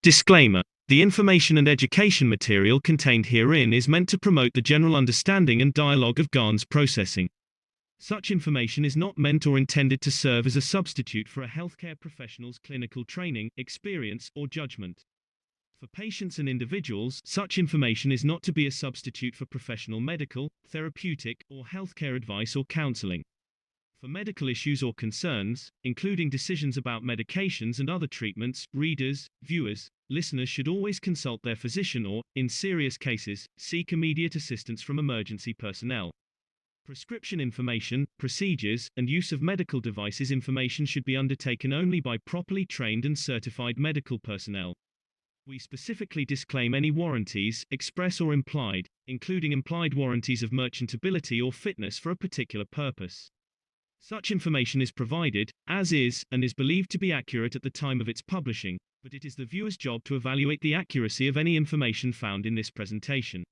Disclaimer: the information and education material contained herein is meant to promote the general understanding and dialogue of GANs processing. Such information is not meant or intended to serve as a substitute for a healthcare professional's clinical training, experience, or judgment. For patients and individuals, such information is not to be a substitute for professional medical, therapeutic, or healthcare advice or counseling. For medical issues or concerns, including decisions about medications and other treatments, readers, viewers, listeners should always consult their physician or, in serious cases, seek immediate assistance from emergency personnel. Prescription information, procedures, and use of medical devices information should be undertaken only by properly trained and certified medical personnel. We specifically disclaim any warranties, express or implied, including implied warranties of merchantability or fitness for a particular purpose. Such information is provided, as is, and is believed to be accurate at the time of its publishing, but it is the viewer's job to evaluate the accuracy of any information found in this presentation.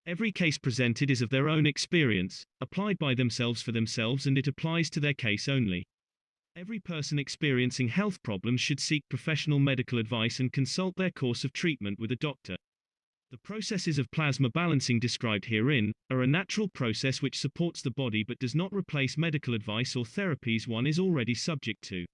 Every case presented is of their own experience, applied by themselves for themselves, and it applies to their case only. Every person experiencing health problems should seek professional medical advice and consult their course of treatment with a doctor. The processes of plasma balancing described herein are a natural process which supports the body but does not replace medical advice or therapies one is already subject to.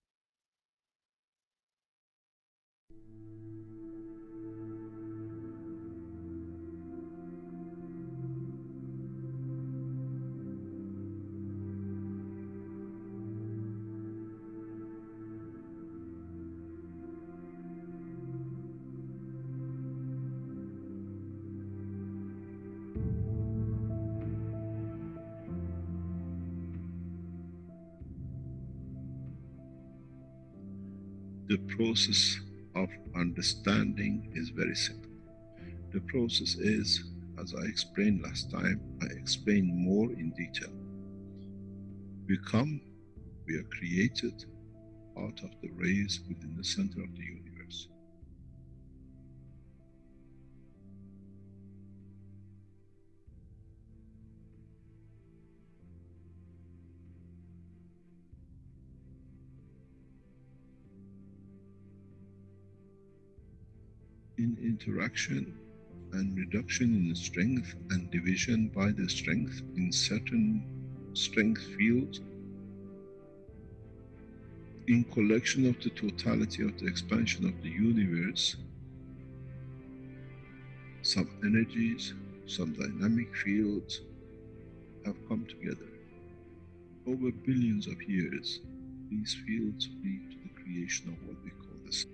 The process of understanding is very simple. The process is, as I explained last time, I explained more in detail. We are created out of the rays within the center of the universe. In interaction and reduction in strength and division by the strength in certain strength fields, in collection of the totality of the expansion of the universe, some energies, some dynamic fields have come together. Over billions of years, these fields lead to the creation of what we call the sun.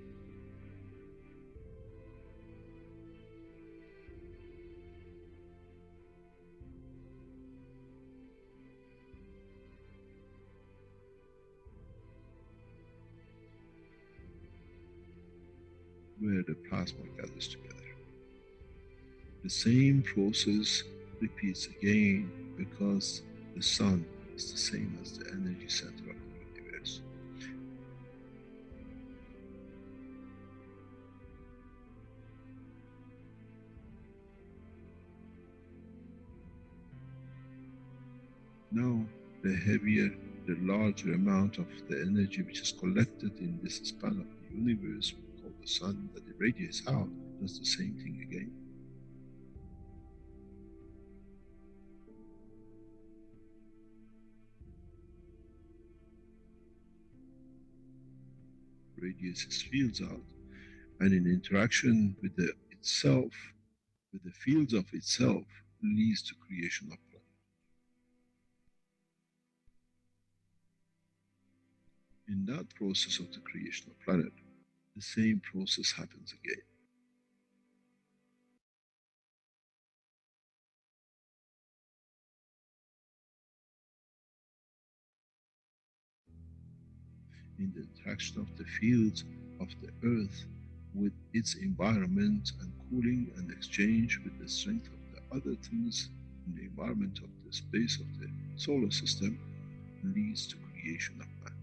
Where the plasma gathers together. The same process repeats again because the sun is the same as the energy center of the universe. Now, the heavier, the larger amount of the energy which is collected in this span of the universe, called the sun, that irradiates out, does the same thing again. Radiates its fields out, and in interaction with the itself, with the fields of itself, leads to creation of planet. In that process of the creation of planet, the same process happens again. In the interaction of the fields of the earth with its environment and cooling and exchange with the strength of the other things in the environment of the space of the solar system leads to creation of man,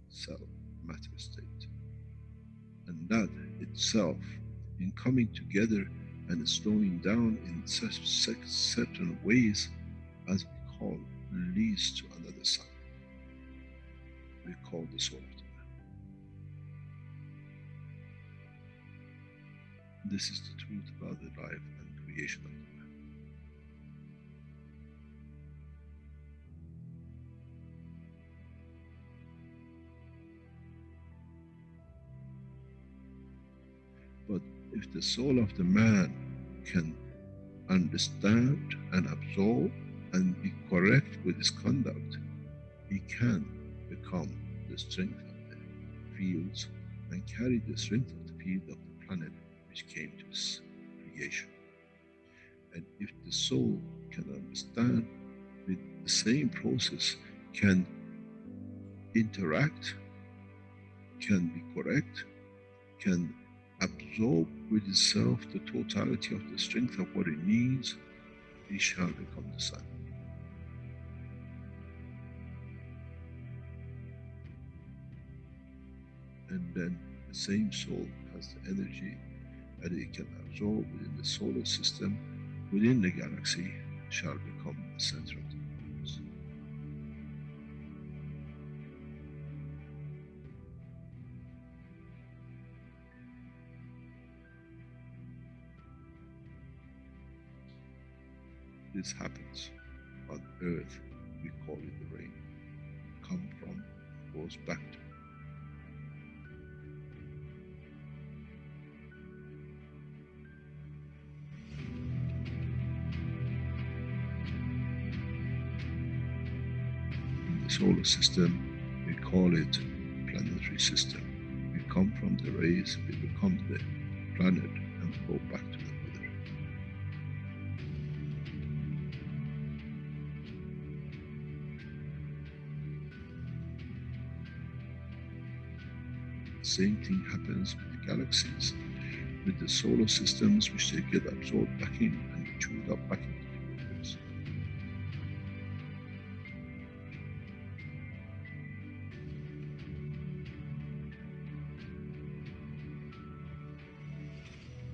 cell, matter state. And that itself, in coming together and slowing down in such certain ways, as we call, leads to another sun. We call the soul of the man. This is the truth about the life and creation of the man. But if the soul of the man can understand and absorb and be correct with his conduct, he can become the strength of the fields and carry the strength of the field of the planet which came to this creation. And if the soul can understand with the same process, can interact, can be correct, can absorb with itself the totality of the strength of what it needs, it shall become the sun. And then the same soul has the energy that it can absorb within the solar system, within the galaxy, shall become the center of the universe. This happens on earth, we call it the rain. Come from, goes back to. In the solar system, we call it planetary system. We come from the rays, we become the planet and go back to the mother. The same thing happens with the galaxies, with the solar systems, which they get absorbed back in and chewed up back into the universe.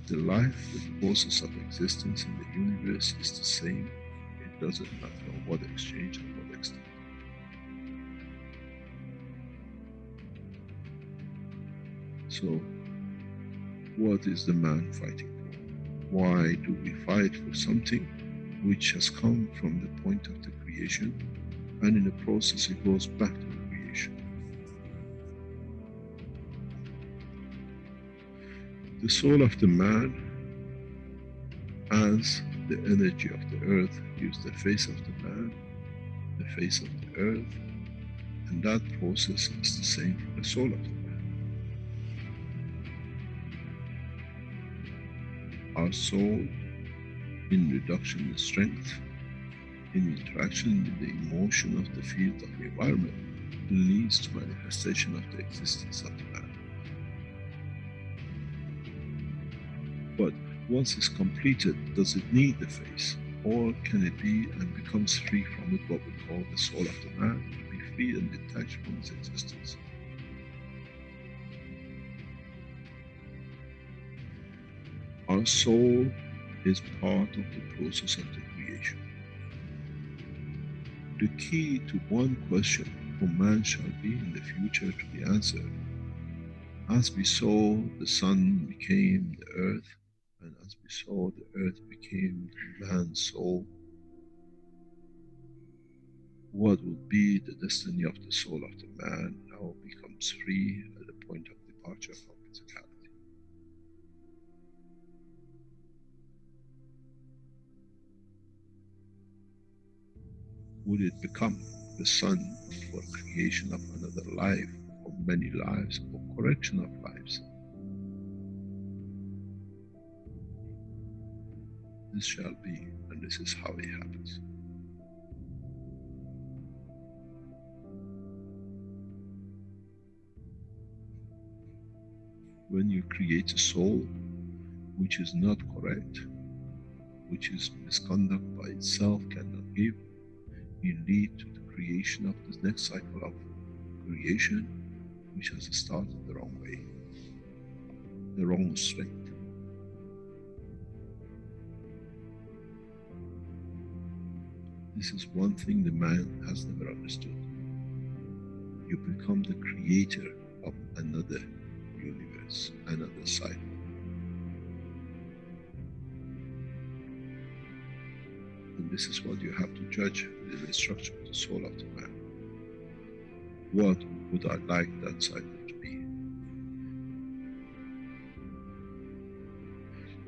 The life, the process of existence in the universe is the same. It doesn't matter on what exchange and what extent. So, what is the man fighting for? Why do we fight for something which has come from the point of the creation, and in the process it goes back to the creation? The soul of the man, as the energy of the earth, gives the face of the man, the face of the earth, and that process is the same for the soul of the man. Our soul, in reduction in strength, in interaction with the emotion of the field of the environment, leads to manifestation of the existence of the man. But once it's completed, does it need the face? Or can it be and becomes free from it, what we call the soul of the man, to be free and detached from its existence? Our soul is part of the process of the creation. The key to one question for man shall be in the future to be answered. As we saw the sun became the earth, and as we saw the earth became the man's soul, what will be the destiny of the soul of the man now becomes free at the point of departure from physicality? Would it become the sun for creation of another life, or many lives, or correction of lives? This shall be, and this is how it happens. When you create a soul which is not correct, which is misconduct by itself, cannot give, you lead to the creation of this next cycle of creation, which has started the wrong way, the wrong strength. This is one thing the man has never understood. You become the creator of another universe, another cycle. this is what you have to judge within the structure of the soul of the man. What would I like that cycle to be?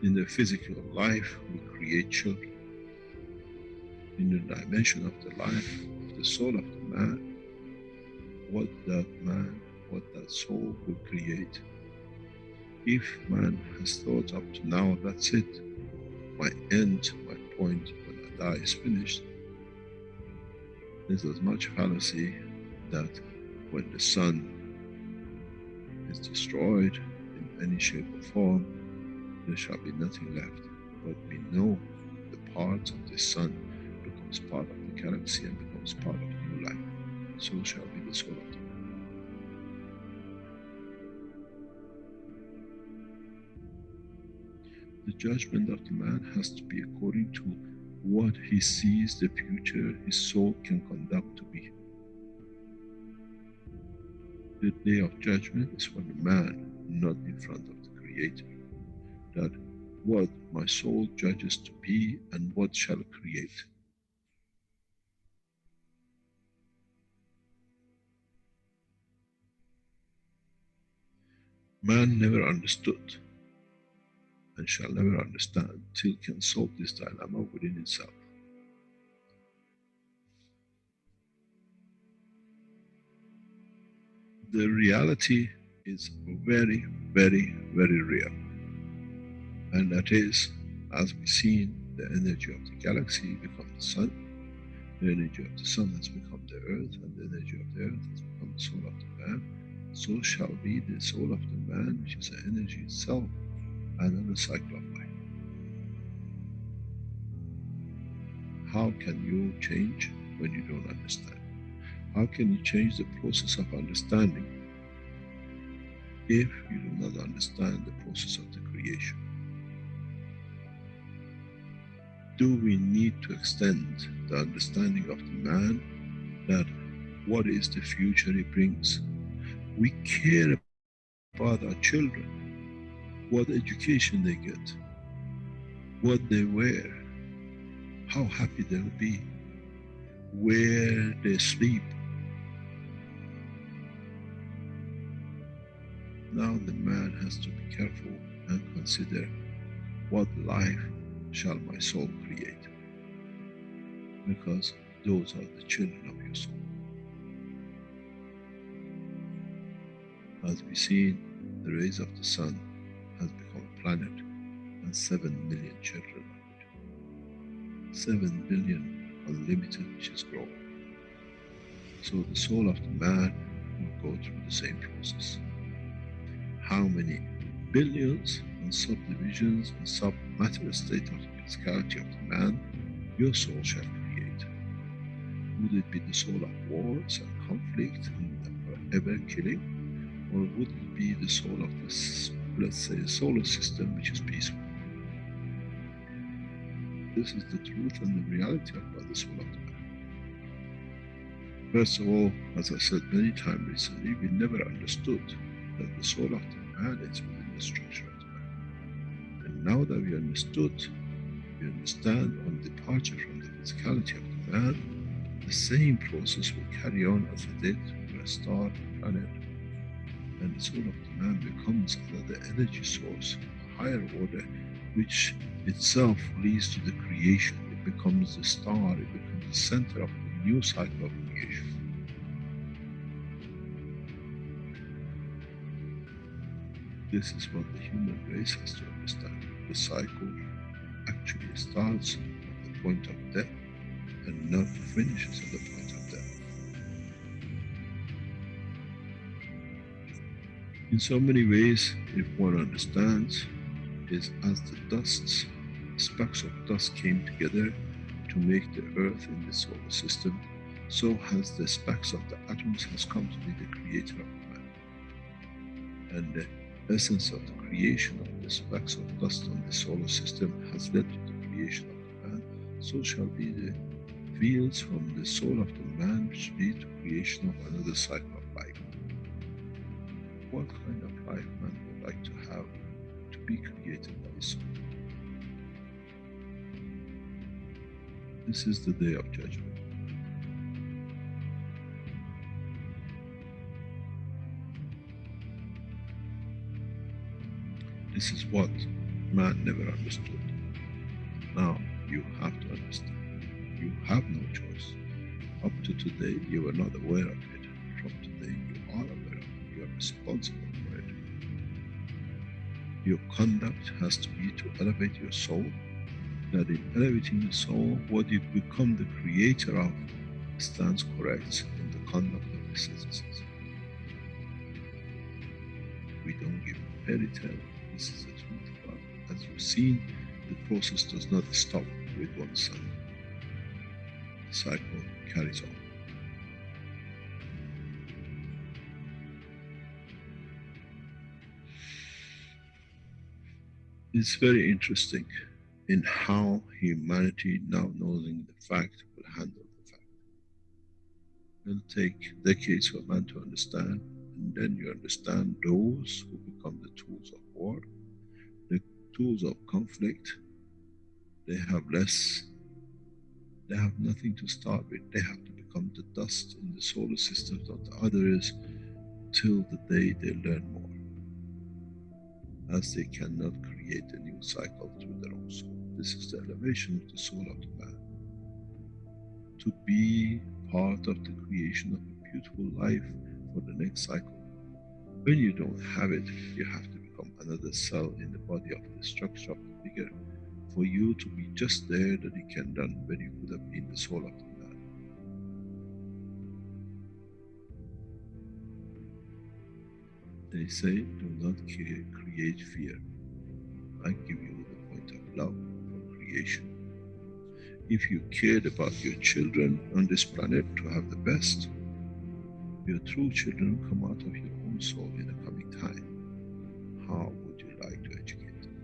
In the physical life, we create children. In the dimension of the life of the soul of the man, what that soul will create. If man has thought up to now, that's it, my end, my point when I die is finished, there's as much fallacy that when the sun is destroyed in any shape or form, there shall be nothing left. But we know the parts of the sun becomes part of the galaxy and becomes part of new life. So shall be the soul of the man. The judgment of the man has to be according to what he sees the future his soul can conduct to be. The day of judgment is for the man, not in front of the Creator. That what my soul judges to be and what shall create. Man never understood and shall never understand till can solve this dilemma within itself. The reality is very, very, very real. And that is, as we've seen, the energy of the galaxy become the sun, the energy of the sun has become the earth, and the energy of the earth has become the soul of the man. So shall be the soul of the man, which is the energy itself, another cycle of life. How can you change when you don't understand? How can you change the process of understanding if you do not understand the process of the creation? Do we need to extend the understanding of the man that what is the future he brings? We care about our children, what education they get, what they wear, how happy they'll be, where they sleep. Now the man has to be careful and consider what life shall my soul create, because those are the children of your soul. As we see, the rays of the sun has become a planet and 7 million children of it. 7 billion unlimited, which is growing. So the soul of the man will go through the same process. How many billions and subdivisions and sub-matter state of the physicality of the man your soul shall create? Would it be the soul of wars and conflict and ever killing? Or would it be the soul of this, let's say, solar system, which is peaceful? This is the truth and the reality about the soul of the man. First of all, as I said many times recently, we never understood that the soul of the man is within the structure of the man. And now that we understood, we understand on departure from the physicality of the man, the same process will carry on as it did for a star, a planet. And the soul of the man becomes another energy source, a higher order, which itself leads to the creation. It becomes the star, it becomes the center of the new cycle of creation. This is what the human race has to understand. The cycle actually starts at the point of death and not finishes at the point of death. In so many ways, if one understands, is as the dusts, specks of dust came together to make the earth in the solar system, so has the specks of the atoms has come to be the creator of man. And the essence of the creation of the specks of dust on the solar system has led to the creation of the man. So shall be the fields from the soul of the man, which lead to creation of another cycle of life. What kind of life man would like to have to be created by his soul? The This is the day of judgment. This is what man never understood. Now you have to understand. You have no choice. Up to today, you were not aware of it. From today, you are aware of it. You are responsible for it. Your conduct has to be to elevate your soul. That in elevating the soul, what you become the creator of stands correct in the conduct of the citizens. We don't give fairy tale. This is the truth. But as you've seen, the process does not stop with one sun. The cycle carries on. It's very interesting in how humanity, now knowing the fact, will handle the fact. It'll take decades for man to understand, and then you understand those who become the tools of war, the tools of conflict. They have less, they have nothing to start with. They have to become the dust in the solar systems of the others till the day they learn more, as they cannot create a new cycle through their own soul. This is the elevation of the soul of the man. To be part of the creation of a beautiful life for the next cycle. When you don't have it, you have to become another cell in the body of the structure of the bigger, for you to be just there that you can run when you could have been the soul of the man. They say, do not create fear. I give you the point of love for creation. If you cared about your children on this planet to have the best, your true children come out of your own soul in the coming time. How would you like to educate them?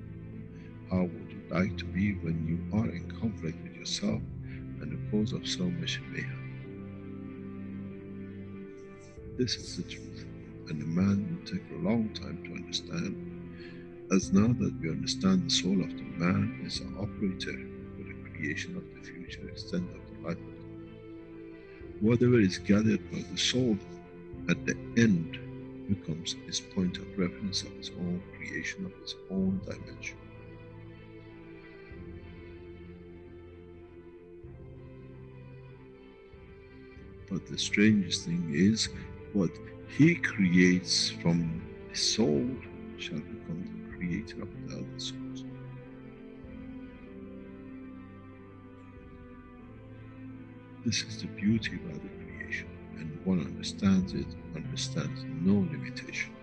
How would you like to be when you are in conflict with yourself and the cause of so much mayhem? This is the truth, and a man will take a long time to understand, as now that we understand the soul of the man is an operator for the creation of the future extent of the life of the man. Whatever is gathered by the soul at the end becomes his point of reference of his own creation of his own dimension. But the strangest thing is, what he creates from his soul shall become the creator of the other souls. This is the beauty about the creation, and one understands it, understands no limitation.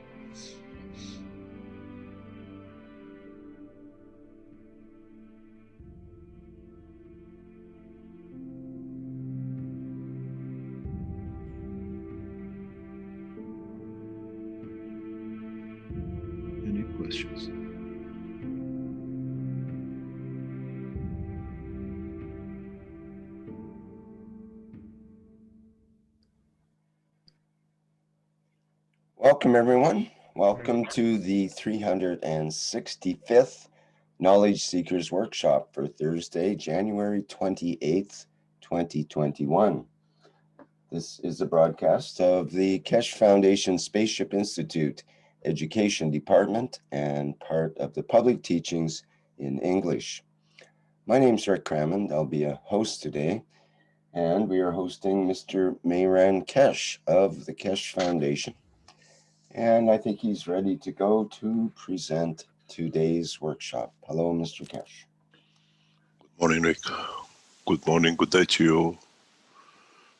Any questions? Welcome everyone. Welcome to the 365th Knowledge Seekers Workshop for Thursday, January 28th, 2021. This is a broadcast of the Keshe Foundation Spaceship Institute Education Department and part of the public teachings in English. My name is Rick Crammond. I'll be a host today, and we are hosting Mr. Mehran Keshe of the Keshe Foundation. And I think he's ready to go to present today's workshop. Hello, Mr. Keshe. Good morning, Rick. Good morning, good day to you.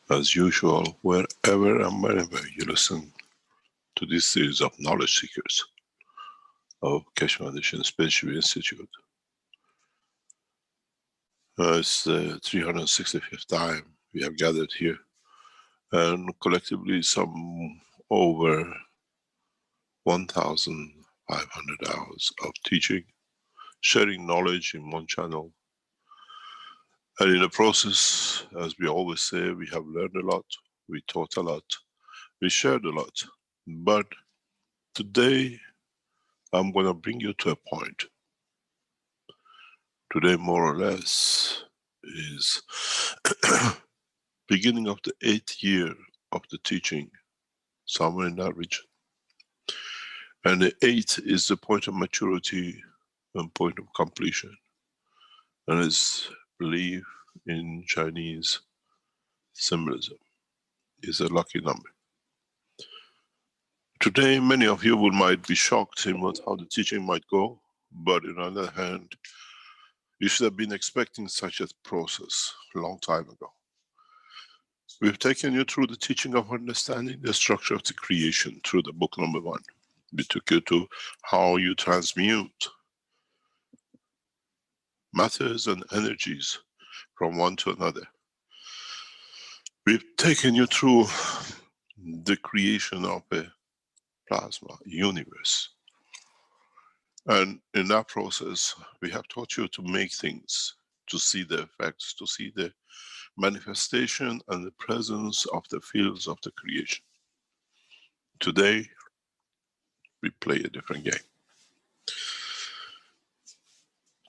As usual, wherever and whenever you listen to this series of knowledge seekers of Keshe Foundation Spaceship Institute. It's the 365th time we have gathered here, and collectively some over 1,500 hours of teaching, sharing knowledge in one channel. And in the process, as we always say, we have learned a lot, we taught a lot, we shared a lot. But today, I'm going to bring you to a point. Today, more or less, is beginning of the 8th year of the teaching, somewhere in that region. And the 8th is the point of maturity and point of completion. And it's believed in Chinese symbolism. It's a lucky number. Today, many of you might be shocked in how the teaching might go, but on the other hand, you should have been expecting such a process a long time ago. We've taken you through the teaching of understanding the structure of the creation through the book number 1. We took you to how you transmute matters and energies from one to another. We've taken you through the creation of a plasma universe. And in that process, we have taught you to make things, to see the effects, to see the manifestation and the presence of the fields of the creation. Today, we play a different game.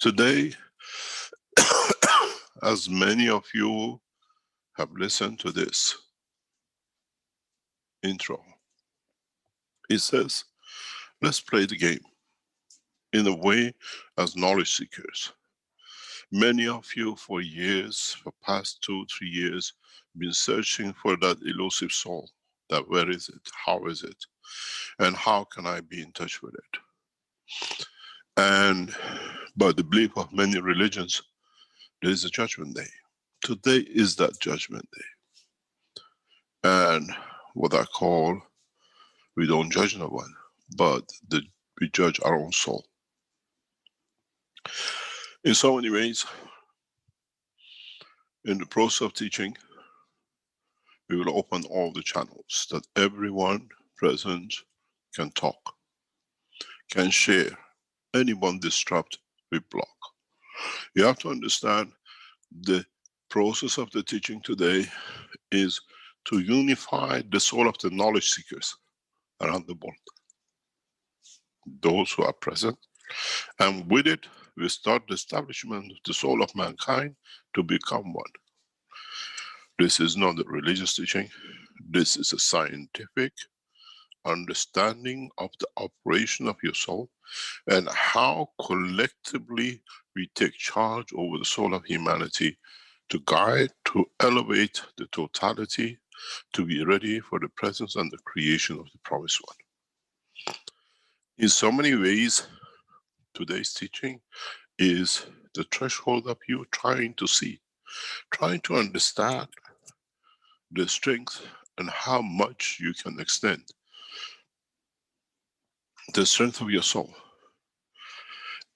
Today, as many of you have listened to this intro, it says, let's play the game in a way as knowledge seekers. Many of you for years, for past 2-3 years, been searching for that elusive soul. That where is it? How is it? And how can I be in touch with it? And by the belief of many religions, there is a judgment day. Today is that judgment day. And what I call, we don't judge no one, but we judge our own soul. In so many ways, in the process of teaching, we will open all the channels that everyone present can talk, can share. Anyone disrupt, we block. You have to understand the process of the teaching today is to unify the soul of the knowledge seekers around the world. Those who are present. And with it, we start the establishment of the soul of mankind to become one. This is not a religious teaching. This is a scientific understanding of the operation of your soul and how collectively we take charge over the soul of humanity to guide, to elevate the totality, to be ready for the presence and the creation of the promised one. In so many ways, today's teaching is the threshold of you trying to see, trying to understand the strength and how much you can extend the strength of your soul.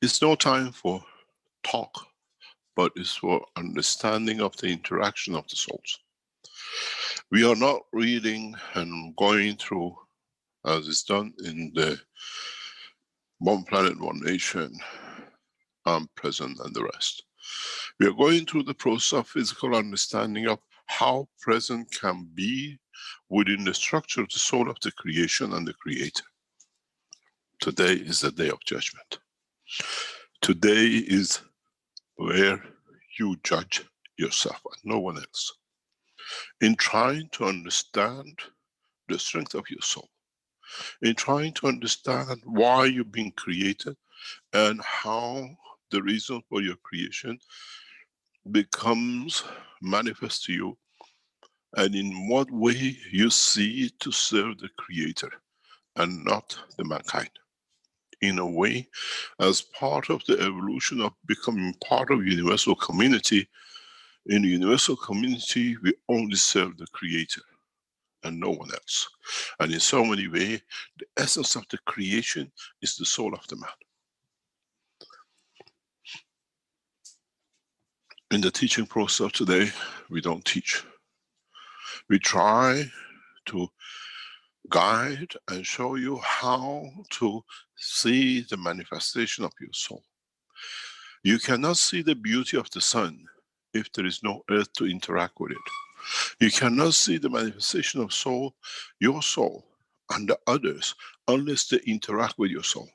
It's no time for talk, but it's for understanding of the interaction of the souls. We are not reading and going through, as is done in the One Planet, One Nation, Present and the rest. We are going through the process of physical understanding of how present can be within the structure of the soul of the creation and the creator. Today is the day of judgment. Today is where you judge yourself and no one else. In trying to understand the strength of your soul, in trying to understand why you've been created and how the reason for your creation becomes manifest to you, and in what way you see to serve the creator and not the mankind. In a way, as part of the evolution of becoming part of universal community, in the universal community we only serve the creator and no one else. And in so many ways, the essence of the creation is the soul of the man. In the teaching process of today, we don't teach. We try to guide and show you how to see the manifestation of your soul. You cannot see the beauty of the sun if there is no earth to interact with it. You cannot see the manifestation of soul, your soul, and the others unless they interact with your soul.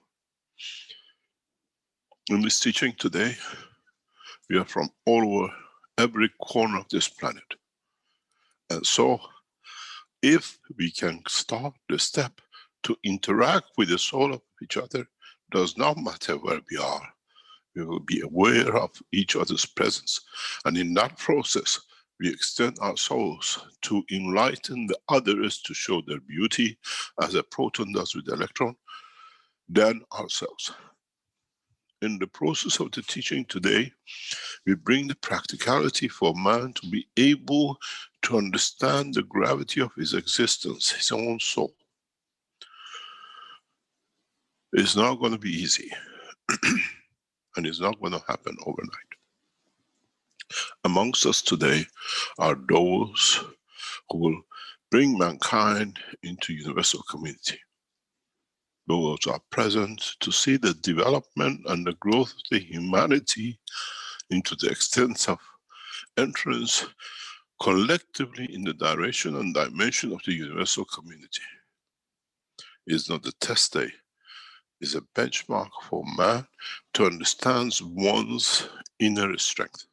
In this teaching today, we are from all over every corner of this planet. And so, if we can start the step to interact with the soul of each other, does not matter where we are. We will be aware of each other's presence. And in that process, we extend our souls to enlighten the others to show their beauty, as a proton does with the electron, than ourselves. In the process of the teaching today, we bring the practicality for man to be able to understand the gravity of his existence, his own soul. It's not going to be easy. And it's not going to happen overnight. Amongst us today are those who will bring mankind into universal community. Those are present to see the development and the growth of the humanity into the extent of entrance collectively in the direction and dimension of the universal community. It is not the test day. Is a benchmark for man to understand one's inner strength.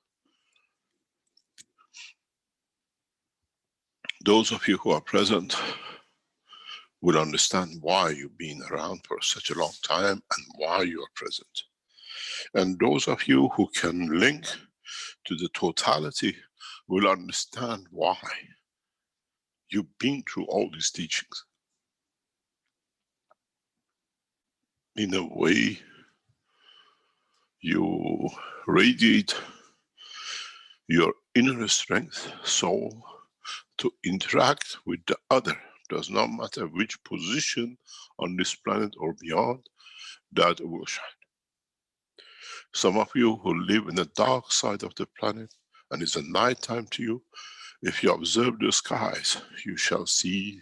Those of you who are present will understand why you've been around for such a long time and why you are present. And those of you who can link to the totality will understand why you've been through all these teachings. In a way, you radiate your inner strength, soul, to interact with the other. Does not matter which position on this planet or beyond, that will shine. Some of you who live in the dark side of the planet, and it's a night time to you, if you observe the skies, you shall see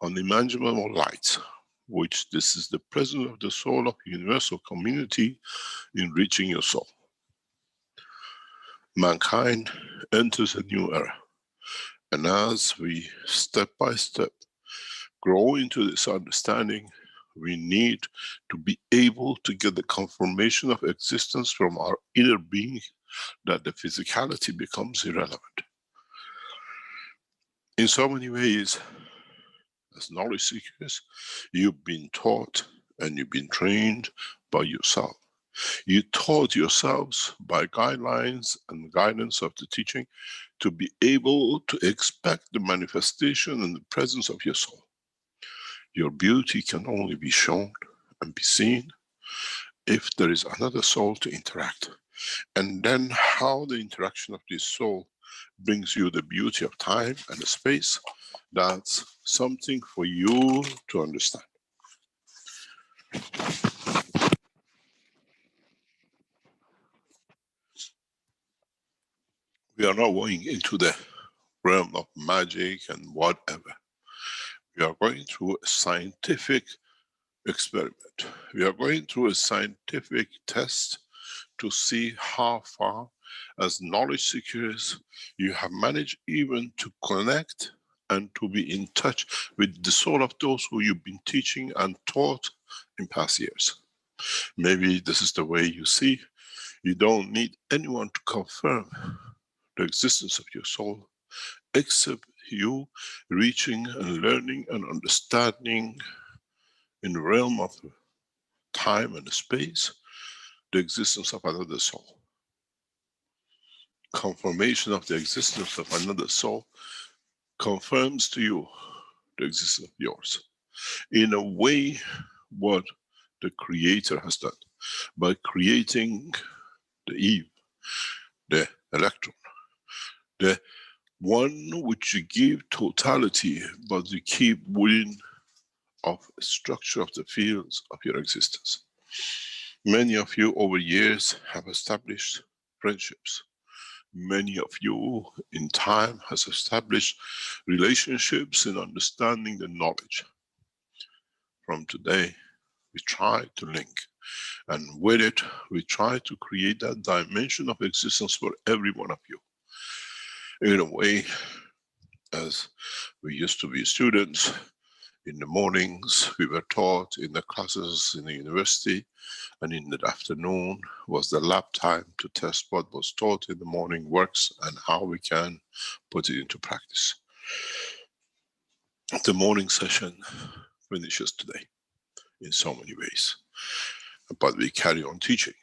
unimaginable lights, which this is the presence of the soul of universal community enriching your soul. Mankind enters a new era. And as we step by step grow into this understanding, we need to be able to get the confirmation of existence from our inner being, that the physicality becomes irrelevant. In so many ways, as knowledge seekers, you've been taught and you've been trained by yourself. You taught yourselves by guidelines and guidance of the teaching to be able to expect the manifestation and the presence of your soul. Your beauty can only be shown and be seen if there is another soul to interact. And then how the interaction of this soul brings you the beauty of time and the space, that's something for you to understand. We are not going into the realm of magic and whatever. We are going through a scientific experiment. We are going through a scientific test to see how far, as knowledge seekers, you have managed even to connect and to be in touch with the soul of those who you've been teaching and taught in past years. Maybe this is the way you see. You don't need anyone to confirm the existence of your soul, except you reaching and learning and understanding in the realm of time and space, the existence of another soul. Confirmation of the existence of another soul confirms to you the existence of yours. In a way, what the Creator has done by creating the Eve, the electron, the one which you give totality, but you keep within of structure of the fields of your existence. Many of you over years have established friendships. Many of you in time has established relationships in understanding the knowledge. From today, we try to link, and with it, we try to create that dimension of existence for every one of you. In a way, as we used to be students, In the mornings, we were taught in the classes in the university, and in the afternoon was the lab time to test what was taught in the morning works and how we can put it into practice. The morning session finishes today in so many ways, but we carry on teaching,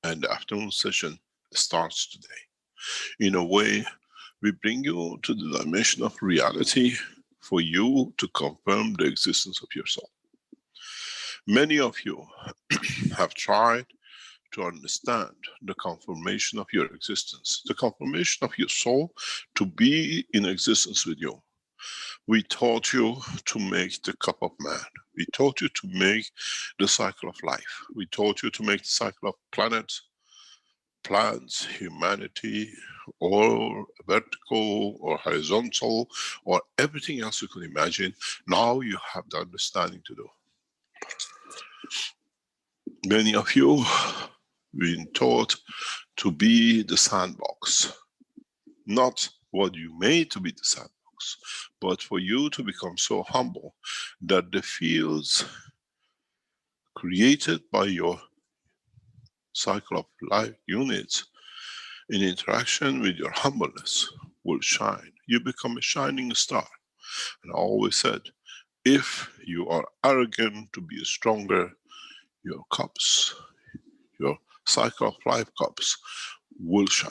and the afternoon session starts today. In a way, we bring you to the dimension of reality for you to confirm the existence of your soul. Many of you have tried to understand the confirmation of your existence, the confirmation of your soul to be in existence with you. We taught you to make the cup of man. We taught you to make the cycle of life. We taught you to make the cycle of planets, plants, humanity, or vertical or horizontal, or everything else you could imagine. Now you have the understanding to do. Many of you have been taught to be the sandbox. Not what you made to be the sandbox, but for you to become so humble that the fields created by your cycle of life units in interaction with your humbleness will shine. You become a shining star. And I always said, if you are arrogant to be stronger, your cups, your cycle of life cups will shine.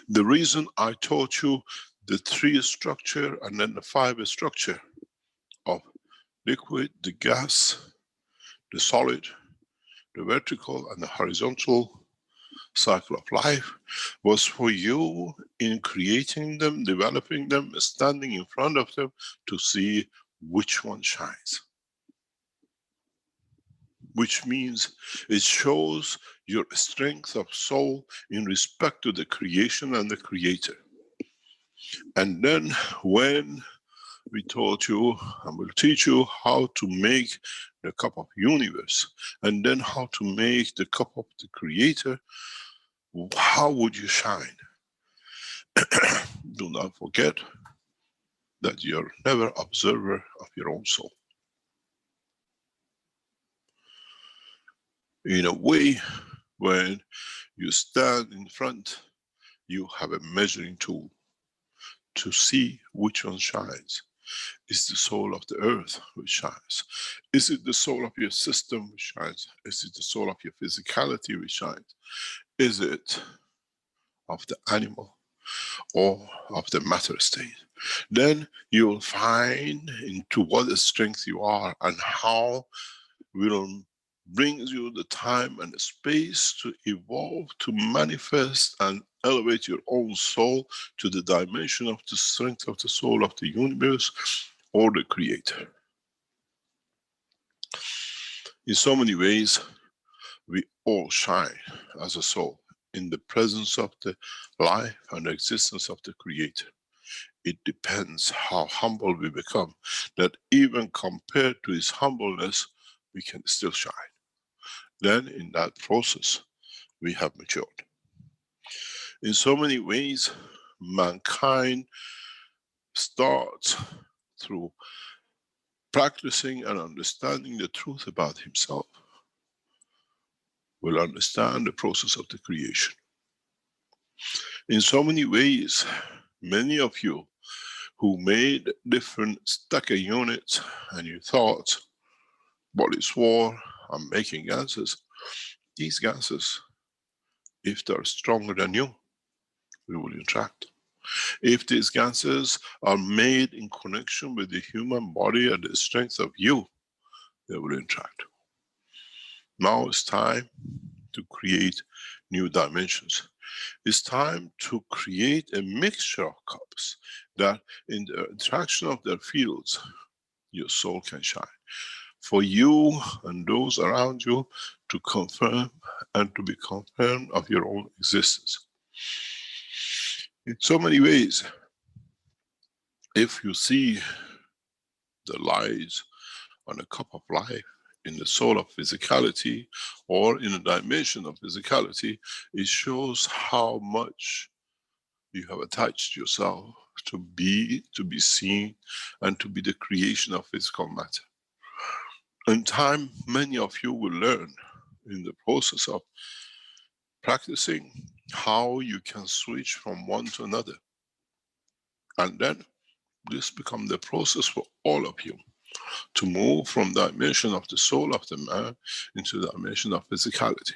The reason I taught you the 3 structure and then the 5 structure of liquid, the gas, the solid, the vertical and the horizontal cycle of life was for you in creating them, developing them, standing in front of them to see which one shines. Which means it shows your strength of soul in respect to the creation and the creator. And then when we taught you and will teach you how to make the cup of universe, and then how to make the cup of the creator, how would you shine? Do not forget that you're never observer of your own soul. In a way, when you stand in front, you have a measuring tool to see which one shines. Is the soul of the earth which shines? Is it the soul of your system which shines? Is it the soul of your physicality which shines? Is it of the animal or of the matter state? Then you will find into what strength you are and how will brings you the time and the space to evolve, to manifest and elevate your own soul to the dimension of the strength of the soul of the universe or the creator. In so many ways, we all shine as a soul in the presence of the life and the existence of the creator. It depends how humble we become, that even compared to his humbleness, we can still shine. Then in that process, we have matured. In so many ways, mankind starts through practicing and understanding the truth about himself, will understand the process of the creation. In so many ways, many of you who made different stacker units and you thought, what is war? I'm making gases. These gases, if they're stronger than you, we will interact. If these gases are made in connection with the human body and the strength of you, they will interact. Now it's time to create new dimensions. It's time to create a mixture of cups that in the interaction of their fields, your soul can shine. For you and those around you to confirm and to be confirmed of your own existence. In so many ways, if you see the lies on a cup of life in the soul of physicality or in a dimension of physicality, it shows how much you have attached yourself to be seen, and to be the creation of physical matter. In time, many of you will learn in the process of practicing how you can switch from one to another. And then this becomes the process for all of you to move from the dimension of the soul of the man into the dimension of physicality.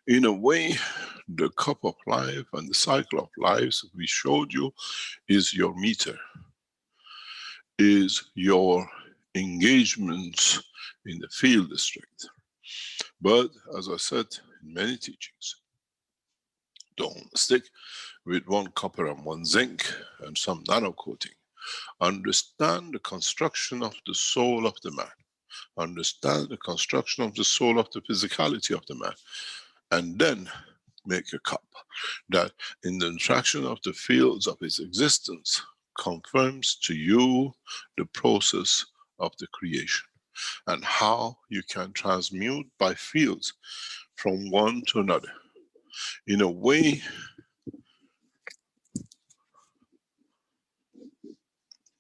In a way, the cup of life and the cycle of lives we showed you is your meter, is your engagement in the field district. But as I said in many teachings, don't stick with one copper and one zinc and some nano coating. Understand the construction of the soul of the man. Understand the construction of the soul of the physicality of the man. And then make a cup that in the interaction of the fields of his existence confirms to you the process of the creation and how you can transmute by fields from one to another. In a way,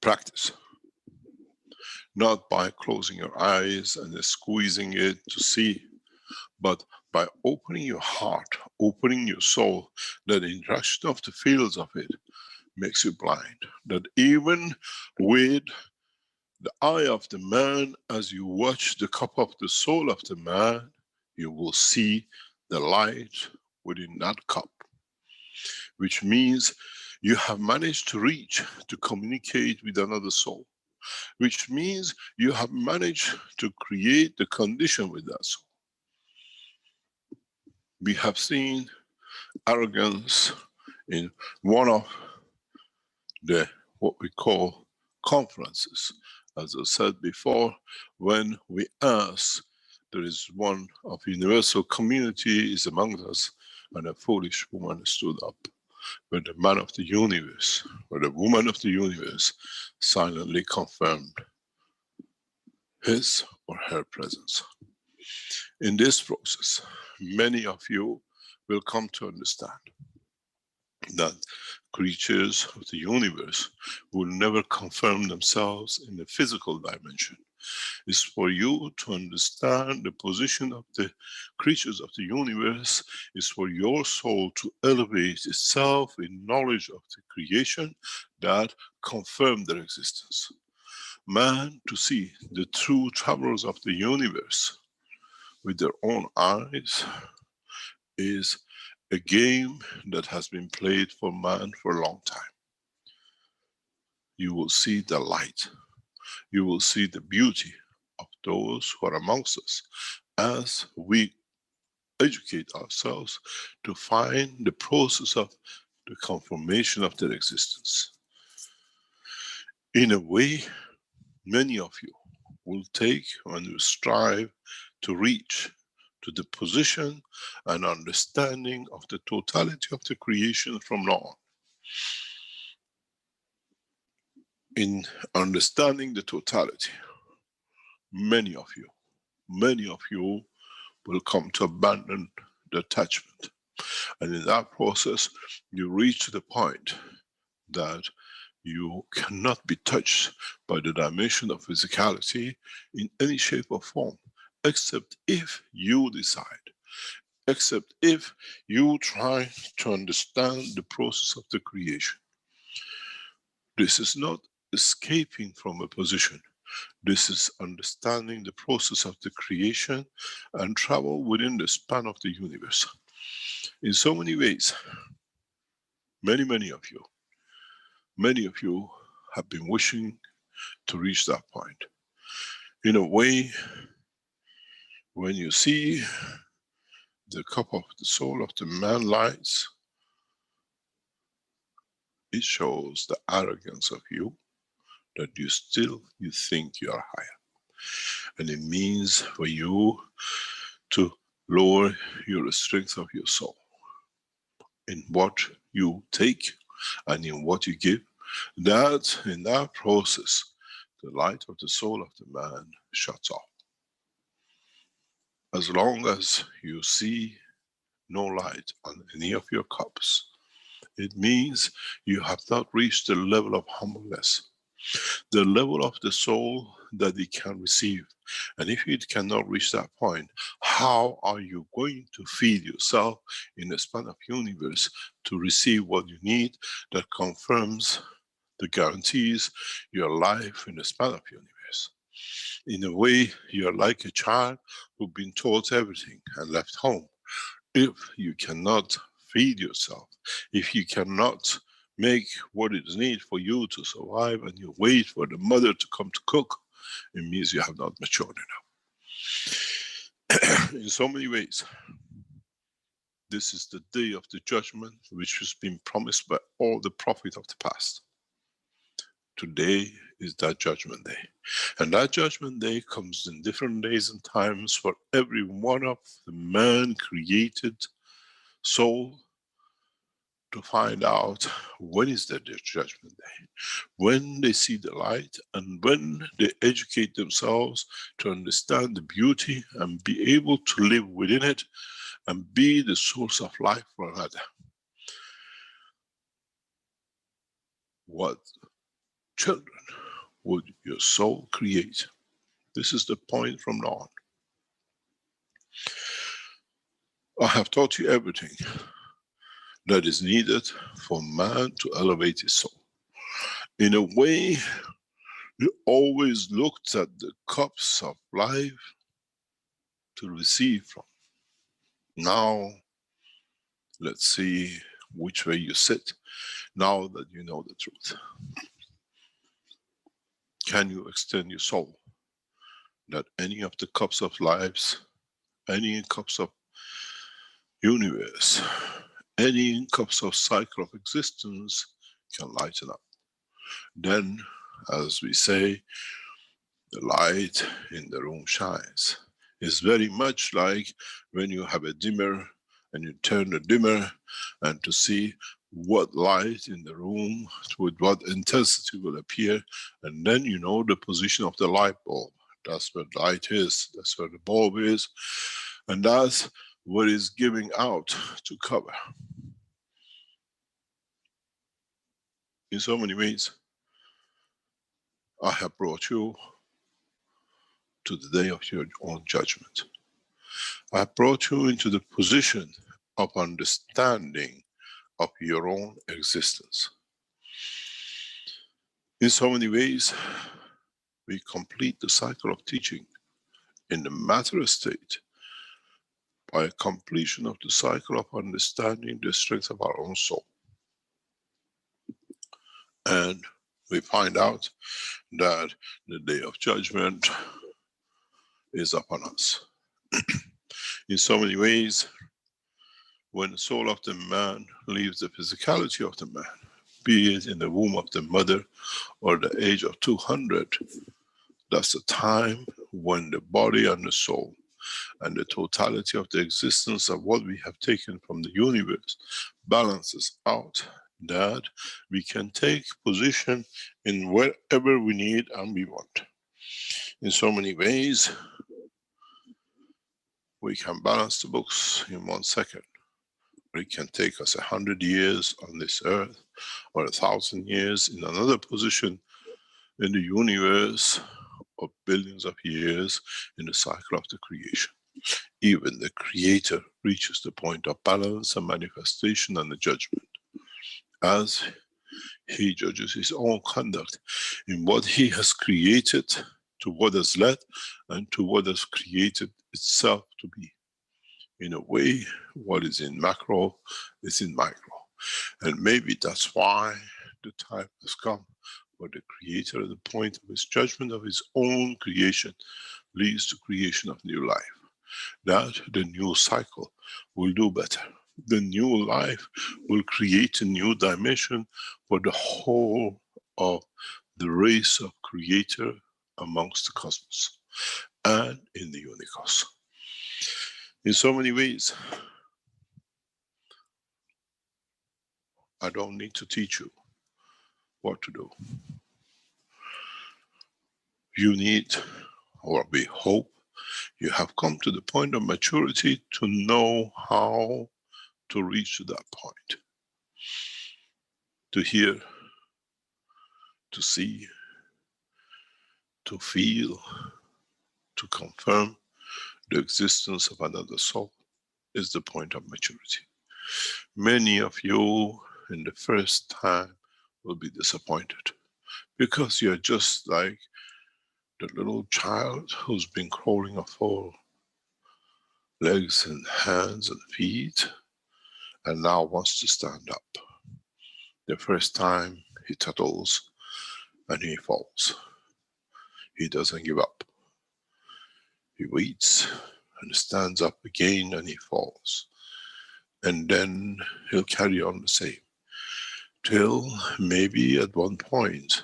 practice. Not by closing your eyes and squeezing it to see, but by opening your heart, opening your soul, that the interaction of the fields of it makes you blind. That even with the eye of the man, as you watch the cup of the soul of the man, you will see the light within that cup. Which means you have managed to reach, to communicate with another soul. Which means you have managed to create the condition with that soul. We have seen arrogance in one of the, what we call, conferences. As I said before, when we ask, there is one of universal community is among us, and a foolish woman stood up. But the man of the universe, or the woman of the universe, silently confirmed his or her presence. In this process, many of you will come to understand that creatures of the universe will never confirm themselves in the physical dimension. It's for you to understand the position of the creatures of the universe. It's for your soul to elevate itself in knowledge of the creation that confirm their existence. Man to see the true travelers of the universe with their own eyes is a game that has been played for man for a long time. You will see the light. You will see the beauty of those who are amongst us as we educate ourselves to find the process of the confirmation of their existence. In a way, many of you will take and will strive to reach to the position and understanding of the totality of the creation from now on. In understanding the totality, many of you will come to abandon the attachment. And in that process, you reach to the point that you cannot be touched by the dimension of physicality in any shape or form, except if you decide, except if you try to understand the process of the creation. This is not escaping from a position. This is understanding the process of the creation and travel within the span of the universe. In so many ways, many of you have been wishing to reach that point. In a way, when you see the cup of the soul of the man lights, it shows the arrogance of you, that you think you are higher. And it means for you to lower your strength of your soul in what you take and in what you give. That in that process, the light of the soul of the man shuts off. As long as you see no light on any of your cups, It means you have not reached the level of humbleness, the level of the soul that it can receive. And if it cannot reach that point, how are you going to feed yourself in the span of universe to receive what you need that confirms, that guarantees your life in the span of universe? In a way, you're like a child who's been taught everything and left home. If you cannot feed yourself, if you cannot make what is needed for you to survive, and you wait for the mother to come to cook, it means you have not matured enough. In so many ways, this is the day of the judgment which has been promised by all the prophets of the past. Today is that judgment day. And that judgment day comes in different days and times for every one of the man created soul to find out when is their judgment day, when they see the light, and when they educate themselves to understand the beauty and be able to live within it and be the source of life for another. What children would your soul create? This is the point from now on. I have taught you everything that is needed for man to elevate his soul. In a way, you always looked at the cups of life to receive from. Now, let's see which way you sit, now that you know the truth. Can you extend your soul that any of the cups of lives, any cups of universe, any cups of cycle of existence can lighten up? Then, as we say, the light in the room shines. It's very much like when you have a dimmer and you turn the dimmer and to see what light in the room with what intensity will appear, and then you know the position of the light bulb. That's where light is, that's where the bulb is, and that's what is giving out to cover. In so many ways, I have brought you to the day of your own judgment. I have brought you into the position of understanding of your own existence. In so many ways, we complete the cycle of teaching in the matter state by a completion of the cycle of understanding the strength of our own soul. And we find out that the day of judgment is upon us. In so many ways, when the soul of the man leaves the physicality of the man, be it in the womb of the mother or the age of 200, that's the time when the body and the soul and the totality of the existence of what we have taken from the universe balances out, that we can take position in wherever we need and we want. In so many ways, we can balance the books in 1 second. It can take us 100 years on this earth, or 1,000 years in another position in the universe, or billions of years in the cycle of the creation. Even the creator reaches the point of balance and manifestation and the judgment, as he judges his own conduct in what he has created, to what has led, and to what has created itself to be. In a way, what is in macro is in micro. And maybe that's why the time has come for the creator at the point of his judgment of his own creation leads to creation of new life. That the new cycle will do better. The new life will create a new dimension for the whole of the race of creator amongst the cosmos and in the unicos. In so many ways, I don't need to teach you what to do. You need, or we hope, you have come to the point of maturity to know how to reach to that point. to hear, to see, to feel, to confirm the existence of another soul is the point of maturity. Many of you in the first time will be disappointed because you're just like the little child who's been crawling on 4 legs and hands and feet and now wants to stand up. The first time he toddles and he falls. He doesn't give up. He waits and stands up again and he falls. And then he'll carry on the same. Till maybe at one point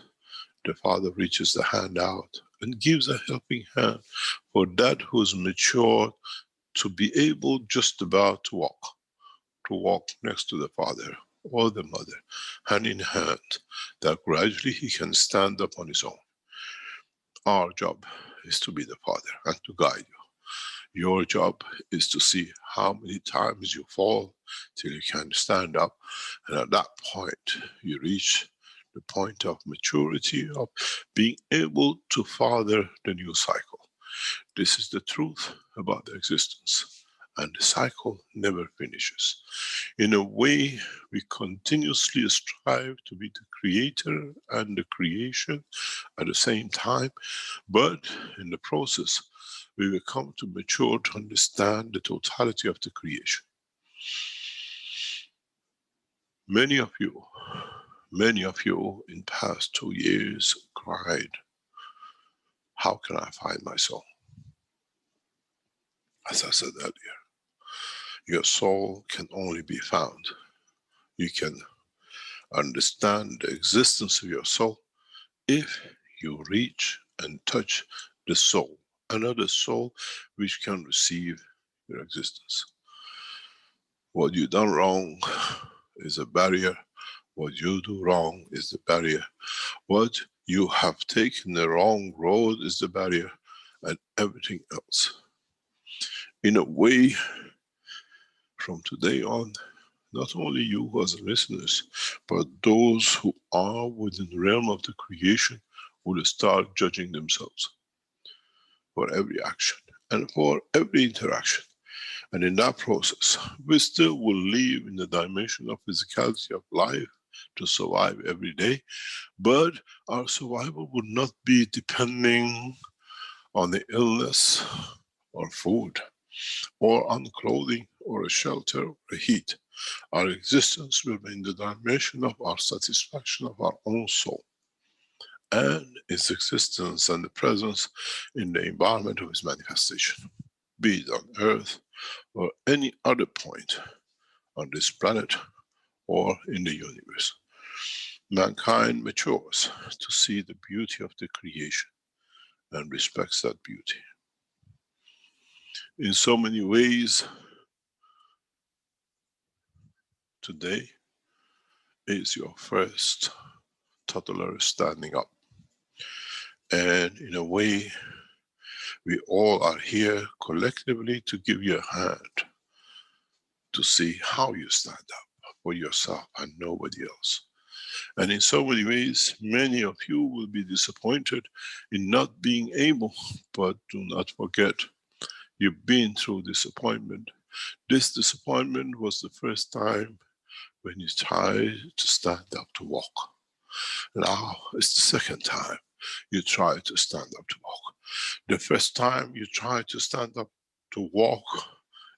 the Father reaches the hand out and gives a helping hand for that who's matured to be able just about to walk next to the Father or the Mother, hand in hand, that gradually he can stand up on his own. Our job is to be the Father and to guide you. Your job is to see how many times you fall till you can stand up, and at that point you reach the point of maturity of being able to father the new cycle. This is the truth about the existence, and the cycle never finishes. In a way, we continuously strive to be the creator and the creation at the same time, but in the process we will come to mature to understand the totality of the creation. Many of you in past 2 years cried, how can I find my soul? As I said earlier, your soul can only be found. You can understand the existence of your soul if you reach and touch the soul, another soul which can receive your existence. What you done wrong is a barrier. What you do wrong is the barrier. What you have taken the wrong road is the barrier, and everything else. In a way, from today on, not only you as listeners, but those who are within the realm of the creation will start judging themselves for every action and for every interaction. And in that process, we still will live in the dimension of physicality of life to survive every day, but our survival would not be depending on the illness or food or on clothing or a shelter or a heat. Our existence will be in the dimension of our satisfaction of our own soul and its existence and the presence in the environment of its manifestation, be it on earth or any other point on this planet or in the universe. Mankind matures to see the beauty of the creation and respects that beauty. In so many ways, today is your first toddler standing up. And in a way, we all are here collectively to give you a hand to see how you stand up for yourself and nobody else. And in so many ways, many of you will be disappointed in not being able, but do not forget, you've been through disappointment. This disappointment was the first time when you tried to stand up to walk. Now it's the second time you try to stand up to walk. The first time you tried to stand up to walk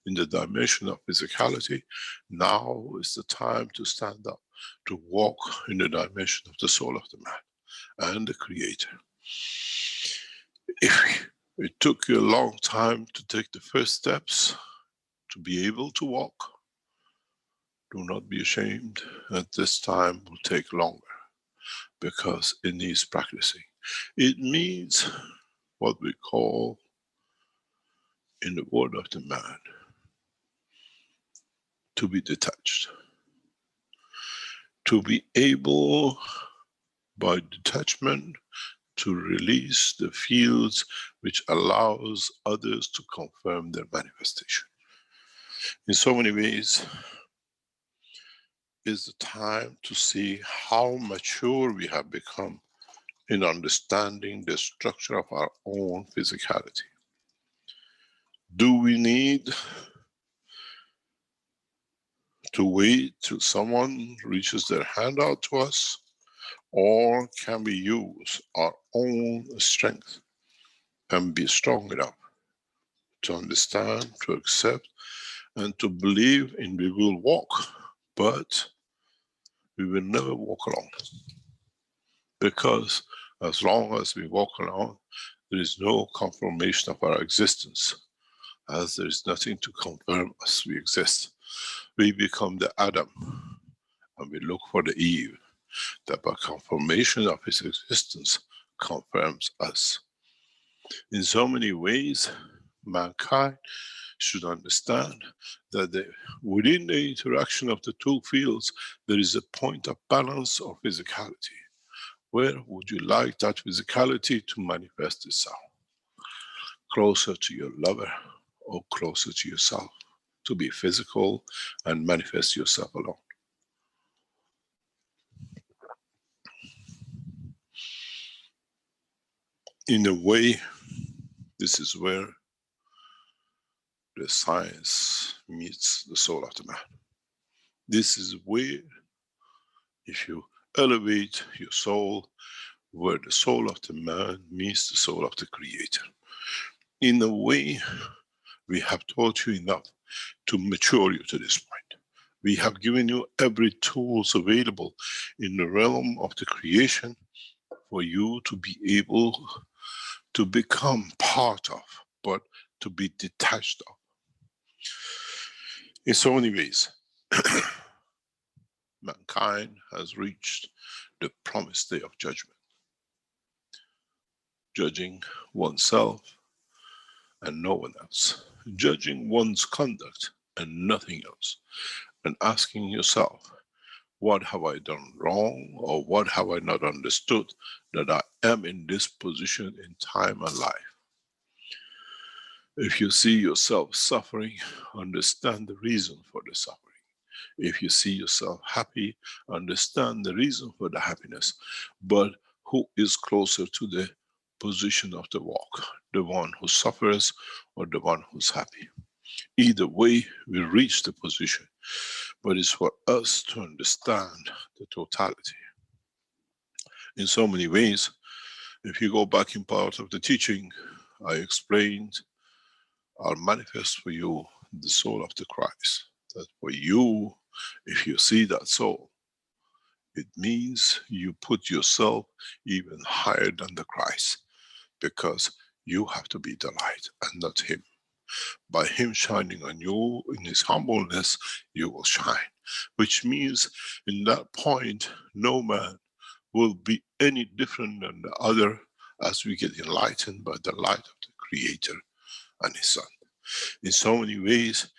in the dimension of physicality, now is the time to stand up to walk in the dimension of the soul of the man and the creator. If it took you a long time to take the first steps to be able to walk, do not be ashamed that this time will take longer, because it needs practicing. It means what we call in the word of the man, to be detached. To be able, by detachment, to release the fields which allows others to confirm their manifestation. In so many ways, is the time to see how mature we have become in understanding the structure of our own physicality. Do we need to wait till someone reaches their hand out to us? Or can we use our own strength and be strong enough to understand, to accept, and to believe in we will walk, but we will never walk alone. Because as long as we walk alone, there is no confirmation of our existence, as there is nothing to confirm us we exist. We become the Adam, and we look for the Eve, that by confirmation of his existence confirms us. In so many ways, mankind should understand that within the interaction of the two fields, there is a point of balance or physicality. Where would you like that physicality to manifest itself? Closer to your lover or closer to yourself? To be physical and manifest yourself alone. In a way, this is where the science meets the soul of the man. This is where, if you elevate your soul, where the soul of the man meets the soul of the creator. In a way, we have taught you enough to mature you to this point. We have given you every tools available in the realm of the creation for you to be able to become part of, but to be detached of. In so many ways, mankind has reached the promised day of judgment. Judging oneself and no one else. Judging one's conduct and nothing else. And asking yourself, what have I done wrong, or what have I not understood that I am in this position in time and life? If you see yourself suffering, understand the reason for the suffering. If you see yourself happy, understand the reason for the happiness. But who is closer to the position of the walk? The one who suffers or the one who's happy? Either way, we reach the position, but it's for us to understand the totality. In so many ways, if you go back in part of the teaching, I explained, I'll manifest for you the soul of the Christ. That for you, if you see that soul, it means you put yourself even higher than the Christ, because you have to be the light and not him. By him shining on you in his humbleness, you will shine. Which means in that point, no man will be any different than the other as we get enlightened by the light of the Creator and his Son. In so many ways,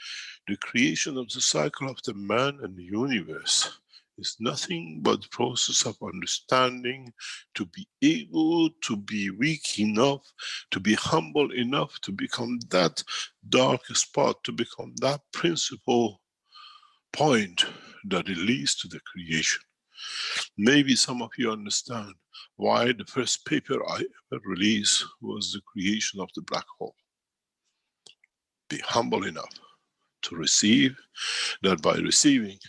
the creation of the cycle of the man and the universe is nothing but the process of understanding, to be able to be weak enough, to be humble enough, to become that dark spot, to become that principal point that it leads to the creation. Maybe some of you understand why the first paper I ever released was the creation of the black hole. Be humble enough to receive, that by receiving,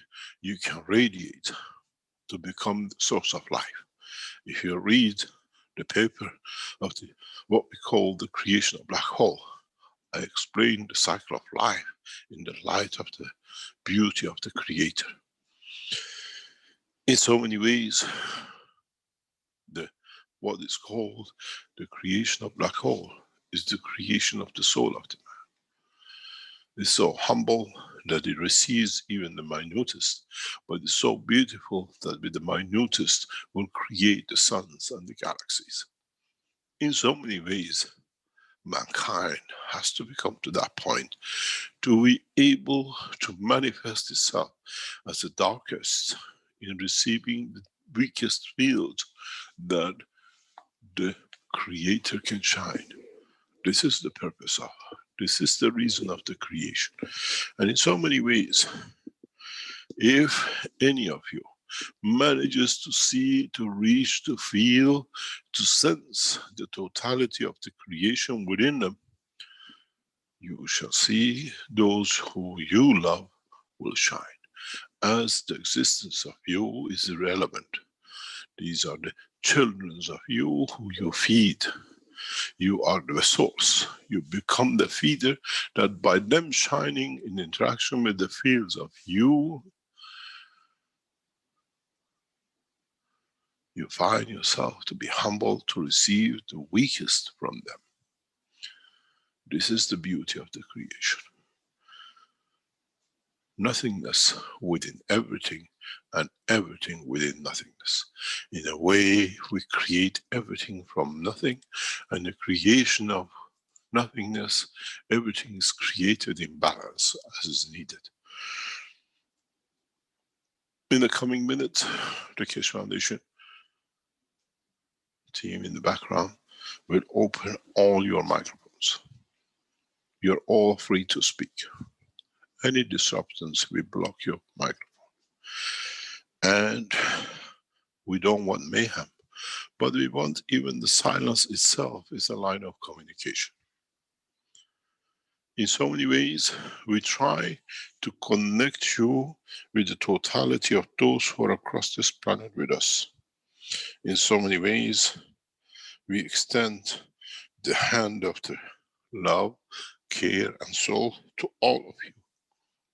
you can radiate to become the source of life. If you read the paper of what we call the creation of black hole, I explain the cycle of life in the light of the beauty of the Creator. In so many ways, what is called the creation of black hole is the creation of the soul of the man. It's so humble that it receives even the minutest, but it's so beautiful that with the minutest will create the suns and the galaxies. In so many ways, mankind has to become to that point to be able to manifest itself as the darkest in receiving the weakest field that the Creator can shine. This is the purpose of, this is the reason of the creation. And in so many ways, If any of you manages to see, to reach, to feel, to sense the totality of the creation within them, you shall see those who you love will shine. As the existence of you is irrelevant. These are the children of you who you feed. You are the source. You become the feeder, that by them shining in interaction with the fields of you, you find yourself to be humble to receive the weakest from them. This is the beauty of the creation. Nothingness within everything, and everything within nothingness. In a way, we create everything from nothing, and the creation of nothingness, everything is created in balance as is needed. In the coming minutes, the Keshe Foundation team in the background will open all your microphones. You're all free to speak. Any disruptions will block your microphone. And we don't want mayhem, but we want even the silence itself is a line of communication. In so many ways, we try to connect you with the totality of those who are across this planet with us. In so many ways, we extend the hand of the love, care and soul to all of you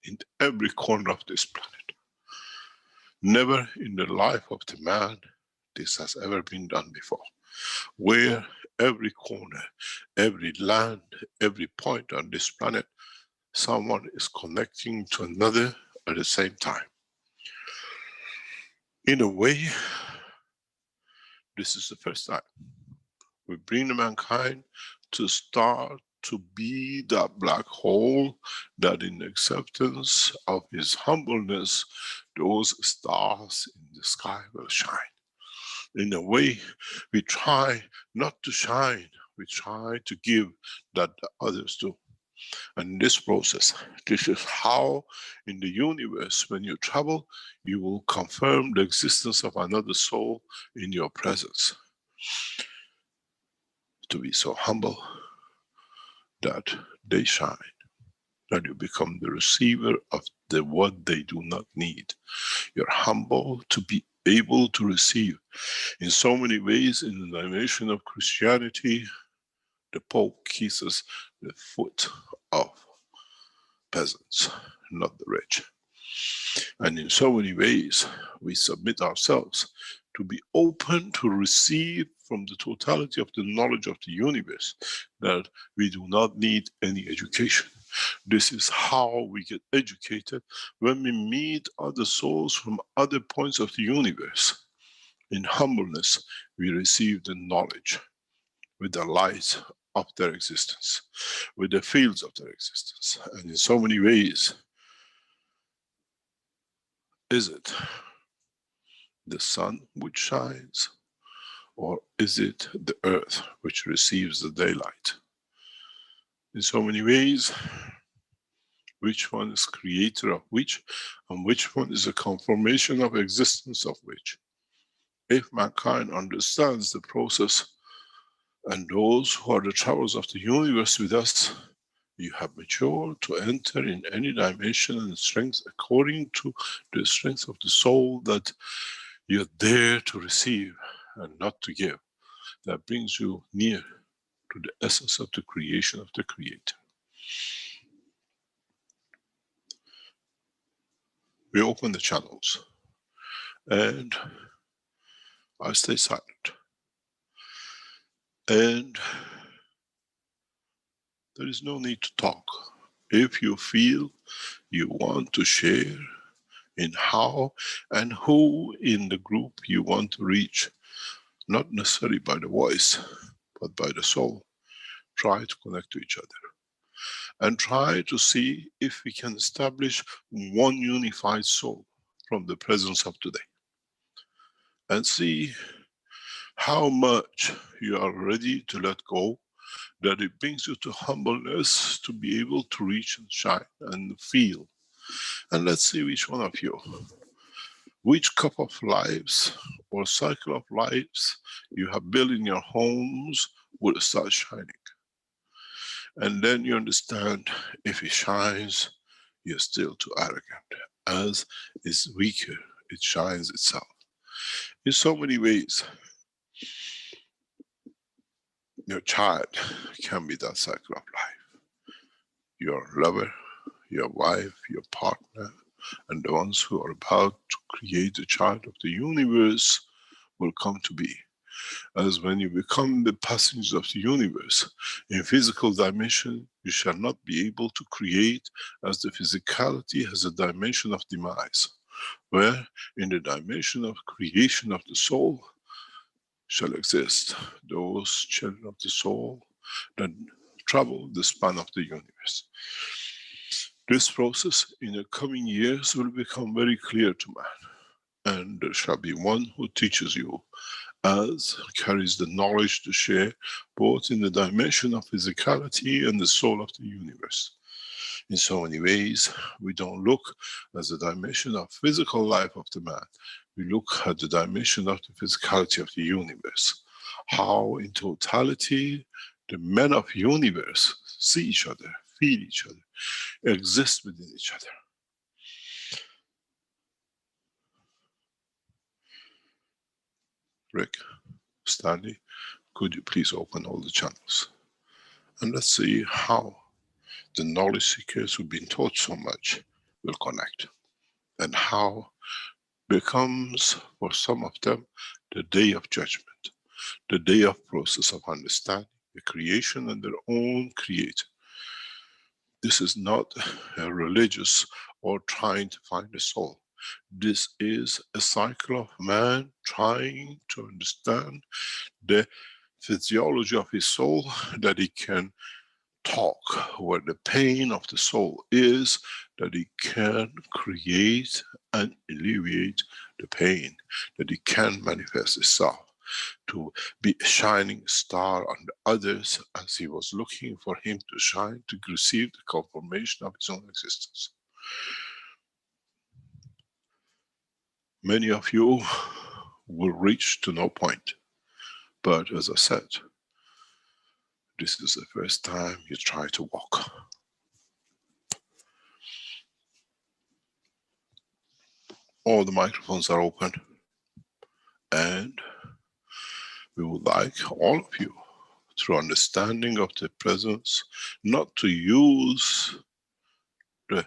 in every corner of this planet. Never in the life of the man this has ever been done before, where every corner, every land, every point on this planet, someone is connecting to another at the same time. In a way, this is the first time we bring mankind to start to be that black hole that in acceptance of his humbleness, those stars in the sky will shine. In a way, we try not to shine, we try to give that the others do. And in this process, this is how in the universe, when you travel, you will confirm the existence of another soul in your presence. To be so humble that they shine, that you become the receiver of the what they do not need. You're humble to be able to receive. In so many ways, in the dimension of Christianity, the Pope kisses the foot of peasants, not the rich. And in so many ways, we submit ourselves to be open to receive from the totality of the knowledge of the universe, that we do not need any education. This is how we get educated, when we meet other souls from other points of the universe. In humbleness, we receive the knowledge with the light of their existence, with the fields of their existence. And in so many ways, is it the sun which shines, or is it the earth which receives the daylight? In so many ways, which one is creator of which, and which one is a confirmation of existence of which? If mankind understands the process, and those who are the travelers of the universe with us, you have matured to enter in any dimension and strength according to the strength of the soul that you're there to receive and not to give. That brings you near to the essence of the creation of the Creator. We open the channels and I stay silent. And there is no need to talk. If you feel you want to share in how and who in the group you want to reach, not necessarily by the voice, but by the soul, try to connect to each other. And try to see if we can establish one unified soul from the presence of today. And see how much you are ready to let go, that it brings you to humbleness to be able to reach and shine and feel And let's see which one of you, which cup of lives or cycle of lives you have built in your homes will start shining. And then you understand, if it shines, you're still too arrogant. As it's weaker, it shines itself. In so many ways, your child can be that cycle of life. Your lover, your wife, your partner, and the ones who are about to create the child of the universe will come to be. As when you become the passengers of the universe, in physical dimension, you shall not be able to create, as the physicality has a dimension of demise, where in the dimension of creation of the soul shall exist those children of the soul that travel the span of the universe. This process in the coming years will become very clear to man, and there shall be one who teaches you, as carries the knowledge to share, both in the dimension of physicality and the soul of the universe. In so many ways, we don't look at the dimension of physical life of the man. We look at the dimension of the physicality of the universe. How in totality, the men of universe see each other, feel each other, exist within each other. Rick, Stanley, could you please open all the channels? And let's see how the knowledge seekers who've been taught so much will connect. And how becomes for some of them the day of judgment, the day of process of understanding the creation and their own creator. This is not a religious or trying to find a soul. This is a cycle of man trying to understand the physiology of his soul, that he can talk where the pain of the soul is, that he can create and alleviate the pain, that he can manifest itself to be a shining star on the others, as he was looking for him to shine, to receive the confirmation of his own existence. Many of you will reach to no point, but as I said, this is the first time you try to walk. All the microphones are open, and we would like all of you, through understanding of the presence, not to use the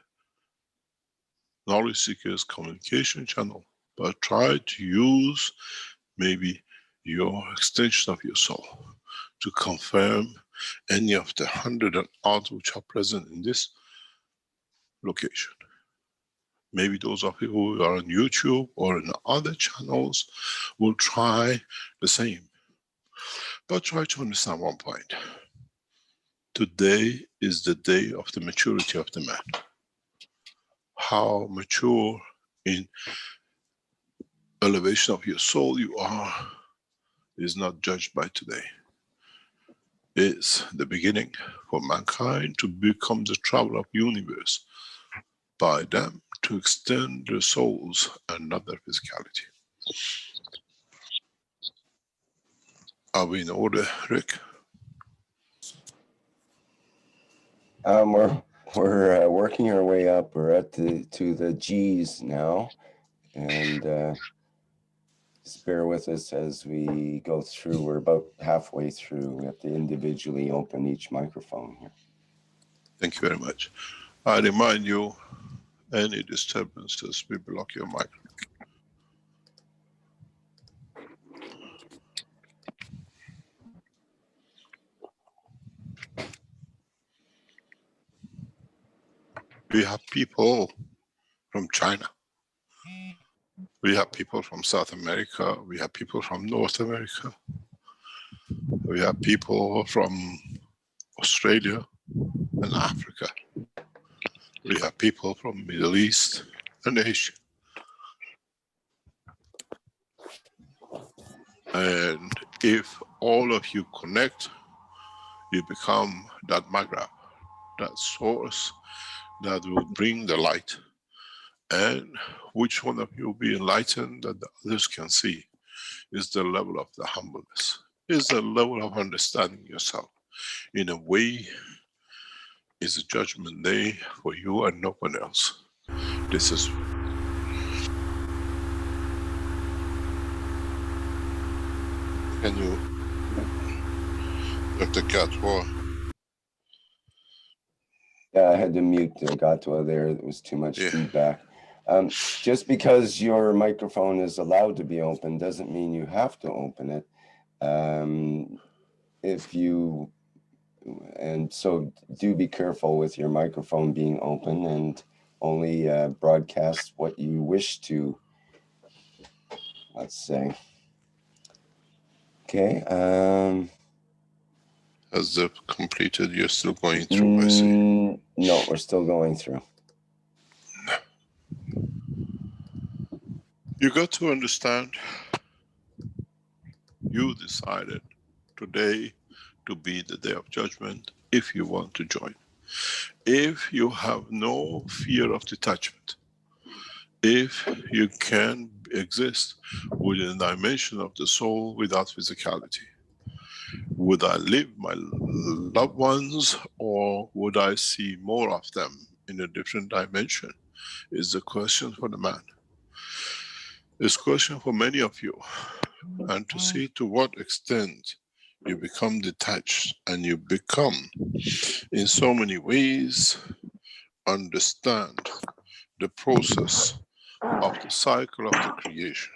knowledge seekers communication channel, but try to use maybe your extension of your soul to confirm any of the 100 and odd which are present in this location. Maybe those of you who are on YouTube or in other channels will try the same. But try to understand one point. Today is the day of the maturity of the man. How mature in elevation of your soul you are is not judged by today. It's the beginning for mankind to become the traveler of the universe, by them to extend their souls and not their physicality. Are we in order, Rick? We're working our way up. We're at to the G's now, and just bear with us as we go through. We're about halfway through. We have to individually open each microphone here. Thank you very much. I remind you, any disturbances, we block your microphone. We have people from China. We have people from South America. We have people from North America. We have people from Australia and Africa. We have people from Middle East and Asia. And if all of you connect, you become that magrab, that source that will bring the light And which one of you will be enlightened that the others can see is the level of the humbleness, is the level of understanding yourself. In a way, is a judgment day for you and no one else. This is can you, Dr. Gatwa? Yeah, I had to mute Gatwa there. There was too much feedback. Just because your microphone is allowed to be open doesn't mean you have to open it. So do be careful with your microphone being open and only broadcast what you wish to, let's say. Okay. Has it completed? You're still going through, I see. No, we're still going through. You got to understand, you decided today to be the day of judgment if you want to join. If you have no fear of detachment, if you can exist within the dimension of the soul without physicality, would I live my loved ones or would I see more of them in a different dimension? Is the question for the man. It's a question for many of you. And to see to what extent you become detached and you become, in so many ways, understand the process of the cycle of the creation.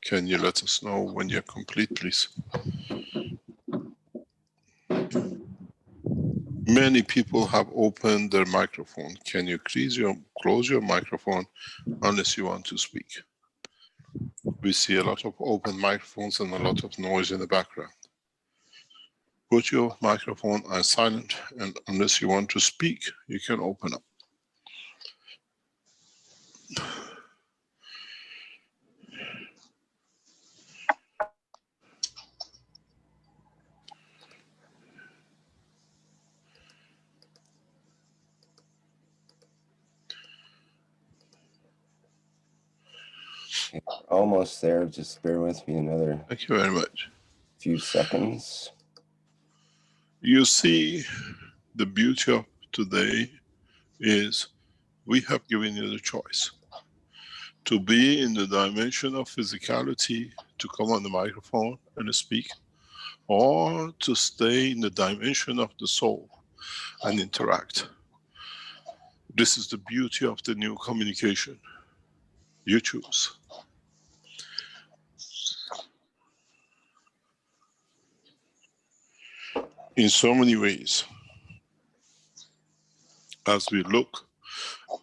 Can you let us know when you're complete, please? Many people have opened their microphone. Can you please close your microphone unless you want to speak? We see a lot of open microphones and a lot of noise in the background. Put your microphone on silent, and unless you want to speak, you can open up. Almost there. Just bear with me another. Thank you very much. Few seconds. You see, the beauty of today is we have given you the choice to be in the dimension of physicality, to come on the microphone and speak, or to stay in the dimension of the soul and interact. This is the beauty of the new communication. You choose. In so many ways, as we look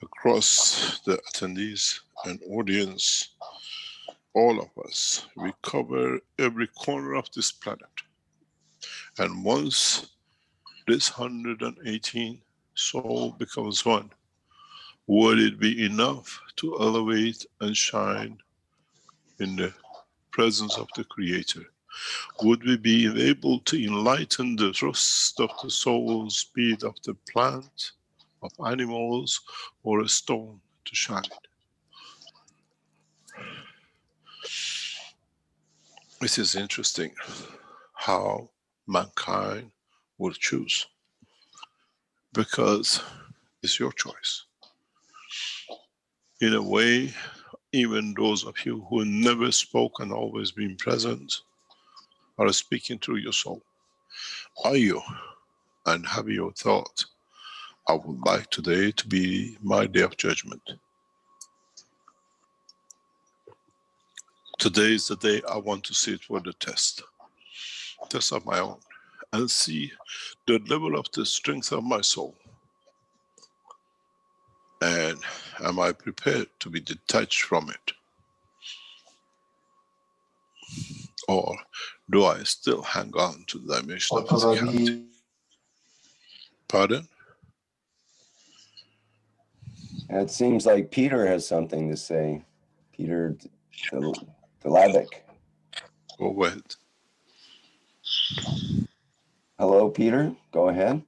across the attendees and audience, all of us, we cover every corner of this planet. And once this 118 soul becomes one, would it be enough to elevate and shine in the presence of the Creator? Would we be able to enlighten the rest of the souls, be it of the plant, of animals, or a stone to shine it? This is interesting how mankind will choose, because it's your choice. In a way, even those of you who never spoke and always been present are speaking through your soul. Are you? And have your thought, I would like today to be my day of judgment. Today is the day I want to see it for the test of my own, and see the level of the strength of my soul. And am I prepared to be detached from it? Or do I still hang on to the dimension of physicality? Pardon? It seems like Peter has something to say. Peter Delabic. Go ahead. Hello, Peter. Go ahead.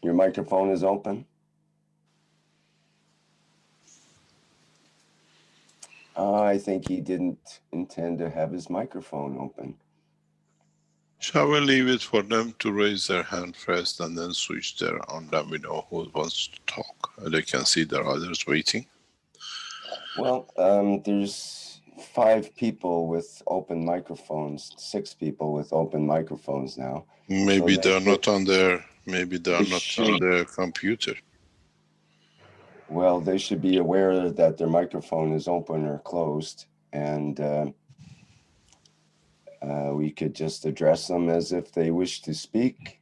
Your microphone is open. I think he didn't intend to have his microphone open. Shall we leave it for them to raise their hand first and then switch there on, then we know who wants to talk and they can see there are others waiting? Well, there's 5 people with open microphones, 6 people with open microphones now. Maybe So they're not on their, maybe they're They not should. on their computer. Well, they should be aware that their microphone is open or closed, and we could just address them as if they wish to speak,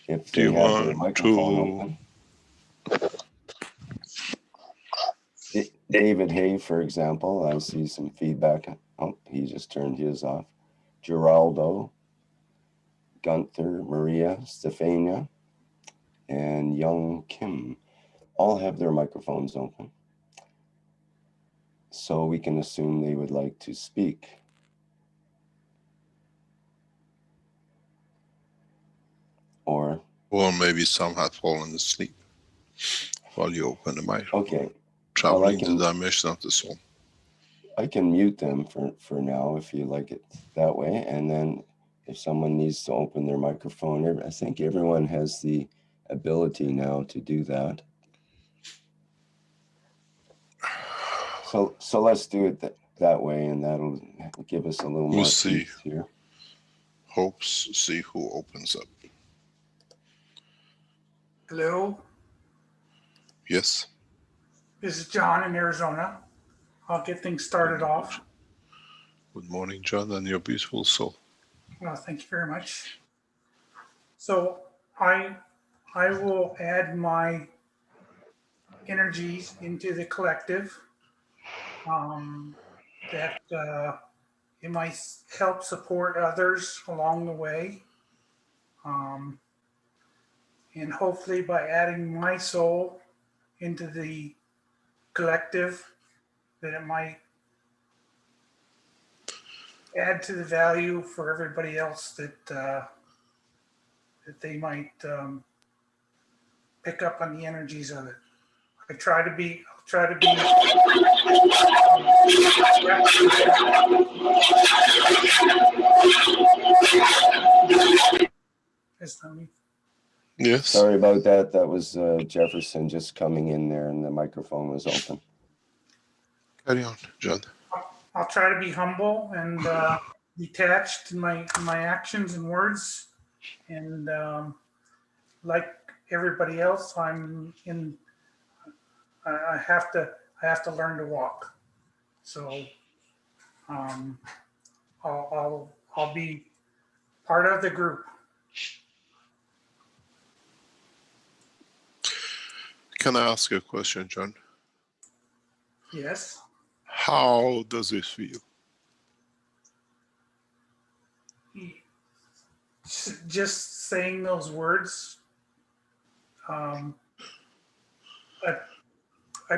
if Do they you have their want microphone to? open. David Hay, for example, I see some feedback. Oh, he just turned his off. Geraldo, Gunther, Maria, Stefania, and Young Kim all have their microphones open. So we can assume they would like to speak. Or Maybe some had fallen asleep while you open the mic. okay. Traveling the dimension of the soul. I can mute them for now if you like it that way. And then if someone needs to open their microphone, I think everyone has the ability now to do that. So let's do it that way, and that'll give us a little more peace here. Hopes, see who opens up. Hello, Yes. this is John in Arizona. I'll get things started off. Good morning, John, and your beautiful soul. Well, thank you very much. So I will add my energies into the collective. That it might help support others along the way. And hopefully by adding my soul into the collective, that it might add to the value for everybody else that that they might pick up on the energies of it. I'll try to be. Yes. Sorry about that. That was Jefferson just coming in there, and the microphone was open. Carry on, John. I'll try to be humble and detached in my actions and words, and like everybody else, I have to learn to walk. So I'll be part of the group. Can I ask a question, John? Yes. How does it feel? Just saying those words, I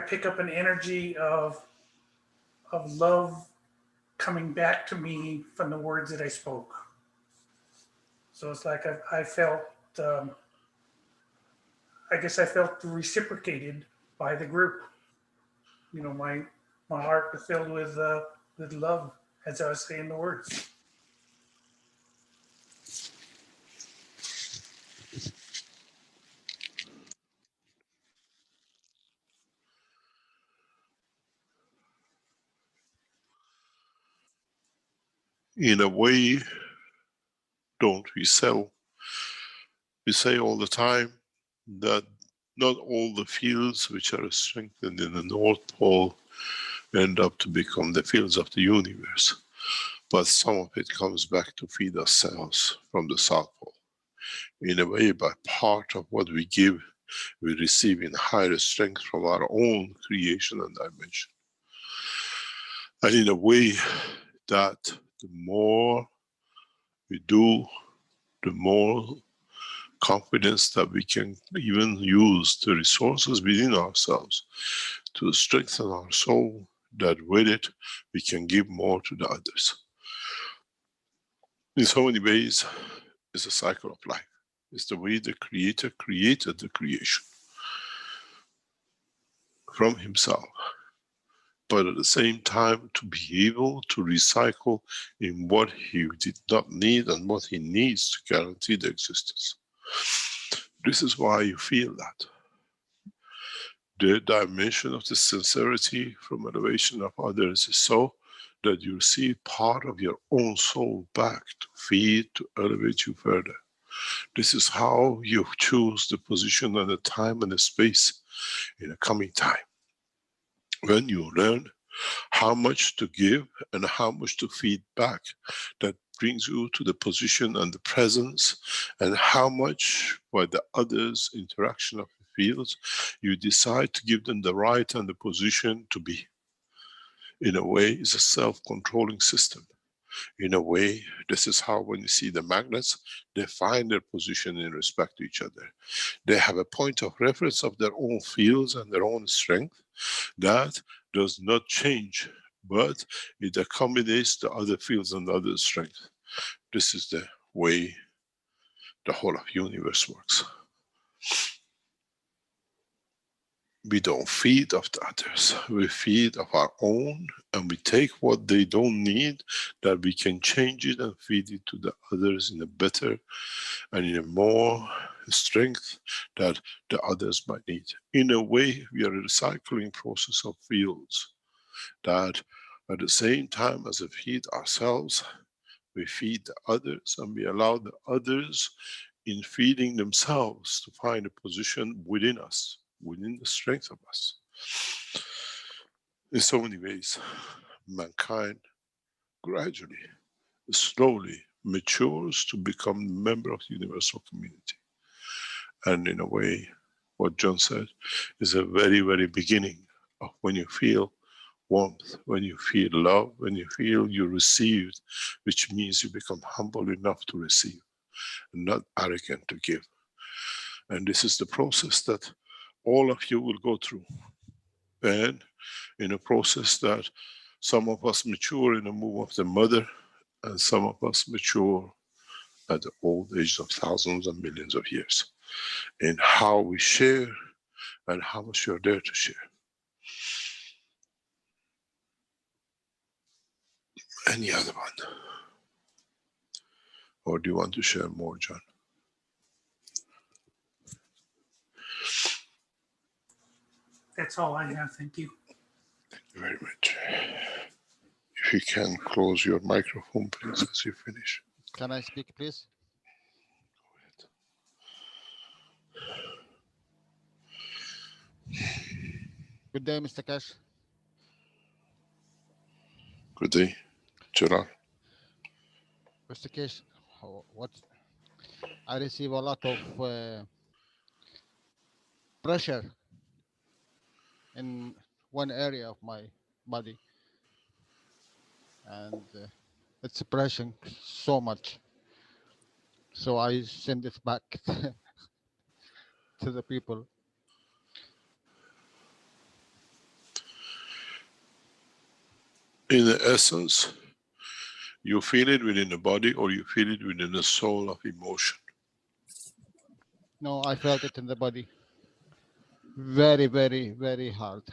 pick up an energy of love coming back to me from the words that I spoke. So it's like I felt, I guess I felt reciprocated by the group. You know, my heart was filled with love as I was saying the words. In a way, don't we sell? We say all the time that not all the fields which are strengthened in the North Pole end up to become the fields of the universe, but some of it comes back to feed ourselves from the South Pole. In a way, by part of what we give, we receive in higher strength from our own creation and dimension. And in a way that the more we do, the more confidence that we can even use the resources within ourselves to strengthen our soul, that with it we can give more to the others. In so many ways, it's a cycle of life. It's the way the Creator created the creation from himself, but at the same time to be able to recycle in what he did not need and what he needs to guarantee the existence. This is why you feel that. The dimension of the sincerity from elevation of others is so that you receive part of your own soul back to feed, to elevate you further. This is how you choose the position and the time and the space in a coming time. When you learn how much to give and how much to feed back, that brings you to the position and the presence, and how much by the others' interaction of the fields, you decide to give them the right and the position to be. In a way, it's a self-controlling system. In a way, this is how when you see the magnets, they find their position in respect to each other. They have a point of reference of their own fields and their own strength that does not change, but it accommodates the other fields and the other strength. This is the way the whole of universe works. We don't feed of the others, we feed of our own, and we take what they don't need, that we can change it and feed it to the others in a better and in a more strength that the others might need. In a way, we are a recycling process of fields, that at the same time as we feed ourselves, we feed the others, and we allow the others in feeding themselves to find a position within us, within the strength of us. In so many ways, mankind gradually, slowly matures to become a member of the universal community. And in a way, what John said is a very, very beginning of when you feel warmth, when you feel love, when you feel you received, which means you become humble enough to receive and not arrogant to give. And this is the process that all of you will go through. And in a process that some of us mature in the womb of the mother, and some of us mature at the old age of thousands and millions of years, in how we share and how much you're there to share. Any other one? Or do you want to share more, John? That's all I have. Thank you. Thank you very much. If you can close your microphone, please, as you finish. Can I speak, please? Good day, Mr. Cash. Good day, Gerard. Mr. Cash, what I receive a lot of pressure in one area of my body, and it's pressing so much. So I send it back to the people. In the essence, you feel it within the body, or you feel it within the soul of emotion? No, I felt it in the body. Very, very, very hard.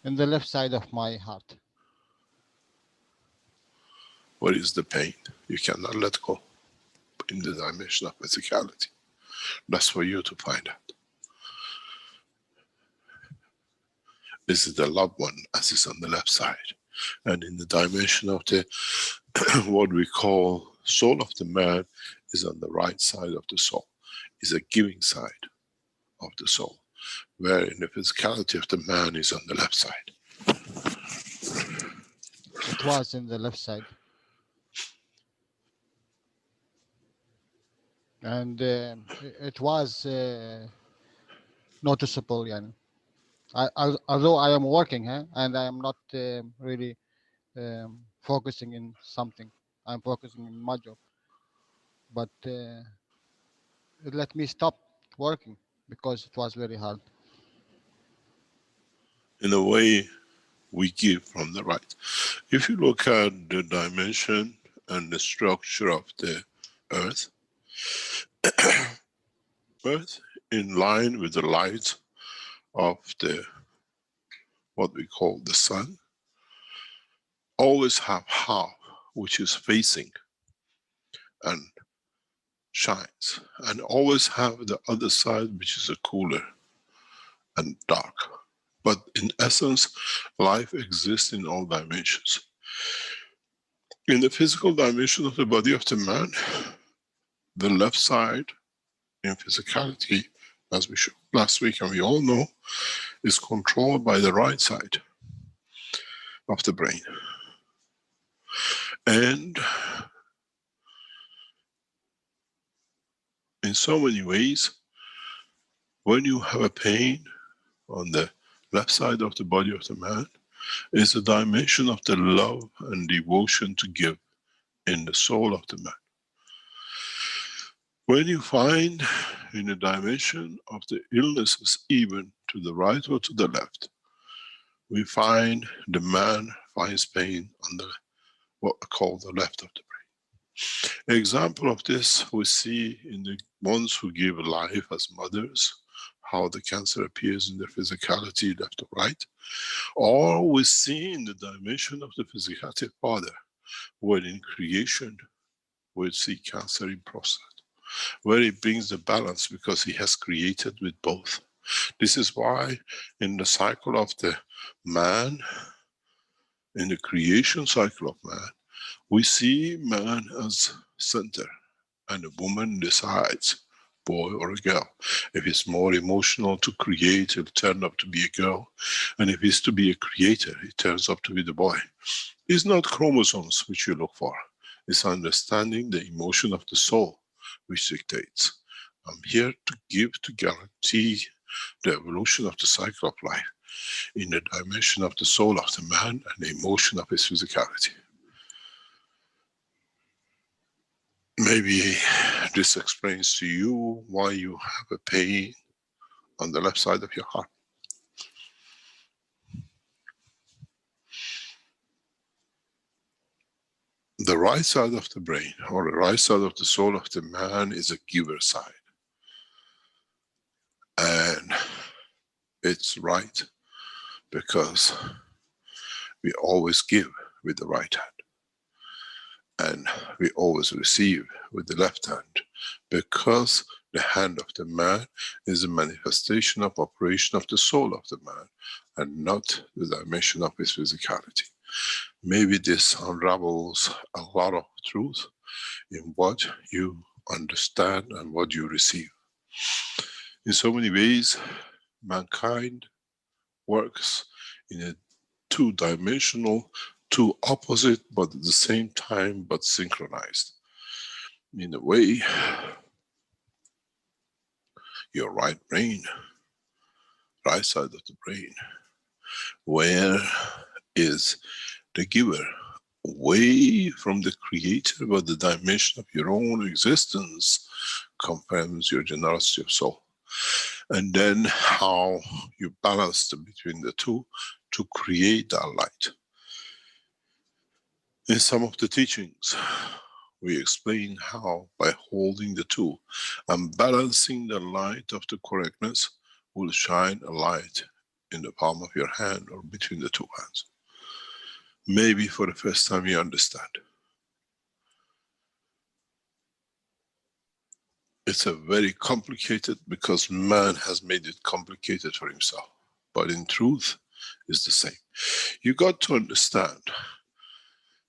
In the left side of my heart. What is the pain? You cannot let go in the dimension of physicality. That's for you to find out. This is the loved one, as is on the left side. And in the dimension of the what we call soul of the man is on the right side of the soul, is a giving side of the soul, where in the physicality of the man is on the left side. It was in the left side. And it was noticeable, yani. Although I am working, and I am not really focusing in something. I'm focusing on my job. But it let me stop working because it was very hard. In a way, we give from the right. If you look at the dimension and the structure of the Earth, Earth in line with the light of the, what we call the sun, always have half which is facing and shines, and always have the other side which is a cooler and dark. But in essence, life exists in all dimensions. In the physical dimension of the body of the man, the left side in physicality, as we showed last week and we all know, is controlled by the right side of the brain. And in so many ways, when you have a pain on the left side of the body of the man, is a dimension of the love and devotion to give in the soul of the man. When you find in a dimension of the illnesses, even to the right or to the left, we find the man finds pain on the, what we call the left of the brain. An example of this we see in the ones who give life as mothers, how the cancer appears in their physicality left or right. Or we see in the dimension of the physicality father, where in creation we see cancer in prostate, where he brings the balance because he has created with both. This is why in the cycle of the man, in the creation cycle of man, we see man as center and the woman decides, boy or a girl. If he's more emotional to create, he'll turn up to be a girl. And if he's to be a creator, he turns up to be the boy. It's not chromosomes which you look for. It's understanding the emotion of the soul which dictates. I'm here to give, to guarantee the evolution of the cycle of life in the dimension of the soul of the man and the emotion of his physicality. Maybe this explains to you why you have a pain on the left side of your heart. The right side of the brain, or the right side of the soul of the man, is a giver side. And it's right because we always give with the right hand. And we always receive with the left hand, because the hand of the man is a manifestation of operation of the soul of the man and not the dimension of his physicality. Maybe this unravels a lot of truth in what you understand and what you receive. In so many ways, mankind works in a two-dimensional, two opposite, but at the same time, but synchronized. In a way, your right brain, right side of the brain, where is the giver, away from the creator, but the dimension of your own existence confirms your generosity of soul. And then how you balance between the two to create that light. In some of the teachings, we explain how by holding the two and balancing the light of the correctness will shine a light in the palm of your hand or between the two hands. Maybe for the first time you understand. It's a very complicated, because man has made it complicated for himself. But in truth, it's the same. You got to understand,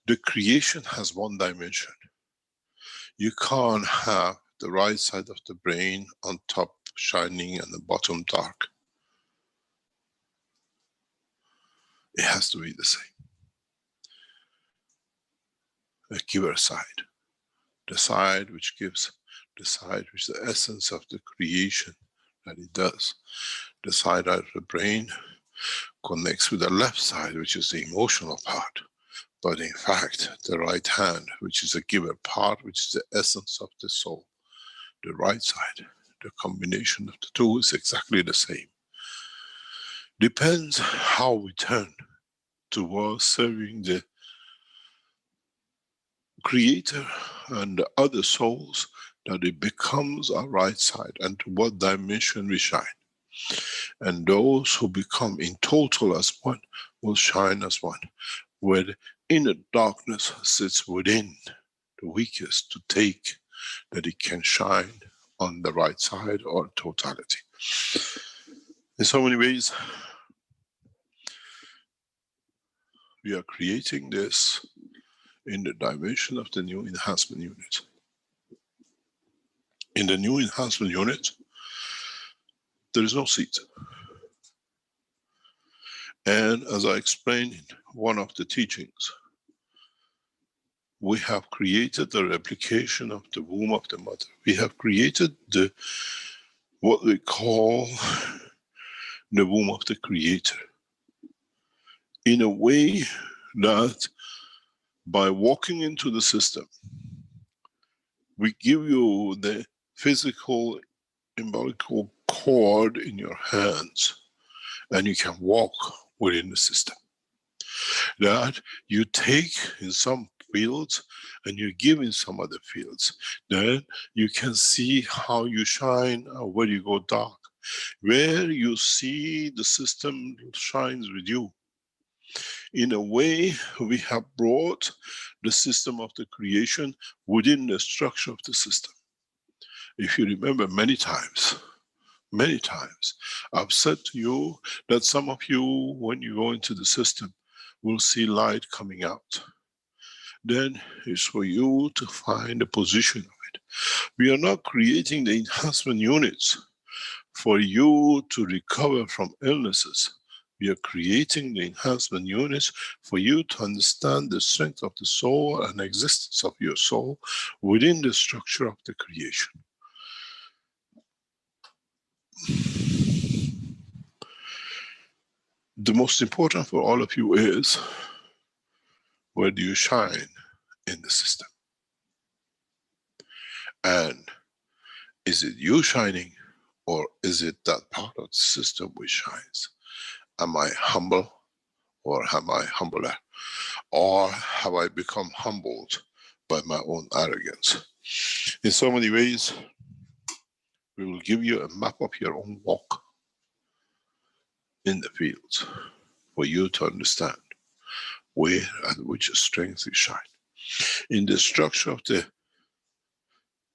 the creation has one dimension. You can't have the right side of the brain on top shining and the bottom dark. It has to be the same. A giver side. The side which gives, the side which is the essence of the creation that it does. The side of the brain connects with the left side, which is the emotional part. But in fact, the right hand, which is a giver part, which is the essence of the soul, the right side, the combination of the two is exactly the same. Depends how we turn towards serving the Creator and the other souls, that it becomes our right side, and to what dimension we shine. And those who become in total as one will shine as one, where the inner darkness sits within the weakest to take, that it can shine on the right side or totality. In so many ways, we are creating this in the dimension of the new enhancement unit. In the new enhancement unit, there is no seed. And as I explained in one of the teachings, we have created the replication of the womb of the mother. We have created the what we call the womb of the Creator, in a way that by walking into the system, we give you the physical umbilical cord in your hands, and you can walk within the system. That you take in some fields and you give in some other fields. Then you can see how you shine or where you go dark. Where you see the system shines with you. In a way, we have brought the system of the creation within the structure of the system. If you remember, many times, I've said to you that some of you, when you go into the system, will see light coming out. Then it's for you to find the position of it. We are not creating the enhancement units for you to recover from illnesses. We are creating the enhancement units for you to understand the strength of the soul and existence of your soul within the structure of the creation. The most important for all of you is, where do you shine in the system? And is it you shining, or is it that part of the system which shines? Am I humble, or am I humbler? Or have I become humbled by my own arrogance? In so many ways, we will give you a map of your own walk in the fields for you to understand where and which strength you shine. In the structure of the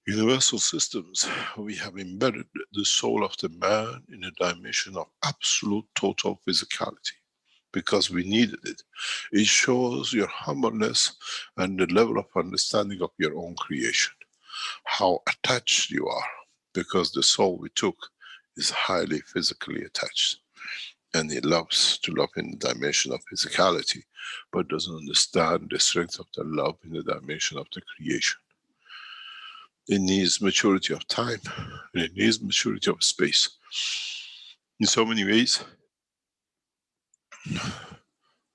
universal systems, we have embedded the soul of the man in a dimension of absolute total physicality, because we needed it. It shows your humbleness and the level of understanding of your own creation, how attached you are, because the soul we took is highly physically attached, and it loves to love in the dimension of physicality, but doesn't understand the strength of the love in the dimension of the creation. It needs maturity of time, and it needs maturity of space. In so many ways,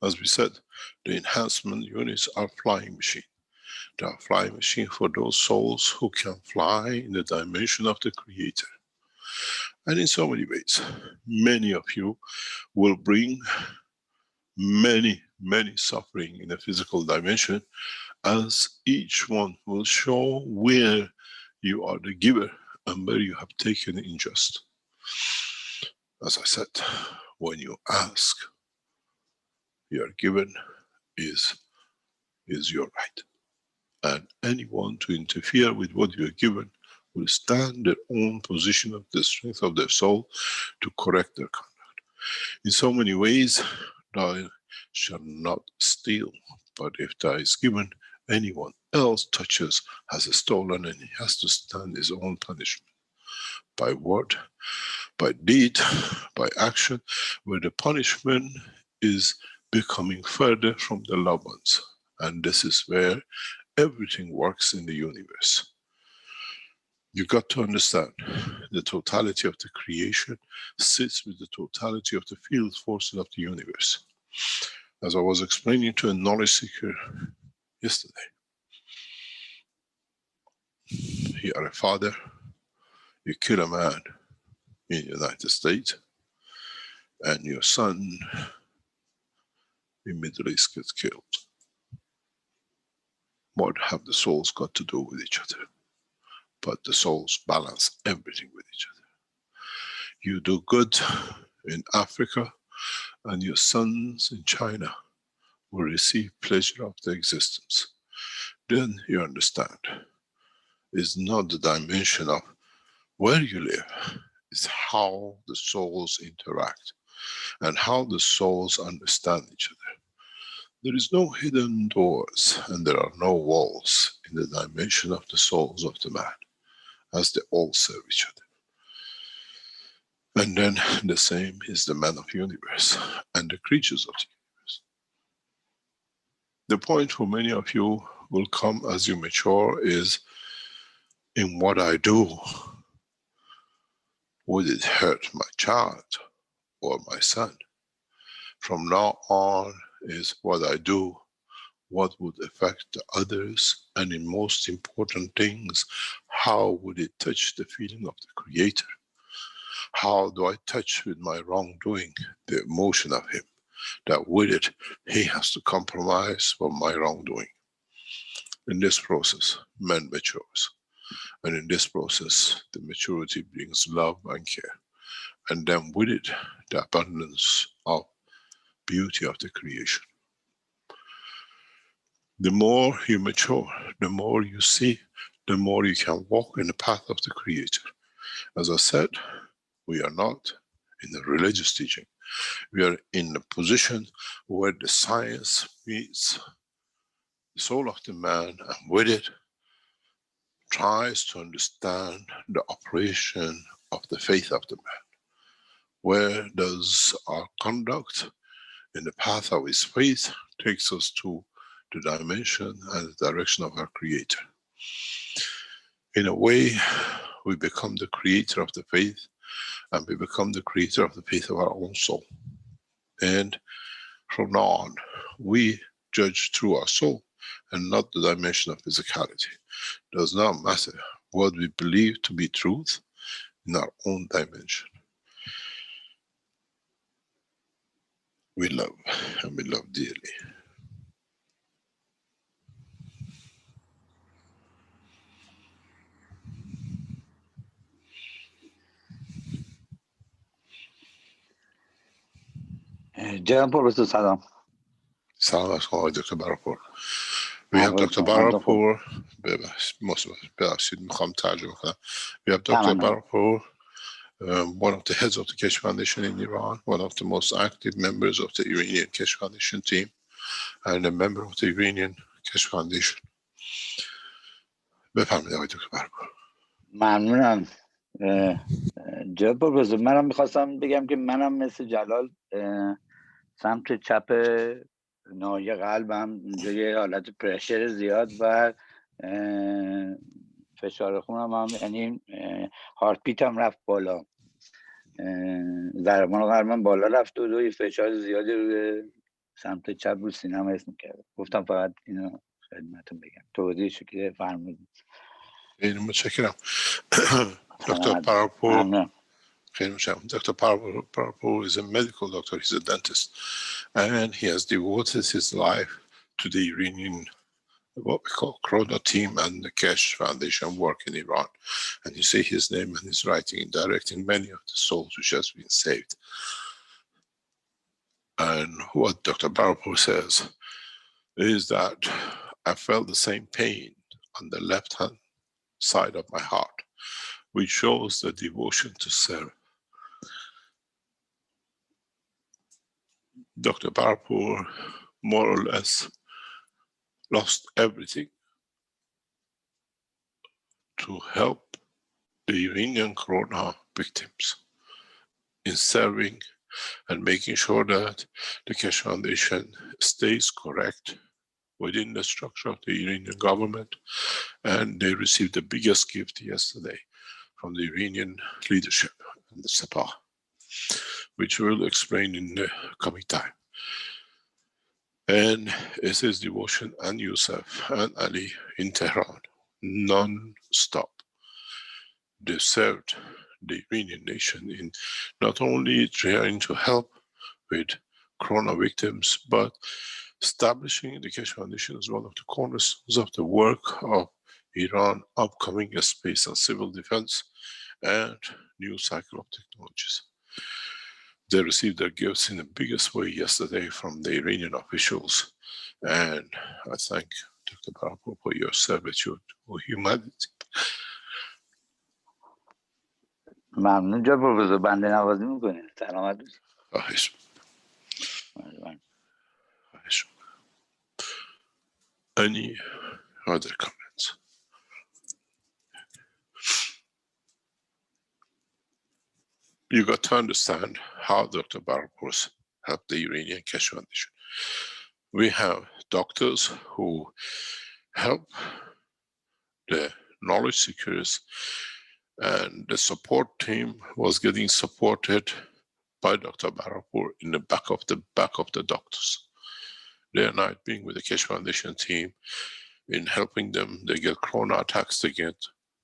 as we said, the enhancement units are flying machine. They are flying machine for those souls who can fly in the dimension of the Creator. And in so many ways, many of you will bring many suffering in the physical dimension, as each one will show where you are the giver and where you have taken unjust. As I said, when you ask, you are given is your right. And anyone to interfere with what you are given will stand their own position of the strength of their soul to correct their conduct. In so many ways, thou shalt not steal, but if thou is given, anyone else touches has stolen, and he has to stand his own punishment. By word, by deed, by action, where the punishment is becoming further from the loved ones. And this is where everything works in the universe. You got to understand the totality of the creation sits with the totality of the field forces of the universe. As I was explaining to a knowledge seeker yesterday, you are a father, you kill a man in the United States, and your son in Middle East gets killed. What have the souls got to do with each other? But the souls balance everything with each other. You do good in Africa, and your sons in China will receive pleasure of the existence. Then you understand, it's not the dimension of where you live, it's how the souls interact and how the souls understand each other. There is no hidden doors and there are no walls in the dimension of the souls of the man, as they all serve each other. And then the same is the man of universe and the creatures of the universe. The point for many of you will come as you mature is, in what I do, would it hurt my child or my son? From now on is what I do, what would affect the others, and in most important things, how would it touch the feeling of the Creator? How do I touch with my wrongdoing the emotion of Him, that with it He has to compromise for my wrongdoing? In this process, man matures. And in this process, the maturity brings love and care. And then with it, the abundance of beauty of the creation. The more you mature, the more you see, the more you can walk in the path of the Creator. As I said, we are not in a religious teaching. We are in a position where the science meets the soul of the man, and with it, tries to understand the operation of the faith of the man. Where does our conduct in the path of his faith takes us to the dimension and the direction of our Creator? In a way, we become the creator of the faith, and we become the creator of the faith of our own soul. And from now on, we judge through our soul and not the dimension of physicality. It does not matter what we believe to be truth in our own dimension. We love, and we love dearly. جناب پروفسور سلام. سلام از آقای دکتر براپور. We have Dr. Barapur. ببخشید میخوام ترجمه کنم. We have Dr. Barapur, one of the heads of the Keshe Foundation in Iran, one of the most active members of the Iranian Keshe Foundation team, and a member of the Iranian Keshe Foundation. بفرمایید آقای دکتر براپور. ممنونم. جناب پروفسور، منم میخواستم بگم که منم مثل جلال سمت چپ ناحیه قلبم اینجا یه حالت پرشر زیاد و فشار خونم هم، یعنی هارت بیت هم رفت بالا، ضربان قلبم بالا رفت و یه فشار زیادی روی سمت چپ رو سینه‌ام حس می‌کردم. گفتم فقط اینو خدمتتون بگم. توضیحشو که فرمودید. خیلی متشکرم. دکتر براپور. Dr. Parapour is a medical doctor, he's a dentist, and he has devoted his life to the Iranian, what we call Corona team and the Keshe Foundation work in Iran. And you see his name and his writing and directing many of the souls which has been saved. And what Dr. Parapour says is that I felt the same pain on the left-hand side of my heart, which shows the devotion to serve. Dr. Parapour more or less lost everything to help the Iranian Corona victims in serving and making sure that the Keshe Foundation stays correct within the structure of the Iranian government. And they received the biggest gift yesterday from the Iranian leadership and the Sepah, which we'll explain in the coming time. And it says Devotion and Yusuf and Ali in Tehran, non-stop. They served the Iranian nation in not only trying to help with corona victims, but establishing the Keshe Foundation as one of the cornerstones of the work of Iran upcoming space and civil defense and new cycle of technologies. They received their gifts in the biggest way yesterday from the Iranian officials, and I thank Dr. Barapur for your servitude for humanity. ممنون جناب پروفسور. بنده نوازی میکنید. سلامت باشید. خواهش Any other comments? You got to understand how Dr. Barapur helped the Iranian Keshe Foundation. We have doctors who help the knowledge seekers, and the support team was getting supported by Dr. Barapur in the back of the doctors. Day and night being with the Keshe Foundation team in helping them. They get corona attacks, they get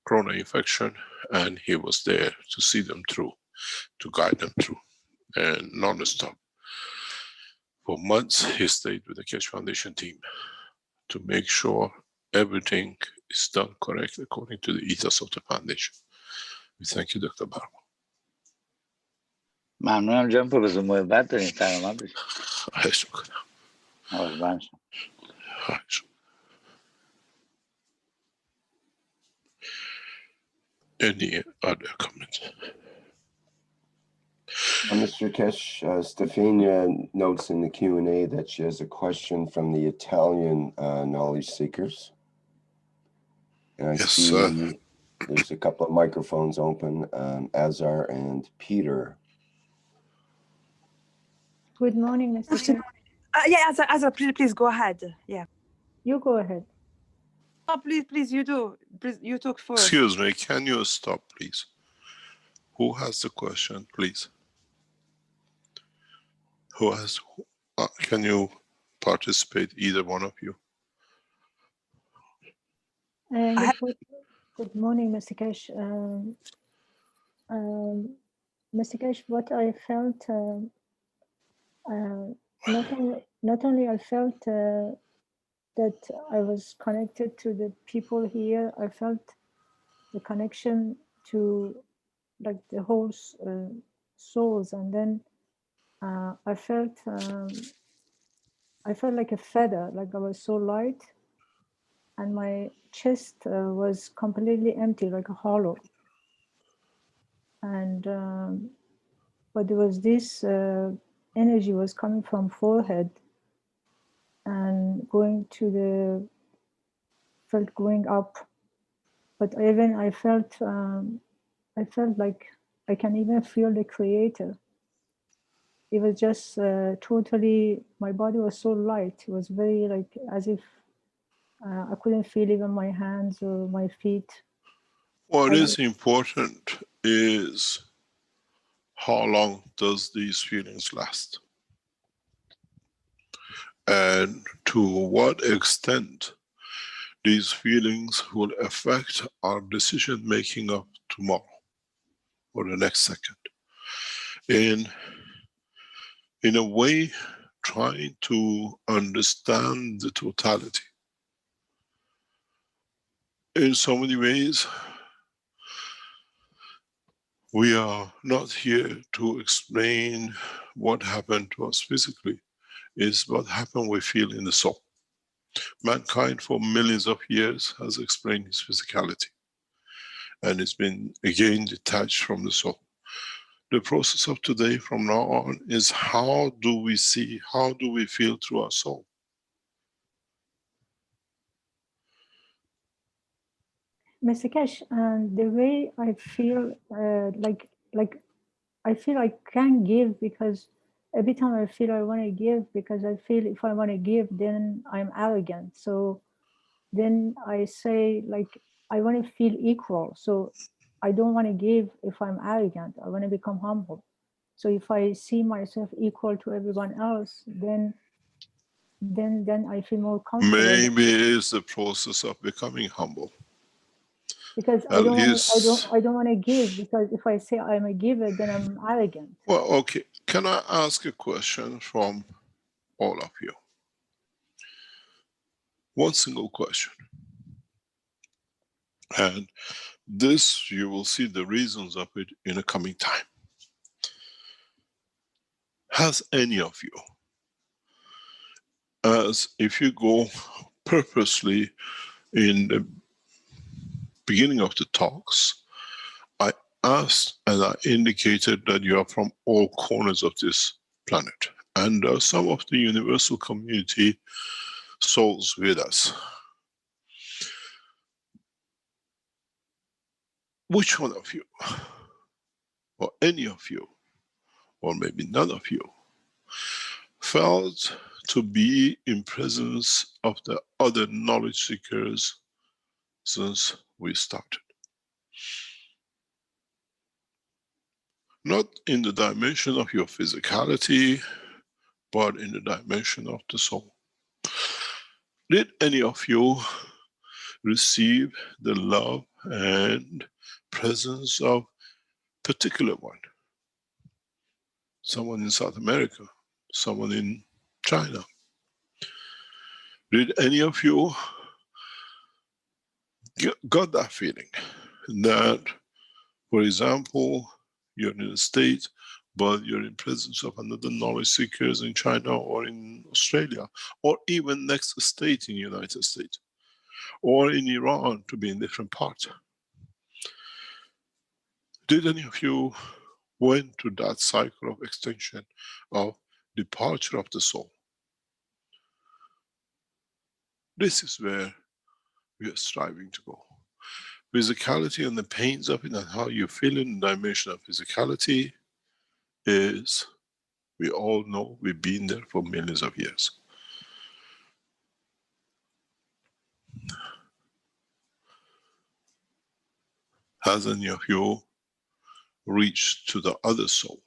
corona infection, and he was there to see them through, to guide them through, and non-stop. For months, he stayed with the Keshe Foundation team to make sure everything is done correct according to the ethos of the foundation. We thank you, Dr. Barapur. ممنونم جناب پروفسور. محبت دارین. سلامت باشید. خواهش میکنم. قربان شما. خواهش. Any other comments? Mr. Kesh, Stefania notes in the Q&A that she has a question from the Italian knowledge seekers. And I Yes, see sir. there's a couple of microphones open, Azar and Peter. Good morning, Mr. Kesh. Yeah, Azar, please go ahead. Yeah. You go ahead. Oh, please, you do. Please, you talk first. Excuse me, can you stop, please? Who has the question, please? Who has, can you participate, either one of you? Good morning, Mr. Kesh. Mr. Kesh, what I felt, not only I felt that I was connected to the people here, I felt the connection to like the whole souls, and then I felt like a feather, like I was so light, and my chest was completely empty, like a hollow. And but there was this energy was coming from forehead and going to the, felt going up. But even I felt like I can even feel the Creator. It was just totally, my body was so light. It was very like as if I couldn't feel even my hands or my feet. What is important is how long does these feelings last? And to what extent these feelings will affect our decision making of tomorrow or the next second. In a way, trying to understand the totality. In so many ways, we are not here to explain what happened to us physically. It's what happened we feel in the soul. Mankind for millions of years has explained his physicality, and it's been again detached from the soul. The process of today from now on is how do we see, how do we feel through our soul? Mr. Kesh, and the way I feel like I feel I can't give, because every time I feel I want to give, because I feel if I want to give, then I'm arrogant. So then I say, like, I want to feel equal. So I don't want to give if I'm arrogant. I want to become humble. So if I see myself equal to everyone else, then then I feel more comfortable. Maybe it's the process of becoming humble. Because I don't want to give, because if I say I'm a giver, then I'm arrogant. Well, okay. Can I ask a question from all of you? One single question. And this, you will see the reasons of it in a coming time. Has any of you, as if you go purposely in the beginning of the talks, I asked and I indicated that you are from all corners of this planet. And some of the universal community souls with us. Which one of you, or any of you, or maybe none of you, felt to be in presence of the other knowledge seekers since we started? Not in the dimension of your physicality, but in the dimension of the soul. Did any of you receive the love and presence of particular one? Someone in South America, someone in China. Did any of you got that feeling that, for example, you're in a state, but you're in presence of another knowledge seekers in China or in Australia, or even next state in the United States, or in Iran, to be in different parts? Did any of you went to that cycle of extension of departure of the soul? This is where we are striving to go. Physicality and the pains of it and how you feel in the dimension of physicality is, we all know, we've been there for millions of years. Has any of you reached to the other soul?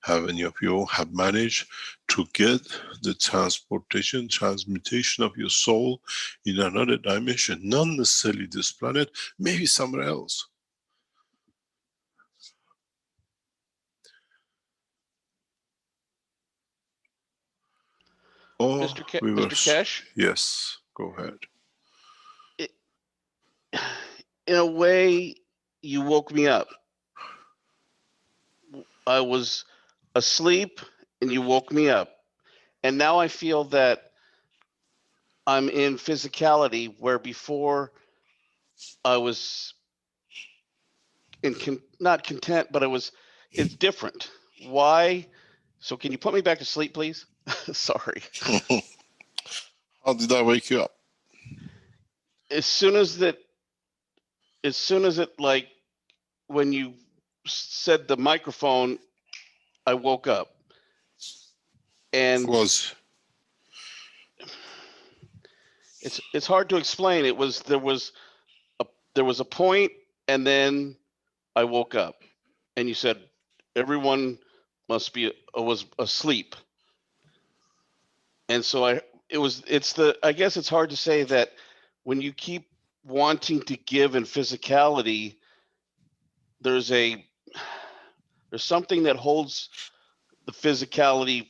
Have any of you have managed to get the transportation, transmutation of your soul in another dimension? Not necessarily this planet, maybe somewhere else. Or Mr. Keshe? Yes, go ahead. In a way, you woke me up. I was asleep and you woke me up. And now I feel that I'm in physicality where before I was in not content, but it's different. Why? So can you put me back to sleep, please? Sorry. How did I wake you up? As soon as it, like, when you said the microphone, I woke up. And it's hard to explain. There was a point, and then I woke up, and you said everyone was asleep. And so I guess it's hard to say that when you keep wanting to give in physicality, there's something that holds the physicality,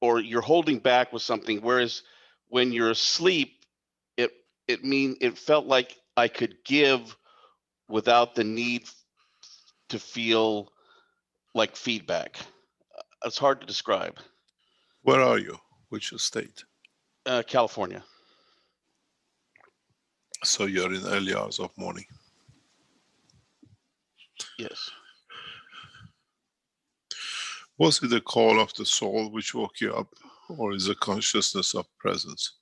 or you're holding back with something. Whereas when you're asleep, it felt like I could give without the need to feel like feedback. It's hard to describe. Where are you? Which state? California. So you're in early hours of morning. Yes. Was it the call of the soul which woke you up, or is it consciousness of presence?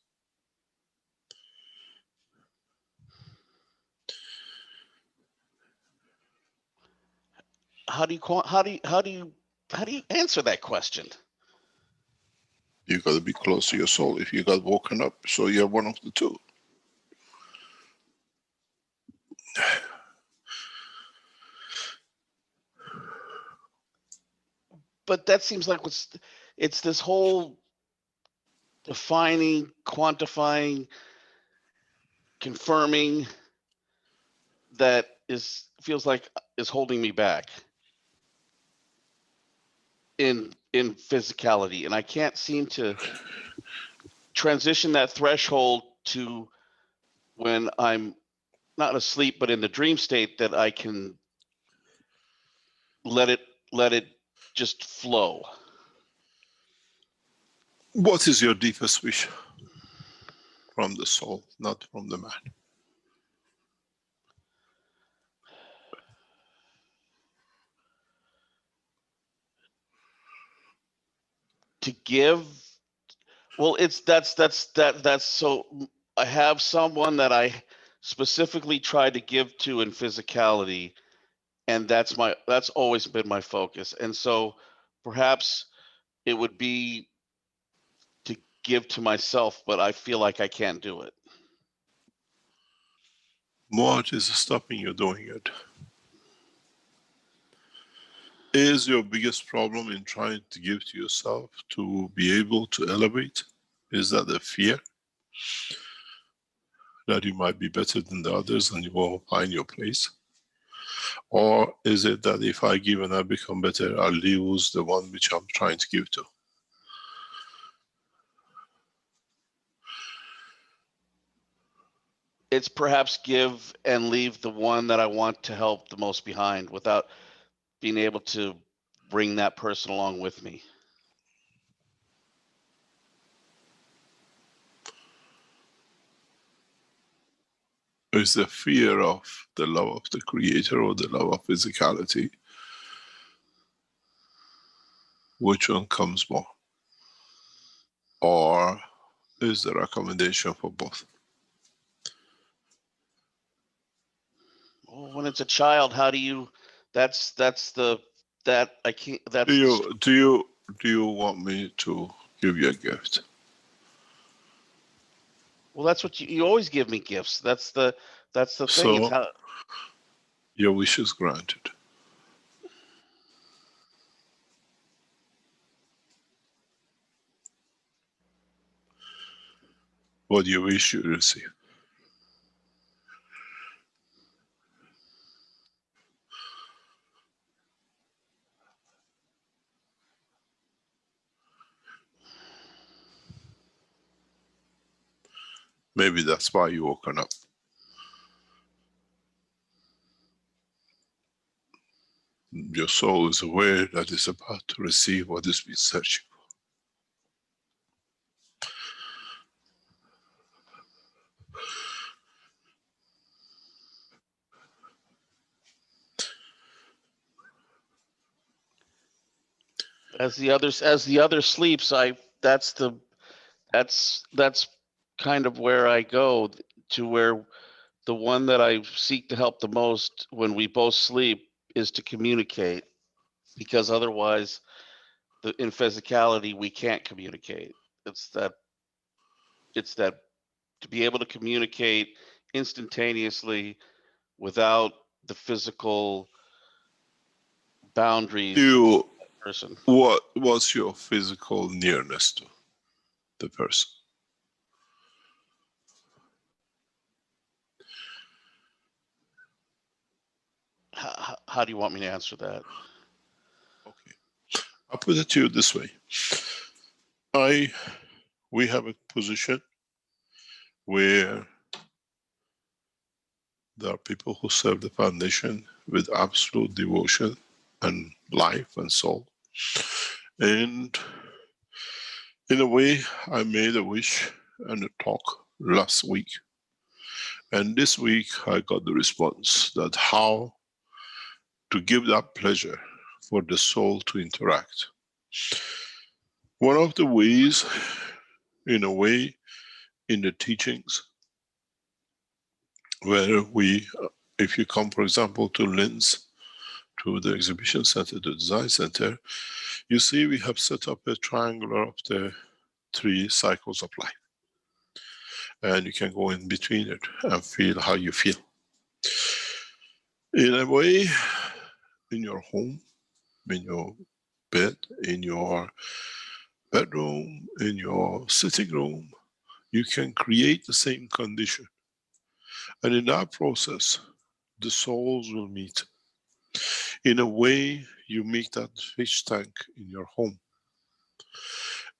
How do you answer that question? You got to be close to your soul if you got woken up. So you're one of the two. But that seems like it's this whole defining, quantifying, confirming that feels like is holding me back in physicality, and I can't seem to transition that threshold to when I'm not asleep but in the dream state, that I can let it just flow. What is your deepest wish? From the soul, not from the man. To give, well, that's so I have someone that I specifically try to give to in physicality, and that's always been my focus. And so perhaps it would be to give to myself, but I feel like I can't do it. What is stopping you doing it? Is your biggest problem in trying to give to yourself to be able to elevate? Is that a fear that you might be better than the others and you will find your place? Or is it that if I give and I become better, I'll lose the one which I'm trying to give to? It's perhaps give and leave the one that I want to help the most behind without being able to bring that person along with me. Is the fear of the love of the creator or the love of physicality? Which one comes more? Or is the recommendation for both? Well, when it's a child, how do you, I can't, that's. Do you want me to give you a gift? Well, that's what you always give me gifts. That's the thing. So, It's how, your wish is granted. What you wish you receive. Maybe that's why you woken up. Your soul is aware that it's about to receive what it's been searching as the other sleeps, that's kind of where I go to, where the one that I seek to help the most when we both sleep is to communicate, because otherwise in physicality we can't communicate. It's that to be able to communicate instantaneously without the physical boundaries of that person. What's your physical nearness to the person? How do you want me to answer that? Okay, I'll put it to you this way. We have a position where there are people who serve the foundation with absolute devotion and life and soul. And in a way, I made a wish and a talk last week. And this week I got the response that how to give that pleasure for the soul to interact. One of the ways, in a way, in the teachings, where if you come, for example, to Linz, to the exhibition center, the design center, you see we have set up a triangular of the 3 cycles of life. And you can go in between it and feel how you feel. In a way, in your home, in your bed, in your bedroom, in your sitting room, you can create the same condition. And in that process, the souls will meet. In a way, you make that fish tank in your home.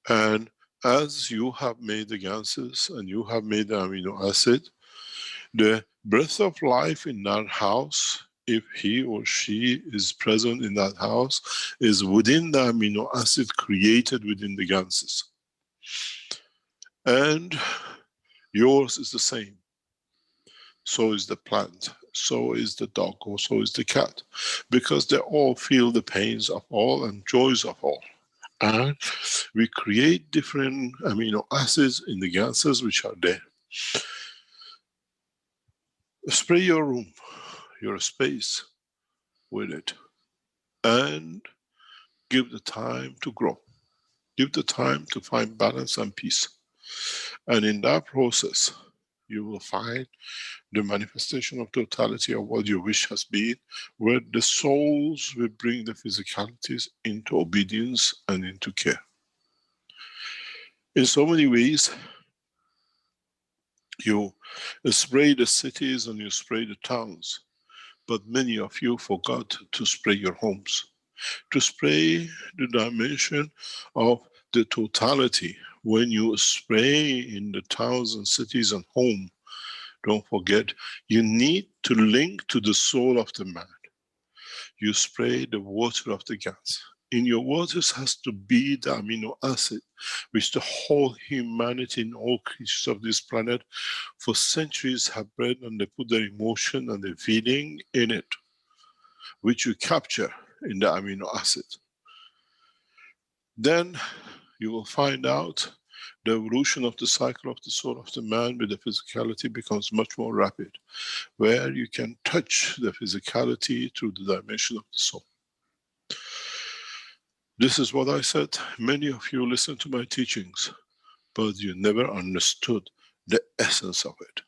And as you have made the ganses and you have made the amino acid, the breath of life in that house, if he or she is present in that house, is within the amino acid created within the ganses. And yours is the same. So is the plant, so is the dog, or so is the cat, because they all feel the pains of all and joys of all. And we create different amino acids in the ganses which are there. Spray your room, your space with it, and give the time to grow. Give the time to find balance and peace. And in that process, you will find the manifestation of totality of what your wish has been, where the souls will bring the physicalities into obedience and into care. In so many ways, you spray the cities and you spray the towns, but many of you forgot to spray your homes, to spray the dimension of the totality. When you spray in the towns and cities and home, don't forget, you need to link to the soul of the man. You spray the water of the gans. In your waters has to be the amino acid, which the whole humanity and all creatures of this planet for centuries have bred, and they put their emotion and their feeling in it, which you capture in the amino acid. Then you will find out the evolution of the cycle of the soul of the man with the physicality becomes much more rapid, where you can touch the physicality through the dimension of the soul. This is what I said. Many of you listen to my teachings, but you never understood the essence of it.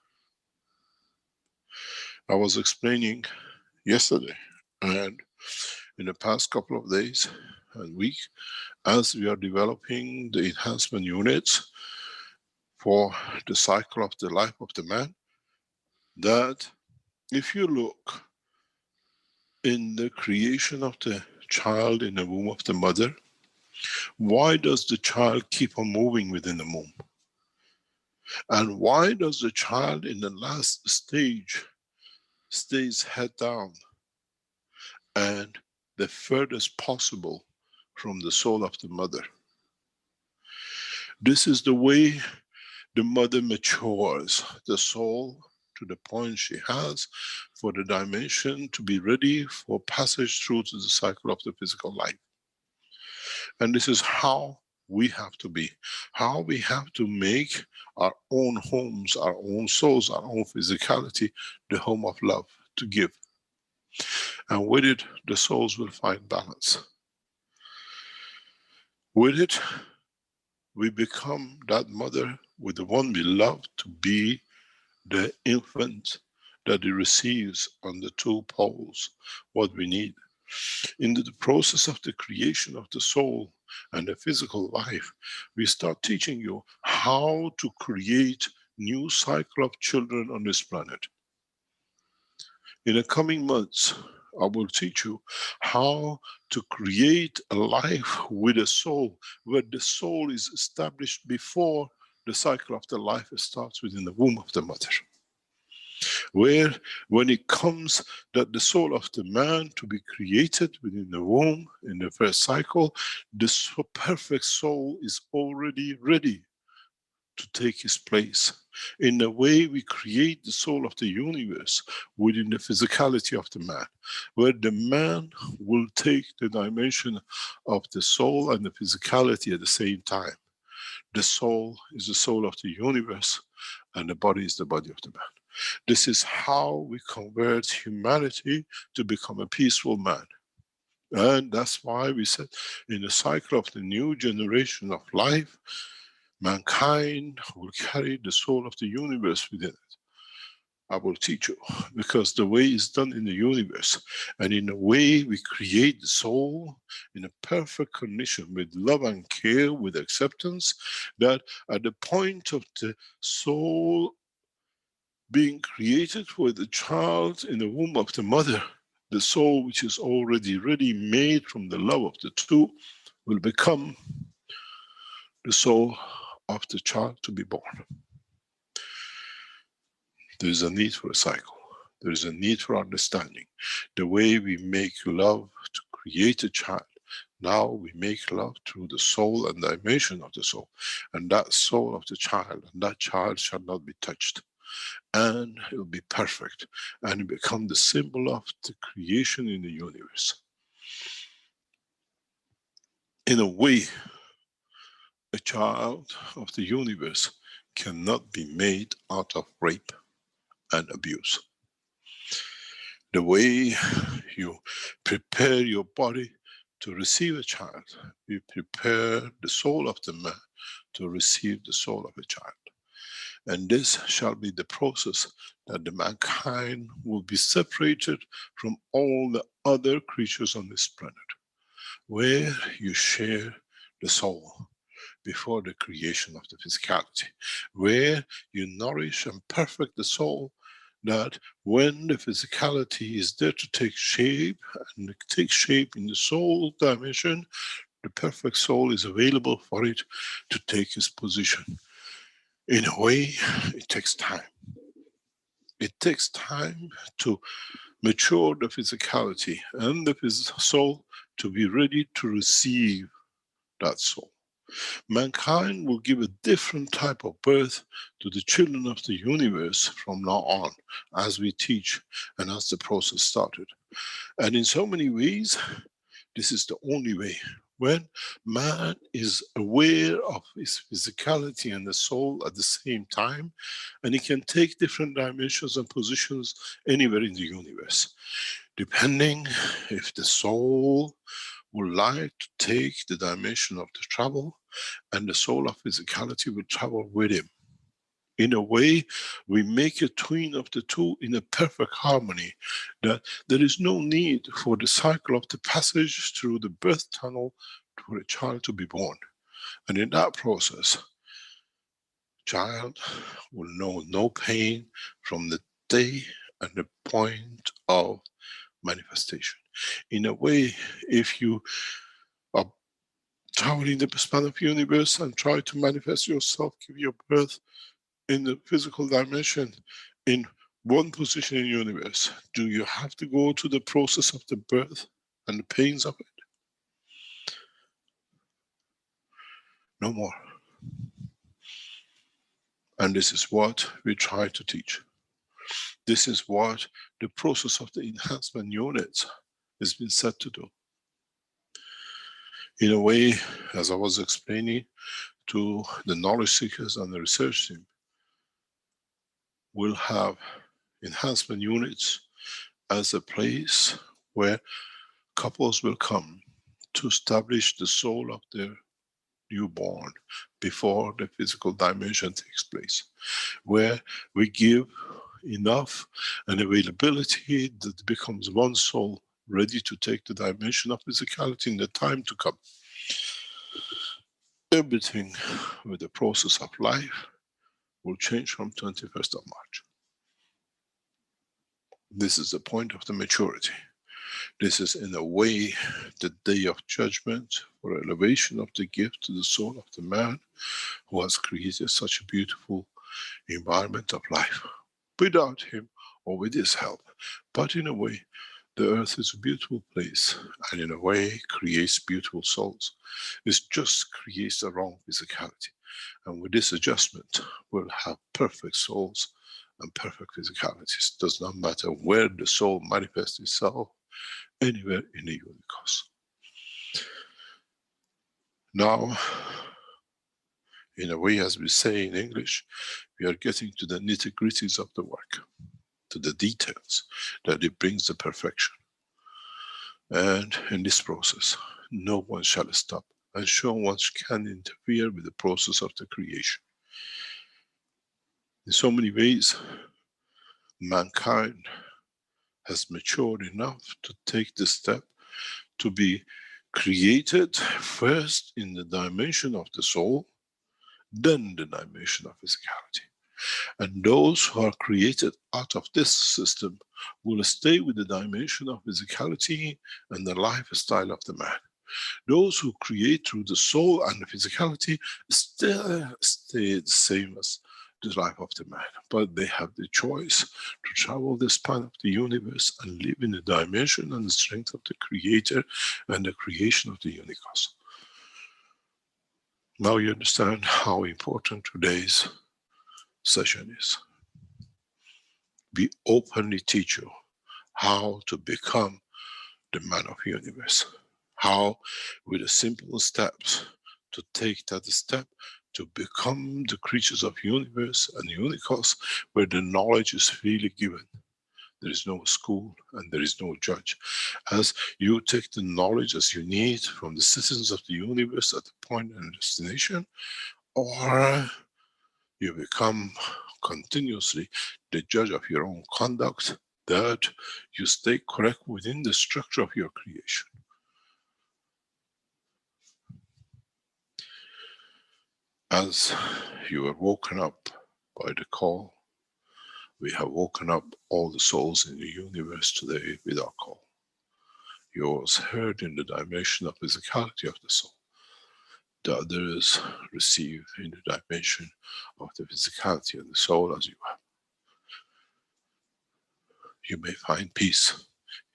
I was explaining yesterday and in the past couple of days and week, as we are developing the enhancement units for the cycle of the life of the man, that if you look in the creation of the child in the womb of the mother, why does the child keep on moving within the womb? And why does the child in the last stage stays head down and the furthest possible from the soul of the mother? This is the way the mother matures the soul to the point she has for the dimension to be ready for passage through to the cycle of the physical life. And this is how we have to be, how we have to make our own homes, our own souls, our own physicality, the home of love to give. And with it, the souls will find balance. With it, we become that mother with the one we love to be the infant that it receives on the two poles, what we need. In the process of the creation of the soul and the physical life, we start teaching you how to create new cycle of children on this planet. In the coming months, I will teach you how to create a life with a soul, where the soul is established before the cycle of the life starts within the womb of the mother. Where when it comes that the soul of the man to be created within the womb in the first cycle, the perfect soul is already ready to take his place. In the way we create the soul of the universe within the physicality of the man, where the man will take the dimension of the soul and the physicality at the same time. The soul is the soul of the universe and the body is the body of the man. This is how we convert humanity to become a peaceful man. And that's why we said in the cycle of the new generation of life, mankind will carry the soul of the universe within it. I will teach you, because the way is done in the universe, and in a way we create the soul in a perfect condition with love and care, with acceptance, that at the point of the soul being created for the child in the womb of the mother, the soul which is already ready made from the love of the two will become the soul of the child to be born. There is a need for a cycle. There is a need for understanding. The way we make love to create a child, now we make love through the soul and dimension of the soul. And that soul of the child, and that child shall not be touched. And it will be perfect. And it become the symbol of the creation in the universe. In a way, a child of the universe cannot be made out of rape and abuse. The way you prepare your body to receive a child, you prepare the soul of the man to receive the soul of a child. And this shall be the process that the mankind will be separated from all the other creatures on this planet, where you share the soul before the creation of the physicality, where you nourish and perfect the soul, that when the physicality is there to take shape, and take shape in the soul dimension, the perfect soul is available for it to take its position. In a way, it takes time. It takes time to mature the physicality and the soul to be ready to receive that soul. Mankind will give a different type of birth to the children of the universe from now on, as we teach and as the process started. And in so many ways, this is the only way. When man is aware of his physicality and the soul at the same time, and he can take different dimensions and positions anywhere in the universe, depending if the soul would like to take the dimension of the travel, and the soul of physicality will travel with him. In a way, we make a twin of the two in a perfect harmony, that there is no need for the cycle of the passage through the birth tunnel for a child to be born. And in that process, child will know no pain from the day and the point of manifestation. In a way, if you are traveling the span of universe and try to manifest yourself, give your birth in the physical dimension in one position in the universe, do you have to go to the process of the birth and the pains of it? No more. And this is what we try to teach. This is what the process of the enhancement units has been set to do. In a way, as I was explaining to the knowledge seekers and the research team, we'll have enhancement units as a place where couples will come to establish the soul of their newborn before the physical dimension takes place, where we give enough and availability that becomes one soul ready to take the dimension of physicality in the time to come. Everything with the process of life will change from 21st of March. This is the point of the maturity. This is in a way the day of judgment for elevation of the gift to the soul of the man who has created such a beautiful environment of life. Without him or with his help. But in a way, the earth is a beautiful place, and in a way creates beautiful souls. It just creates the wrong physicality. And with this adjustment, we'll have perfect souls and perfect physicalities. It does not matter where the soul manifests itself, anywhere in the universe. Now, in a way, as we say in English, we are getting to the nitty-gritties of the work, to the details, that it brings the perfection. And in this process, no one shall stop, and no one can interfere with the process of the creation. In so many ways, mankind has matured enough to take the step to be created first in the dimension of the soul, then the dimension of physicality. And those who are created out of this system will stay with the dimension of physicality and the lifestyle of the man. Those who create through the soul and the physicality still stay the same as the life of the man, but they have the choice to travel the span of the universe and live in the dimension and the strength of the creator and the creation of the universe. Now you understand how important today's session is. We openly teach you how to become the man of the universe. How, with the simple steps, to take that step to become the creatures of universe and universe, where the knowledge is freely given. There is no school and there is no judge. As you take the knowledge as you need from the citizens of the universe at the point and destination, or you become continuously the judge of your own conduct, that you stay correct within the structure of your creation. As you are woken up by the call, we have woken up all the souls in the universe today with our call. Yours heard in the dimension of physicality of the soul. The others receive in the dimension of the physicality of the soul as you have. You may find peace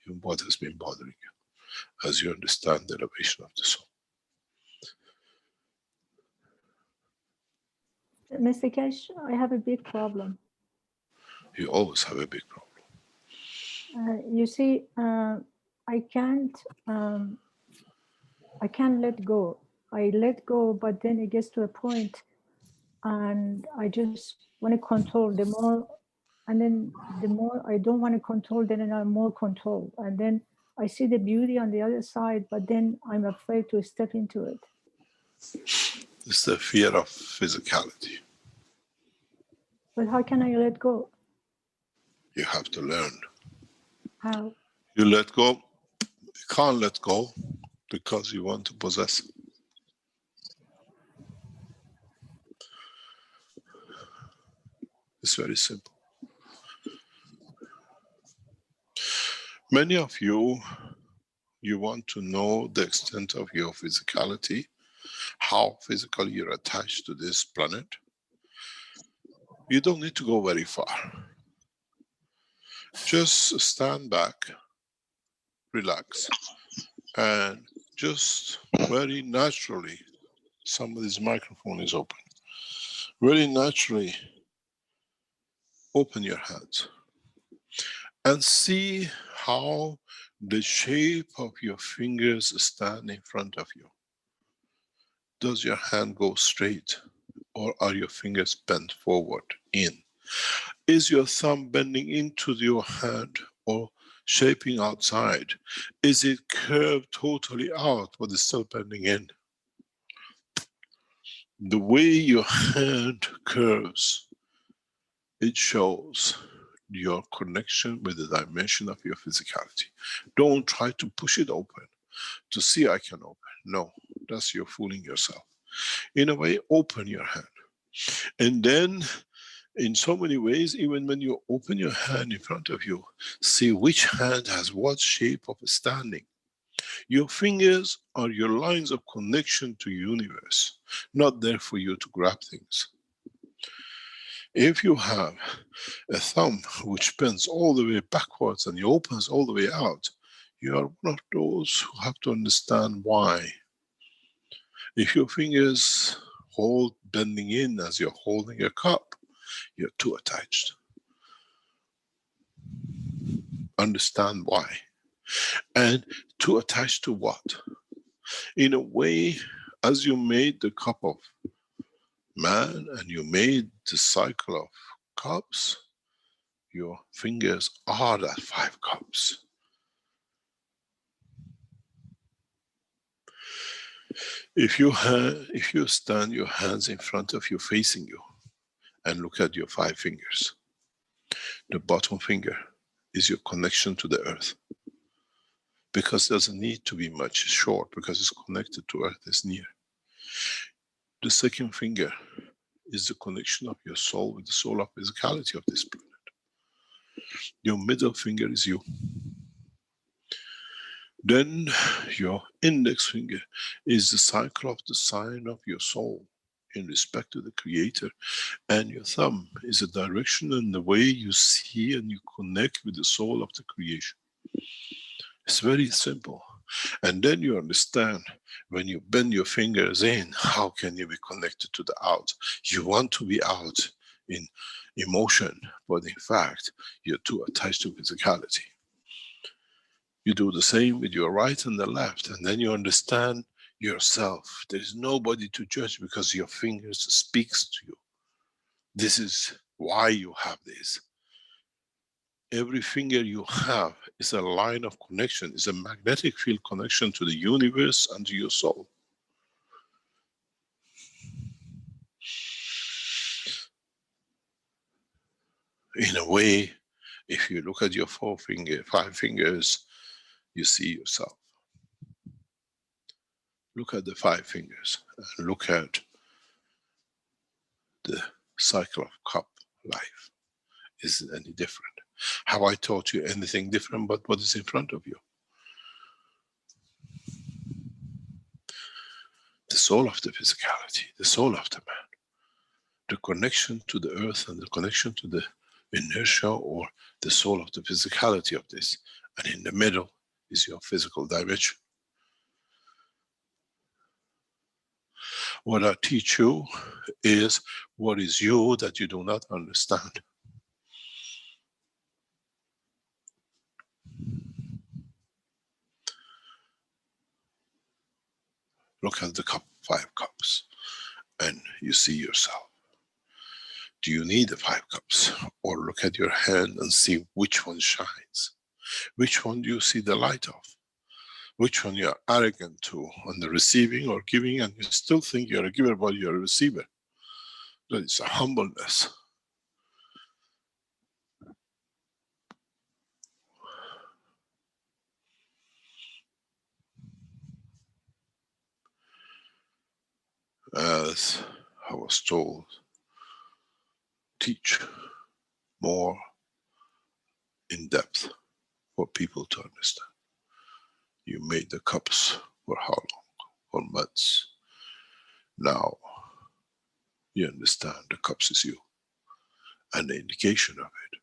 in what has been bothering you, as you understand the elevation of the soul. Mr. Keshe, I have a big problem. You always have a big problem. You see, I can't let go. I let go, but then it gets to a point and I just want to control. The more I don't want to control, then I'm more controlled. And then I see the beauty on the other side, but then I'm afraid to step into it. It's the fear of physicality. But how can I let go? You have to learn. How? You let go. You can't let go because you want to possess. It's very simple. Many of you want to know the extent of your physicality, how physically you're attached to this planet. You don't need to go very far. Just stand back, relax, and just very naturally, somebody's microphone is open. Very naturally, open your hands and see how the shape of your fingers stand in front of you. Does your hand go straight, or are your fingers bent forward in? Is your thumb bending into your hand or shaping outside? Is it curved totally out but it's still bending in? The way your hand curves, it shows your connection with the dimension of your physicality. Don't try to push it open to see I can open. No, that's you're fooling yourself. In a way, open your hand. And then, in so many ways, even when you open your hand in front of you, see which hand has what shape of standing. Your fingers are your lines of connection to universe, not there for you to grab things. If you have a thumb which bends all the way backwards and it opens all the way out, you are one of those who have to understand why. If your fingers hold bending in as you're holding a cup, you're too attached. Understand why. And too attached to what? In a way, as you made the cup of man and you made the cycle of cups, your fingers are that 5 cups. If you stand your hands in front of you, facing you, and look at your 5 fingers, The bottom finger is your connection to the earth. Because it doesn't need to be much short, because it's connected to earth, it's near. The second finger is the connection of your soul with the soul of physicality of this planet. Your middle finger is you. Then your index finger is the cycle of the sign of your soul in respect to the Creator, and your thumb is the direction and the way you see and you connect with the soul of the creation. It's very simple. And then you understand, when you bend your fingers in, how can you be connected to the out? You want to be out in emotion, but in fact, you're too attached to physicality. You do the same with your right and the left, and then you understand yourself. There is nobody to judge because your fingers speaks to you. This is why you have this. Every finger you have is a line of connection, is a magnetic field connection to the universe and to your soul. In a way, if you look at your 5 fingers, you see yourself. Look at the 5 fingers and look at the cycle of cup life. Is it any different? Have I taught you anything different but what is in front of you? The soul of the physicality, the soul of the man, the connection to the earth and the connection to the inertia or the soul of the physicality of this. And in the middle is your physical dimension. What I teach you is what is you that you do not understand. Look at the cup, 5 cups, and you see yourself. Do you need the 5 cups? Or look at your hand and see which one shines. Which one do you see the light of? Which one you are arrogant to on the receiving or giving, and you still think you're a giver but you're a receiver. That is a humbleness. As I was told, teach more in depth for people to understand. You made the cups for how long? For months. Now you understand the cups is you and the indication of it.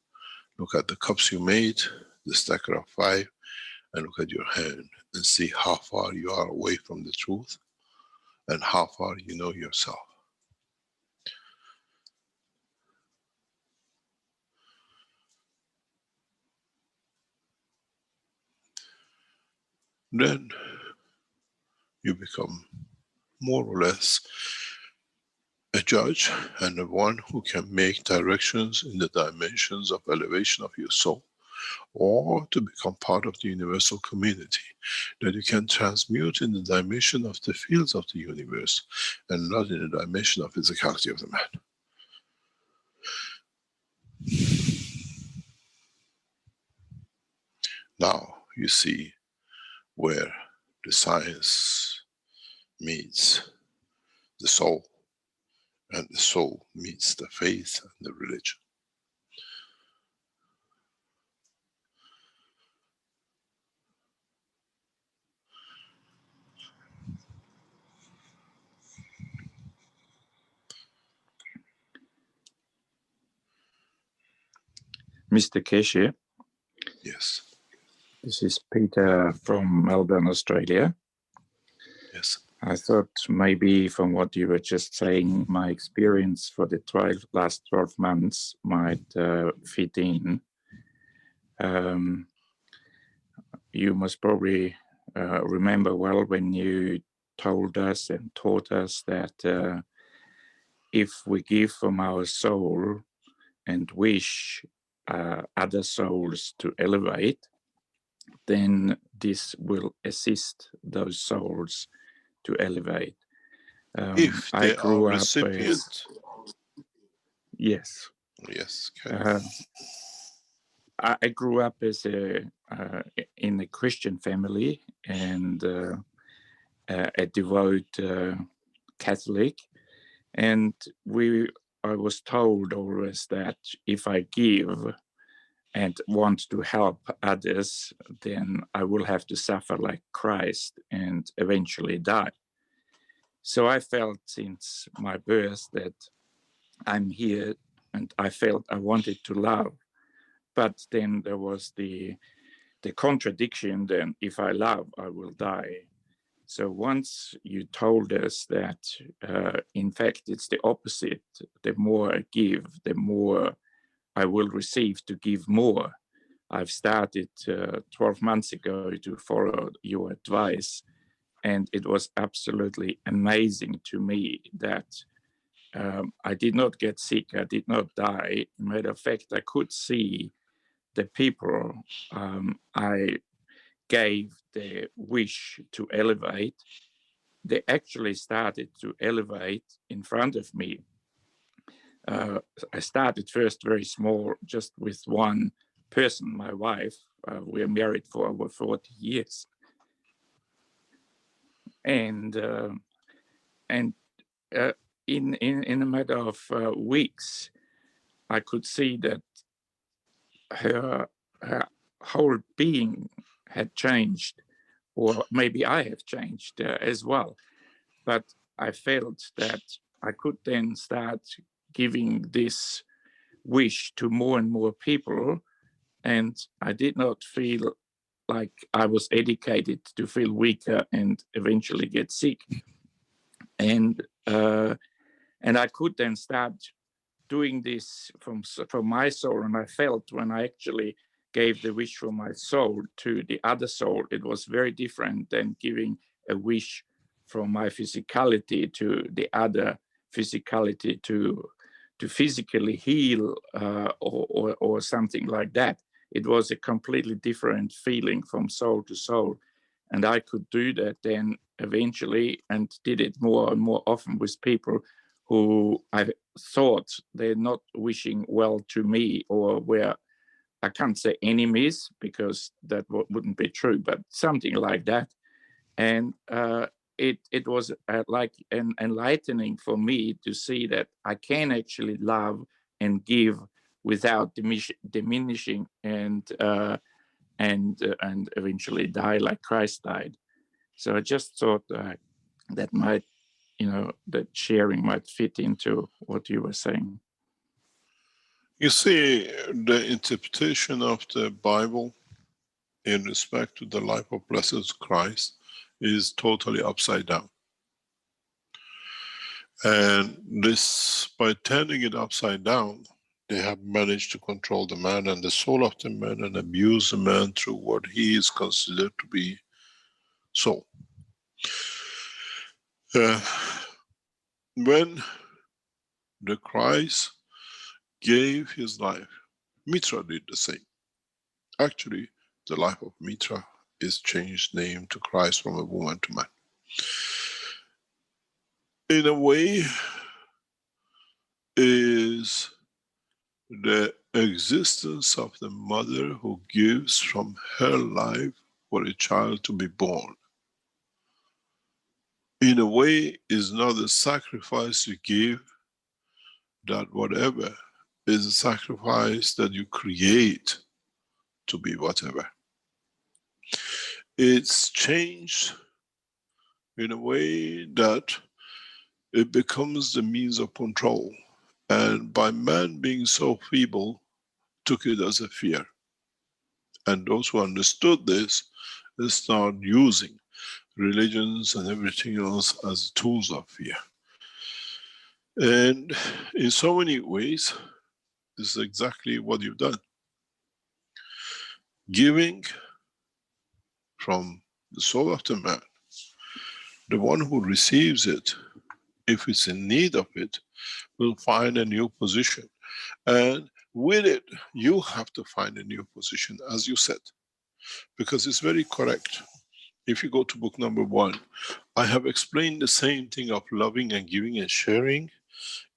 Look at the cups you made, the stacker of 5, and look at your hand and see how far you are away from the truth and how far you know yourself. Then you become more or less a judge and the one who can make directions in the dimensions of elevation of your soul, or to become part of the universal community that you can transmute in the dimension of the fields of the universe and not in the dimension of physicality of the man. Now you see where the science meets the soul, and the soul meets the faith and the religion. Mr. Keshe. Yes. This is Peter from Melbourne, Australia. Yes. I thought maybe from what you were just saying, my experience for the last 12 months might fit in. You must probably remember well when you told us and taught us that if we give from our soul and wish other souls to elevate, then this will assist those souls to elevate. If they are recipient. Yes. Yes. Okay. I grew up as in a Christian family and a devout Catholic, and I was told always that if I give and want to help others, then I will have to suffer like Christ and eventually die. So I felt since my birth that I'm here, and I felt I wanted to love. But then there was the contradiction, then if I love, I will die. So once you told us that, in fact, it's the opposite. The more I give, the more I will receive to give more. I've started 12 months ago to follow your advice, and it was absolutely amazing to me that I did not get sick, I did not die. Matter of fact, I could see the people I gave the wish to elevate. They actually started to elevate in front of me. I started first very small, just with one person, my wife. We're married for over 40 years. And in a matter of weeks, I could see that her whole being had changed, or maybe I have changed as well. But I felt that I could then start giving this wish to more and more people, and I did not feel like I was educated to feel weaker and eventually get sick. And I could then start doing this from my soul, and I felt when I actually gave the wish from my soul to the other soul, it was very different than giving a wish from my physicality to the other physicality to physically heal or something like that. It was a completely different feeling from soul to soul. And I could do that then eventually, and did it more and more often with people who I thought they're not wishing well to me, or were, I can't say enemies because that wouldn't be true, but something like that. And it was like an enlightening for me to see that I can actually love and give without diminishing and eventually die like Christ died. So I just thought that might, that sharing might fit into what you were saying. You see, the interpretation of the Bible in respect to the life of Blessed Christ is totally upside down. And this, by turning it upside down, they have managed to control the man and the soul of the man and abuse the man through what he is considered to be soul. When the Christ gave his life, Mitra did the same. Actually, the life of Mitra is changed name to Christ from a woman to man. In a way, is the existence of the mother who gives from her life for a child to be born. In a way, is not a sacrifice you give, that whatever is a sacrifice that you create to be whatever. It's changed in a way that it becomes the means of control. And by man being so feeble, took it as a fear. And those who understood this, they start using religions and everything else as tools of fear. And in so many ways, this is exactly what you've done. Giving from the soul of the man, the one who receives it, if it's in need of it, will find a new position. And with it, you have to find a new position, as you said, because it's very correct. If you go to book number 1, I have explained the same thing of loving and giving and sharing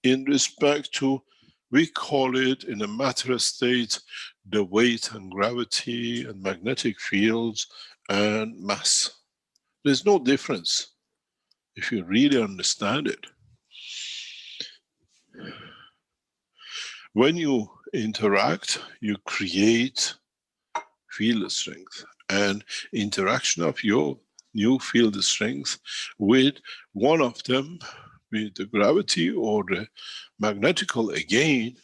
in respect to We call it in a matter state the weight and gravity and magnetic fields and mass. There's no difference if you really understand it. When you interact, you create field strength, and interaction of your new field strength with one of them, with the gravity or the magnetical again,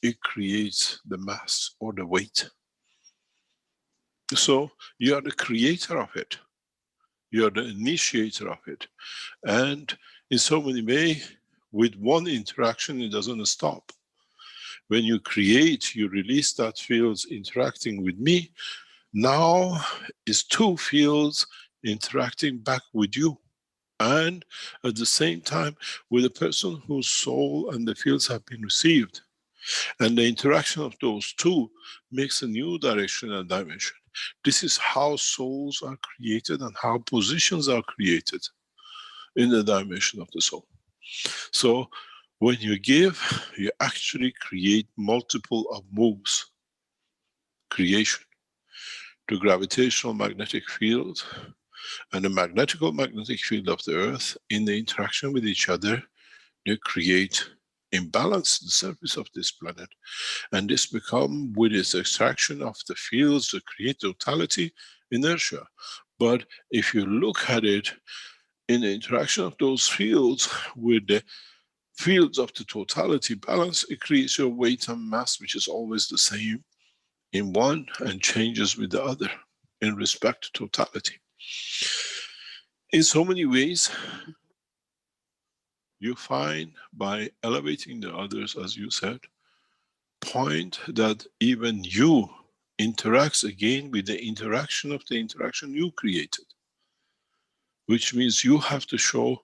it creates the mass or the weight. So you are the creator of it. You are the initiator of it. And in so many ways, with one interaction, it doesn't stop. When you create, you release that fields interacting with me. Now is two fields interacting back with you. And at the same time, with a person whose soul and the fields have been received. And the interaction of those two makes a new direction and dimension. This is how souls are created and how positions are created in the dimension of the soul. So when you give, you actually create multiple of moves. Creation. The gravitational magnetic field and the magnetical magnetic field of the earth in the interaction with each other, they create imbalance the surface of this planet. And this become, with its extraction of the fields, to create totality, inertia. But if you look at it in the interaction of those fields with the fields of the totality balance, it creates your weight and mass, which is always the same in one and changes with the other in respect to totality. In so many ways, you find by elevating the others, as you said, point that even you interacts again with the interaction of the interaction you created, which means you have to show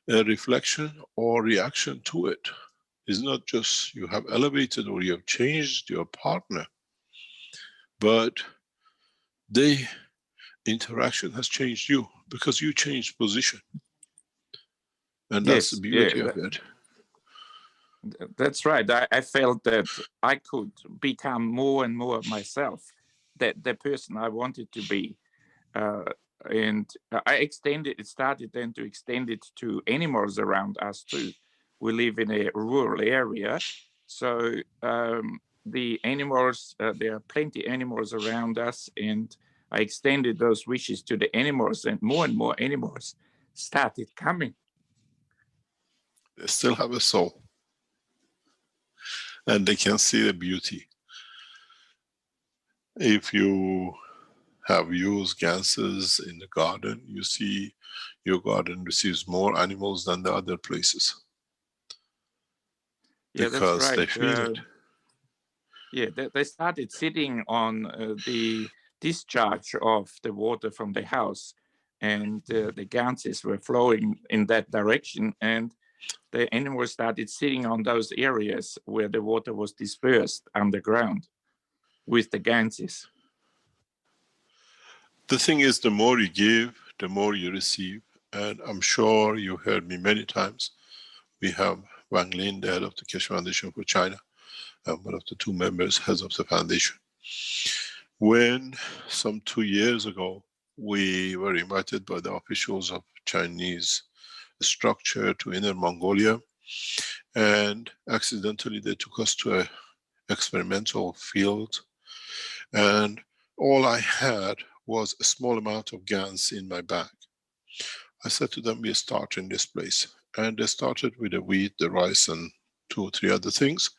a reflection or reaction to it. It's not just you have elevated or you have changed your partner, but the interaction has changed you because you changed position. And that's the beauty of it. That's right. I felt that I could become more and more myself, that the person I wanted to be. And I started then to extend it to animals around us too. We live in a rural area, so the animals, there are plenty of animals around us, and I extended those wishes to the animals, and more animals started coming. They still have a soul, and they can see the beauty. If you have used ganses in the garden, you see your garden receives more animals than the other places. Yeah, because that's right. they feel it. Yeah, they started sitting on the discharge of the water from the house, and the ganses were flowing in that direction, and the animals started sitting on those areas where the water was dispersed underground with the ganses. The thing is, the more you give, the more you receive. And I'm sure you heard me many times. We have Wang Lin, the head of the Keshe Foundation for China, and one of the two members, heads of the foundation. When some 2 years ago, we were invited by the officials of Chinese structure to Inner Mongolia, and accidentally they took us to an experimental field, and all I had was a small amount of GANs in my bag. I said to them, we start in this place. And they started with the wheat, the rice, and 2 or 3 other things.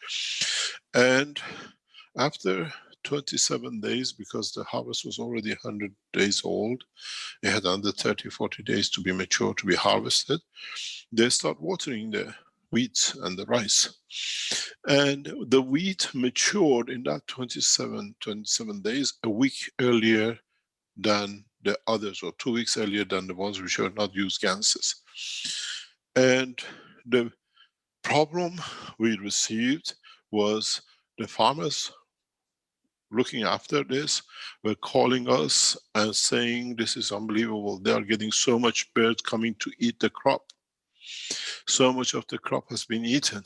And after 27 days, because the harvest was already 100 days old, it had under 30, 40 days to be mature, to be harvested, they start watering the wheat and the rice. And the wheat matured in that 27 days, a week earlier than the others, or 2 weeks earlier than the ones which were not used ganses. And the problem we received was the farmers looking after this were calling us and saying, this is unbelievable. They are getting so much birds coming to eat the crop. So much of the crop has been eaten.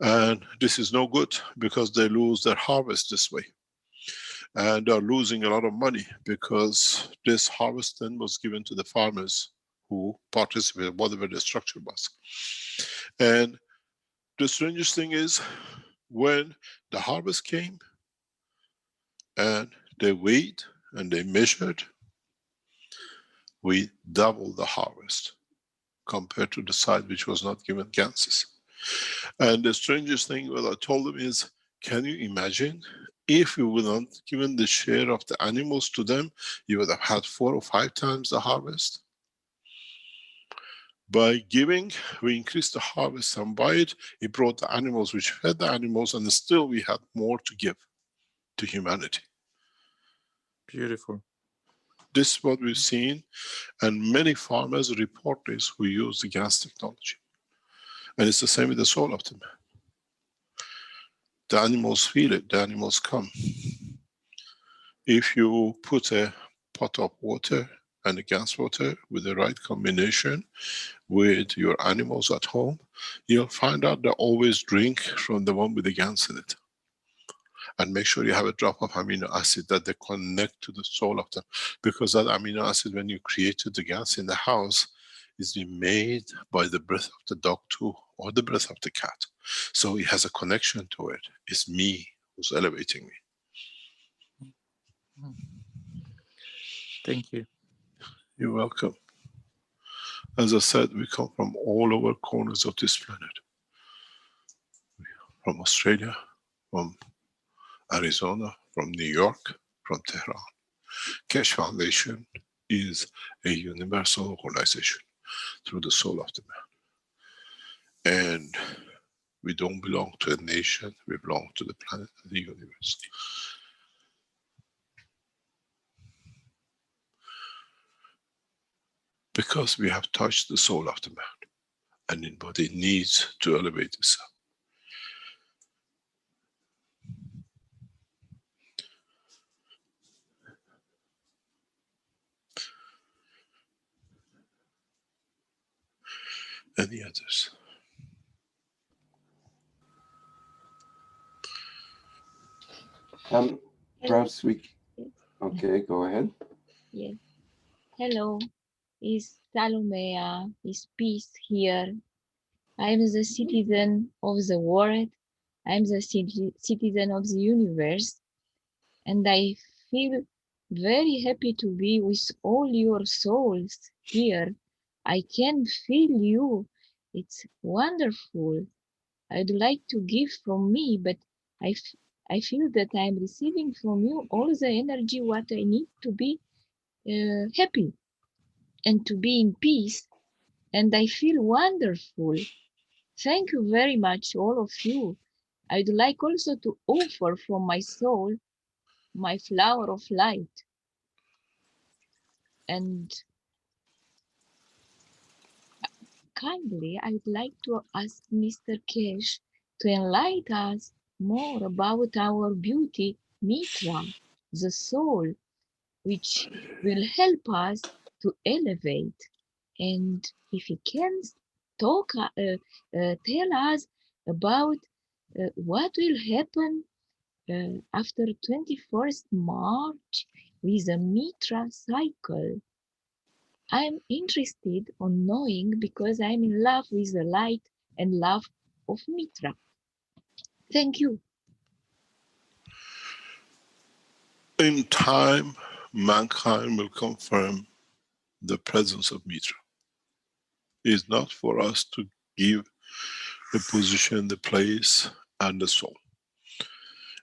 And this is no good because they lose their harvest this way. And are losing a lot of money because this harvest then was given to the farmers who participated, whatever the structure was. And the strangest thing is, when the harvest came and they weighed and they measured, we doubled the harvest compared to the side which was not given ganses. And the strangest thing what I told them is, can you imagine if you would not given the share of the animals to them, you would have had 4 or 5 times the harvest? By giving, we increased the harvest, and by it, it brought the animals, which fed the animals, and still we had more to give to humanity. Beautiful. This is what we've seen, and many farmers report this who use the gas technology. And it's the same with the soul of the man. The animals feel it, the animals come. If you put a pot of water and a gas water with the right combination with your animals at home, you'll find out they always drink from the one with the gas in it. And make sure you have a drop of amino acid that they connect to the soul of them. Because that amino acid, when you created the gas in the house, is being made by the breath of the dog too, or the breath of the cat. So it has a connection to it. It's me who's elevating me. Thank you. You're welcome. As I said, we come from all over corners of this planet. From Australia, from Arizona, from New York, from Tehran. Keshe Foundation is a universal organization through the soul of the man. And we don't belong to a nation, we belong to the planet and the universe. Because we have touched the soul of the man, and in body needs to elevate itself. Any others? Perhaps we. Okay, go ahead. Yes. Hello, is Salomea, is peace here. I'm the citizen of the world. I'm the citizen of the universe. And I feel very happy to be with all your souls here. I can feel you. It's wonderful. I'd like to give from me, but I feel that I'm receiving from you all the energy what I need to be happy and to be in peace. And I feel wonderful. Thank you very much, all of you. I'd like also to offer from my soul my flower of light. And kindly, I would like to ask Mr. Keshe to enlighten us more about our beauty, Mitra, the soul, which will help us to elevate. And if he can talk, tell us about what will happen after 21st March with the Mitra cycle. I'm interested on knowing because I'm in love with the light and love of Mitra. Thank you. In time, mankind will confirm the presence of Mitra. It is not for us to give the position, the place, and the soul.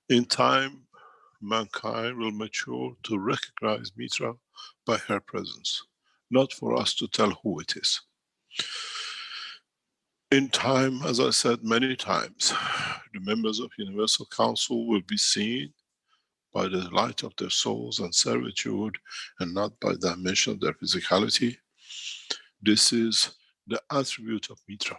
In time, mankind will mature to recognize Mitra by her presence, not for us to tell who it is. In time, as I said many times, the members of Universal Council will be seen by the light of their souls and servitude, and not by the dimension of their physicality. This is the attribute of Mitra.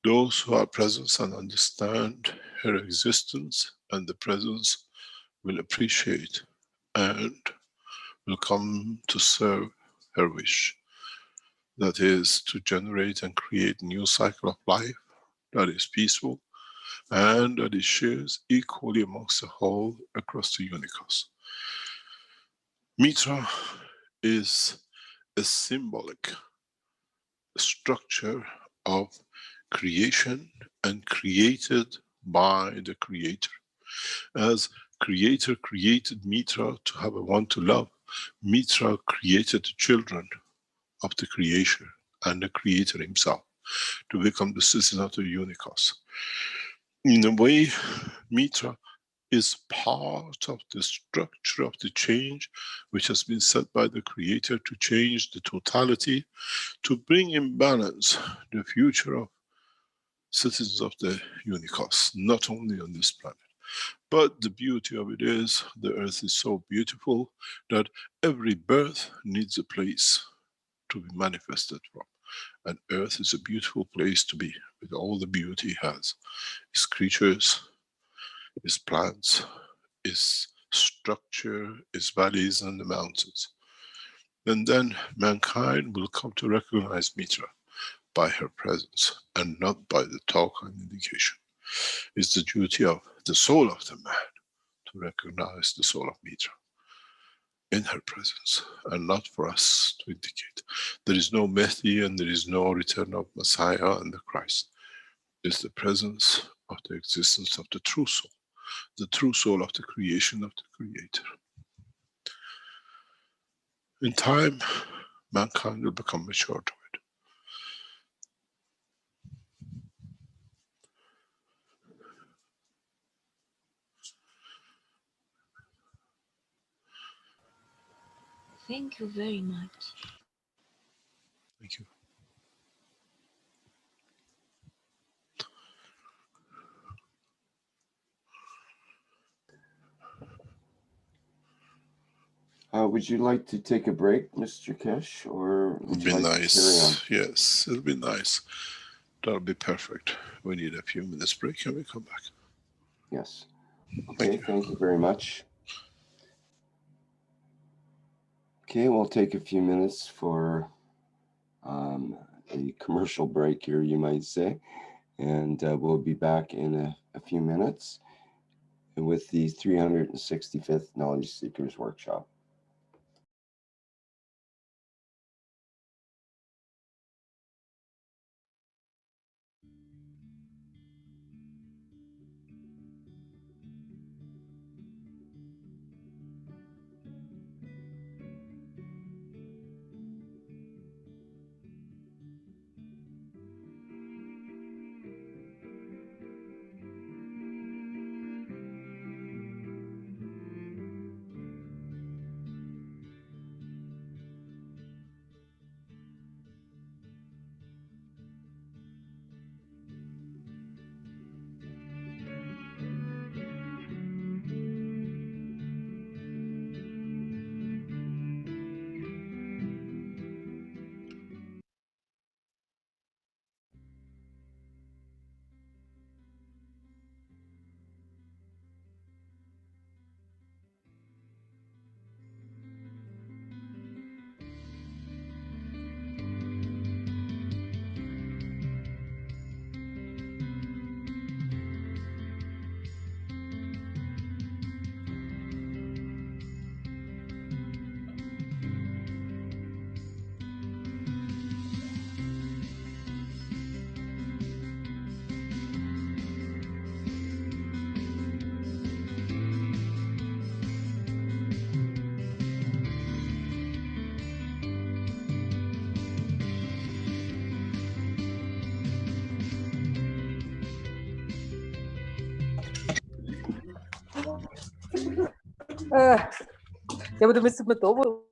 Those who are present and understand her existence and the presence will appreciate and will come to serve her wish. That is to generate and create new cycle of life that is peaceful, and that it shares equally amongst the whole across the Unicos. Mitra is a symbolic structure of creation and created by the Creator. As Creator created Mitra to have a one to love, Mitra created the children of the Creator and the Creator himself to become the citizen of the Unicos. In a way, Mitra is part of the structure of the change which has been set by the Creator to change the totality, to bring in balance the future of citizens of the Unicos, not only on this planet. But the beauty of it is, the earth is so beautiful that every birth needs a place to be manifested from. And earth is a beautiful place to be, with all the beauty it has. Its creatures, its plants, its structure, its valleys and the mountains. And then mankind will come to recognize Mitra by her presence and not by the talk and indication. It's the duty of the soul of the man to recognize the soul of Mitra in her presence, and not for us to indicate. There is no Mehdi and there is no return of Messiah and the Christ. It's the presence of the existence of the true soul of the creation of the Creator. In time, mankind will become mature to it. Thank you very much. Thank you. Would you like to take a break, Mr. Keshe, or would you It'll be like nice. to carry on? Yes, it'll be nice. That'll be perfect. We need a few minutes break and we come back. Yes. Okay, thank you very much. Okay, we'll take a few minutes for a commercial break here, you might say, and we'll be back in a few minutes with the 365th Knowledge Seekers Workshop. Ja, aber du müsstest mir da wo.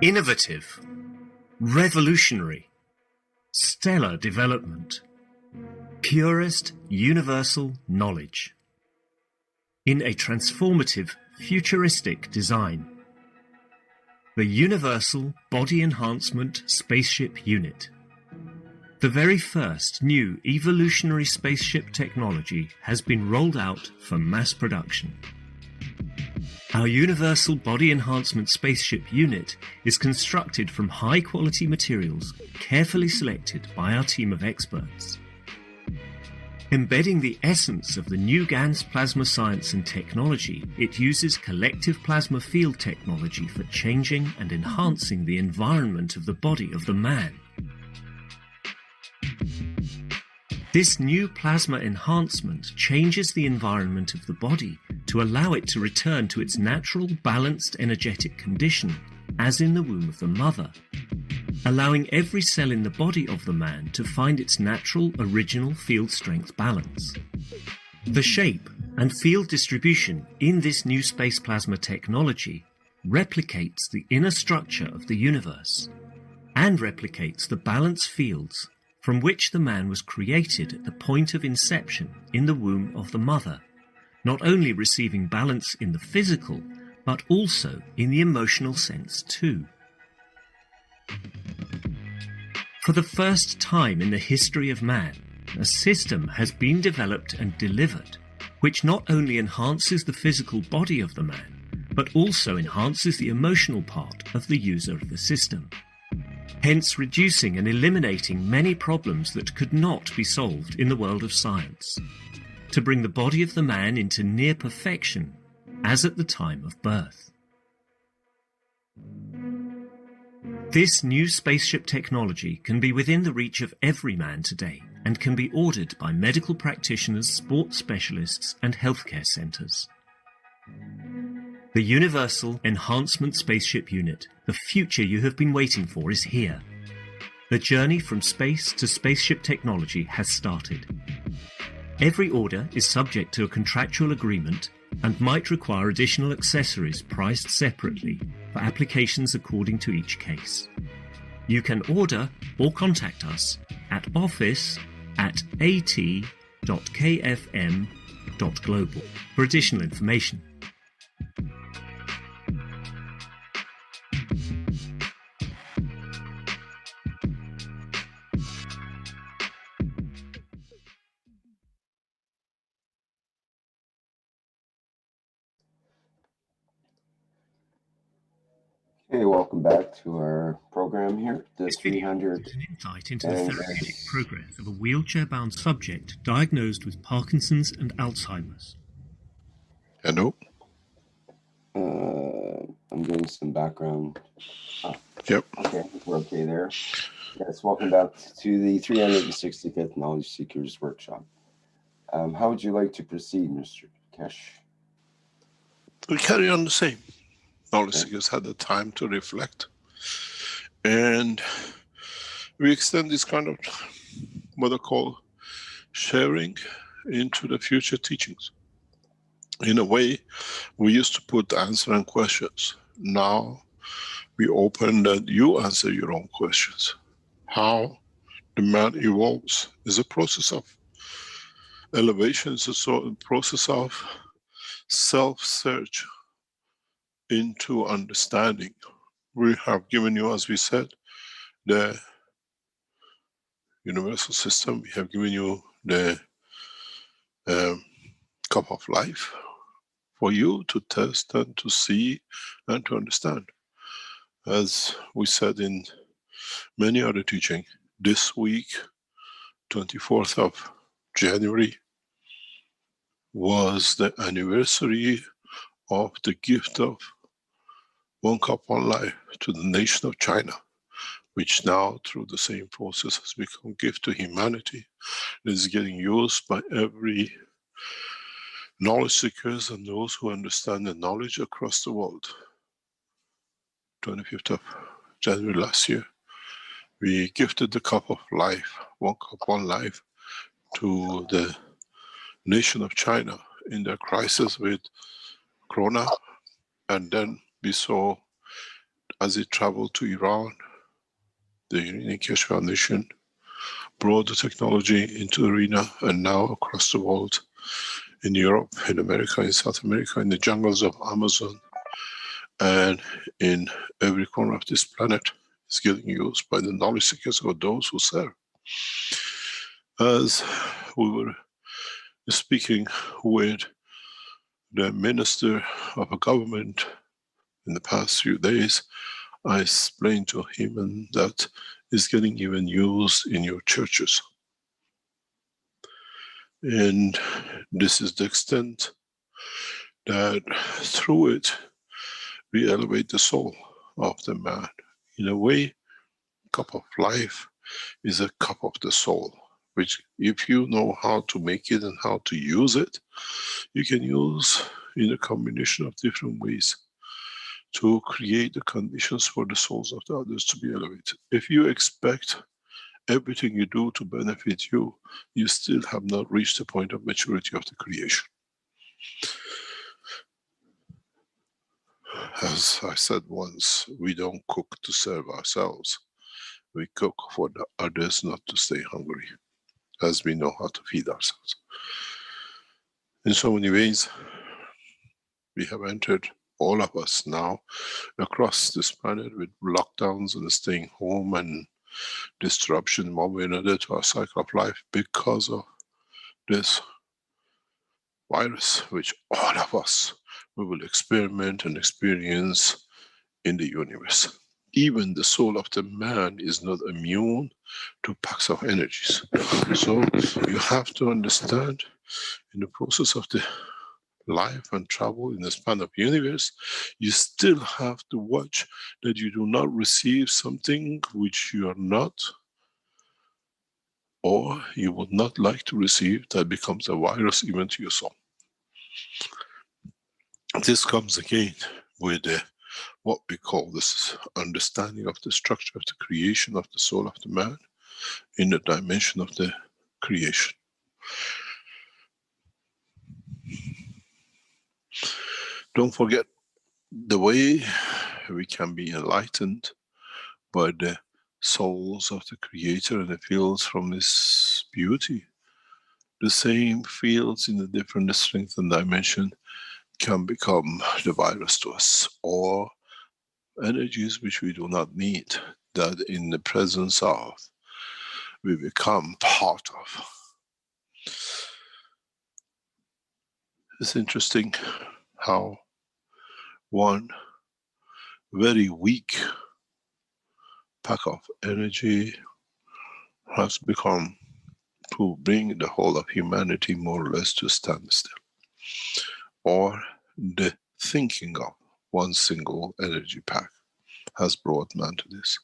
Innovative, revolutionary, stellar development, purest universal knowledge. In a transformative, futuristic design. The Universal Body Enhancement Spaceship Unit. The very first new evolutionary spaceship technology has been rolled out for mass production. Our Universal Body Enhancement Spaceship Unit is constructed from high-quality materials carefully selected by our team of experts. Embedding the essence of the new GANS plasma science and technology, it uses collective plasma field technology for changing and enhancing the environment of the body of the man. This new plasma enhancement changes the environment of the body to allow it to return to its natural balanced energetic condition, as in the womb of the mother, allowing every cell in the body of the man to find its natural original field strength balance. The shape and field distribution in this new space plasma technology replicates the inner structure of the universe and replicates the balance fields from which the man was created at the point of inception in the womb of the mother, not only receiving balance in the physical, but also in the emotional sense too. For the first time in the history of man, a system has been developed and delivered which not only enhances the physical body of the man, but also enhances the emotional part of the user of the system, hence reducing and eliminating many problems that could not be solved in the world of science, to bring the body of the man into near perfection, as at the time of birth. This new spaceship technology can be within the reach of every man today and can be ordered by medical practitioners, sports specialists, and healthcare centres. The Universal Enhancement Spaceship Unit, the future you have been waiting for, is here. The journey from space to spaceship technology has started. Every order is subject to a contractual agreement and might require additional accessories priced separately for applications according to each case. You can order or contact us at office@at.kfm.global for additional information. Okay, welcome back to our program here. The This video is an insight into the therapeutic progress of a wheelchair-bound subject diagnosed with Parkinson's and Alzheimer's. Hello? I'm getting some background. Yep. Okay, we're okay there. Yes, welcome back to the 365th Knowledge Seekers Workshop. How would you like to proceed, Mr. Kesh? We carry on the same. Knowledge seekers had the time to reflect, and we extend this kind of what I call sharing into the future teachings. In a way, we used to put answer and questions. Now we open that you answer your own questions. How the man evolves is a process of elevation, is a process of self-search into understanding. We have given you, as we said, the universal system. We have given you the cup of life for you to test and to see and to understand. As we said in many other teaching, this week, 24th of January, was the anniversary of the gift of one cup, one life to the nation of China, which now through the same process has become a gift to humanity. It is getting used by every knowledge seekers and those who understand the knowledge across the world. 25th of January last year, we gifted the cup of life, one cup, one life, to the nation of China in their crisis with Corona. And then we saw, as it traveled to Iran, the Union Keshe Foundation brought the technology into the arena, and now across the world, in Europe, in America, in South America, in the jungles of Amazon, and in every corner of this planet, is getting used by the knowledge seekers or those who serve. As we were speaking with the minister of a government in the past few days, I explained to him, and that is getting even used in your churches. And this is the extent that through it, we elevate the soul of the man. In a way, cup of life is a cup of the soul, which if you know how to make it and how to use it, you can use in a combination of different ways to create the conditions for the souls of the others to be elevated. If you expect everything you do to benefit you, you still have not reached the point of maturity of the creation. As I said once, we don't cook to serve ourselves. We cook for the others not to stay hungry, as we know how to feed ourselves. In so many ways, we have entered, all of us now, across this planet with lockdowns and staying home and disruption one way or another to our cycle of life because of this virus, which all of us, we will experiment and experience in the universe. Even the soul of the man is not immune to packs of energies. So you have to understand, in the process of the life and travel in the span of universe, you still have to watch that you do not receive something which you are not, or you would not like to receive, that becomes a virus even to your soul. This comes again with what we call this understanding of the structure of the creation of the soul of the man in the dimension of the creation. Don't forget, the way we can be enlightened by the souls of the Creator and the fields from His beauty, the same fields in a different strength and dimension can become the virus to us, or energies which we do not need, that in the presence of we become part of. It's interesting how one very weak pack of energy has become to bring the whole of humanity more or less to stand still, or the thinking of one single energy pack has brought man to this.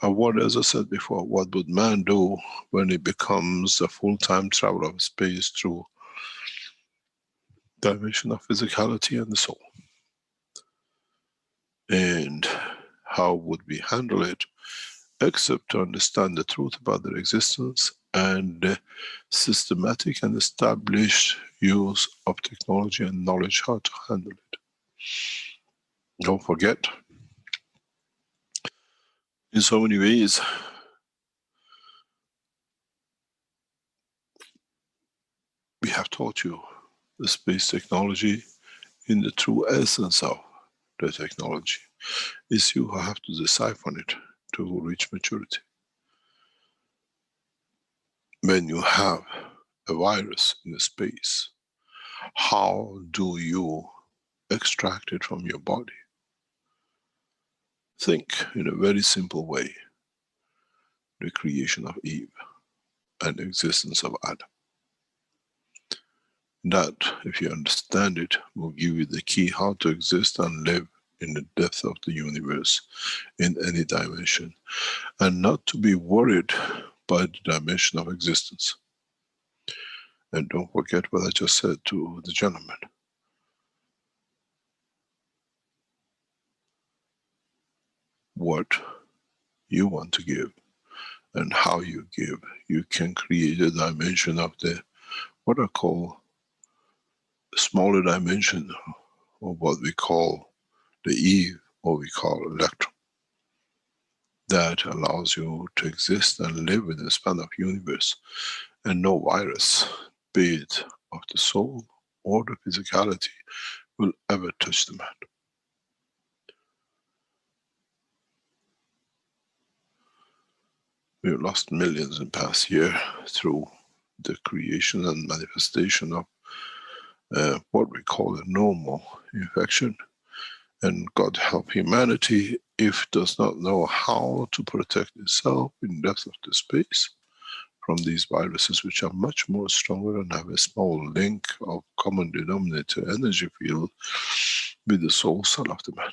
And what, as I said before, what would man do when he becomes a full-time traveler of space through dimension of physicality and the soul? And how would we handle it, except to understand the truth about their existence and the systematic and established use of technology and knowledge how to handle it. Don't forget, in so many ways, we have taught you the space technology in the true essence of the technology. It's you who have to decipher it to reach maturity. When you have a virus in the space, how do you extract it from your body? Think in a very simple way, the creation of Eve and the existence of Adam. That, if you understand it, will give you the key how to exist and live in the depth of the universe in any dimension, and not to be worried by the dimension of existence. And don't forget what I just said to the gentleman. What you want to give and how you give, you can create a dimension of the, what I call a smaller dimension of what we call the Eve, or we call electron. That allows you to exist and live in the span of universe, and no virus, be it of the soul or the physicality, will ever touch the man. We've lost millions in past year through the creation and manifestation of what we call a normal infection. And God help humanity if it does not know how to protect itself in depth of the space, from these viruses, which are much more stronger and have a small link of common denominator energy field with the soul cell of the man.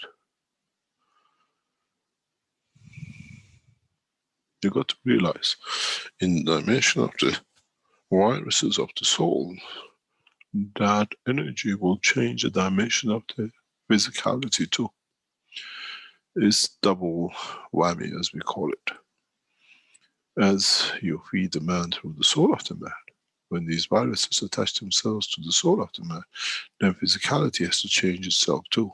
You got to realize, in the dimension of the viruses of the soul, that energy will change the dimension of the physicality too. It's double whammy, as we call it. As you feed the man through the soul of the man, when these viruses attach themselves to the soul of the man, then physicality has to change itself too.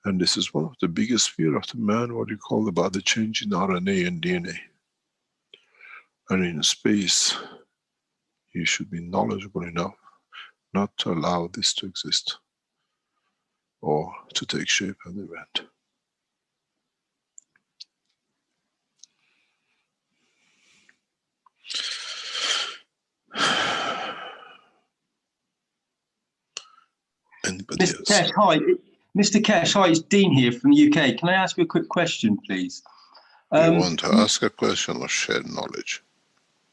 And this is one of the biggest fear of the man, what you call about the change in RNA and DNA. And in space, you should be knowledgeable enough not to allow this to exist or to take shape and event. Anybody Mr. else? Kesh, hi. Mr. Kesh, hi, it's Dean here from the UK. Can I ask you a quick question, please? You want to ask a question or share knowledge?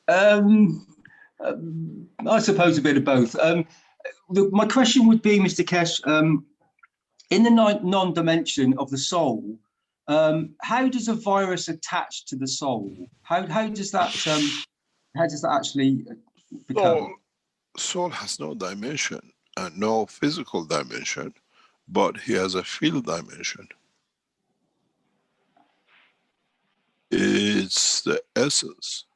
I suppose a bit of both. My question would be, Mr. Kesh, in the non-dimension of the soul, how does a virus attach to the soul? How does that actually become? Soul has no dimension and no physical dimension, but he has a field dimension. It's the essence.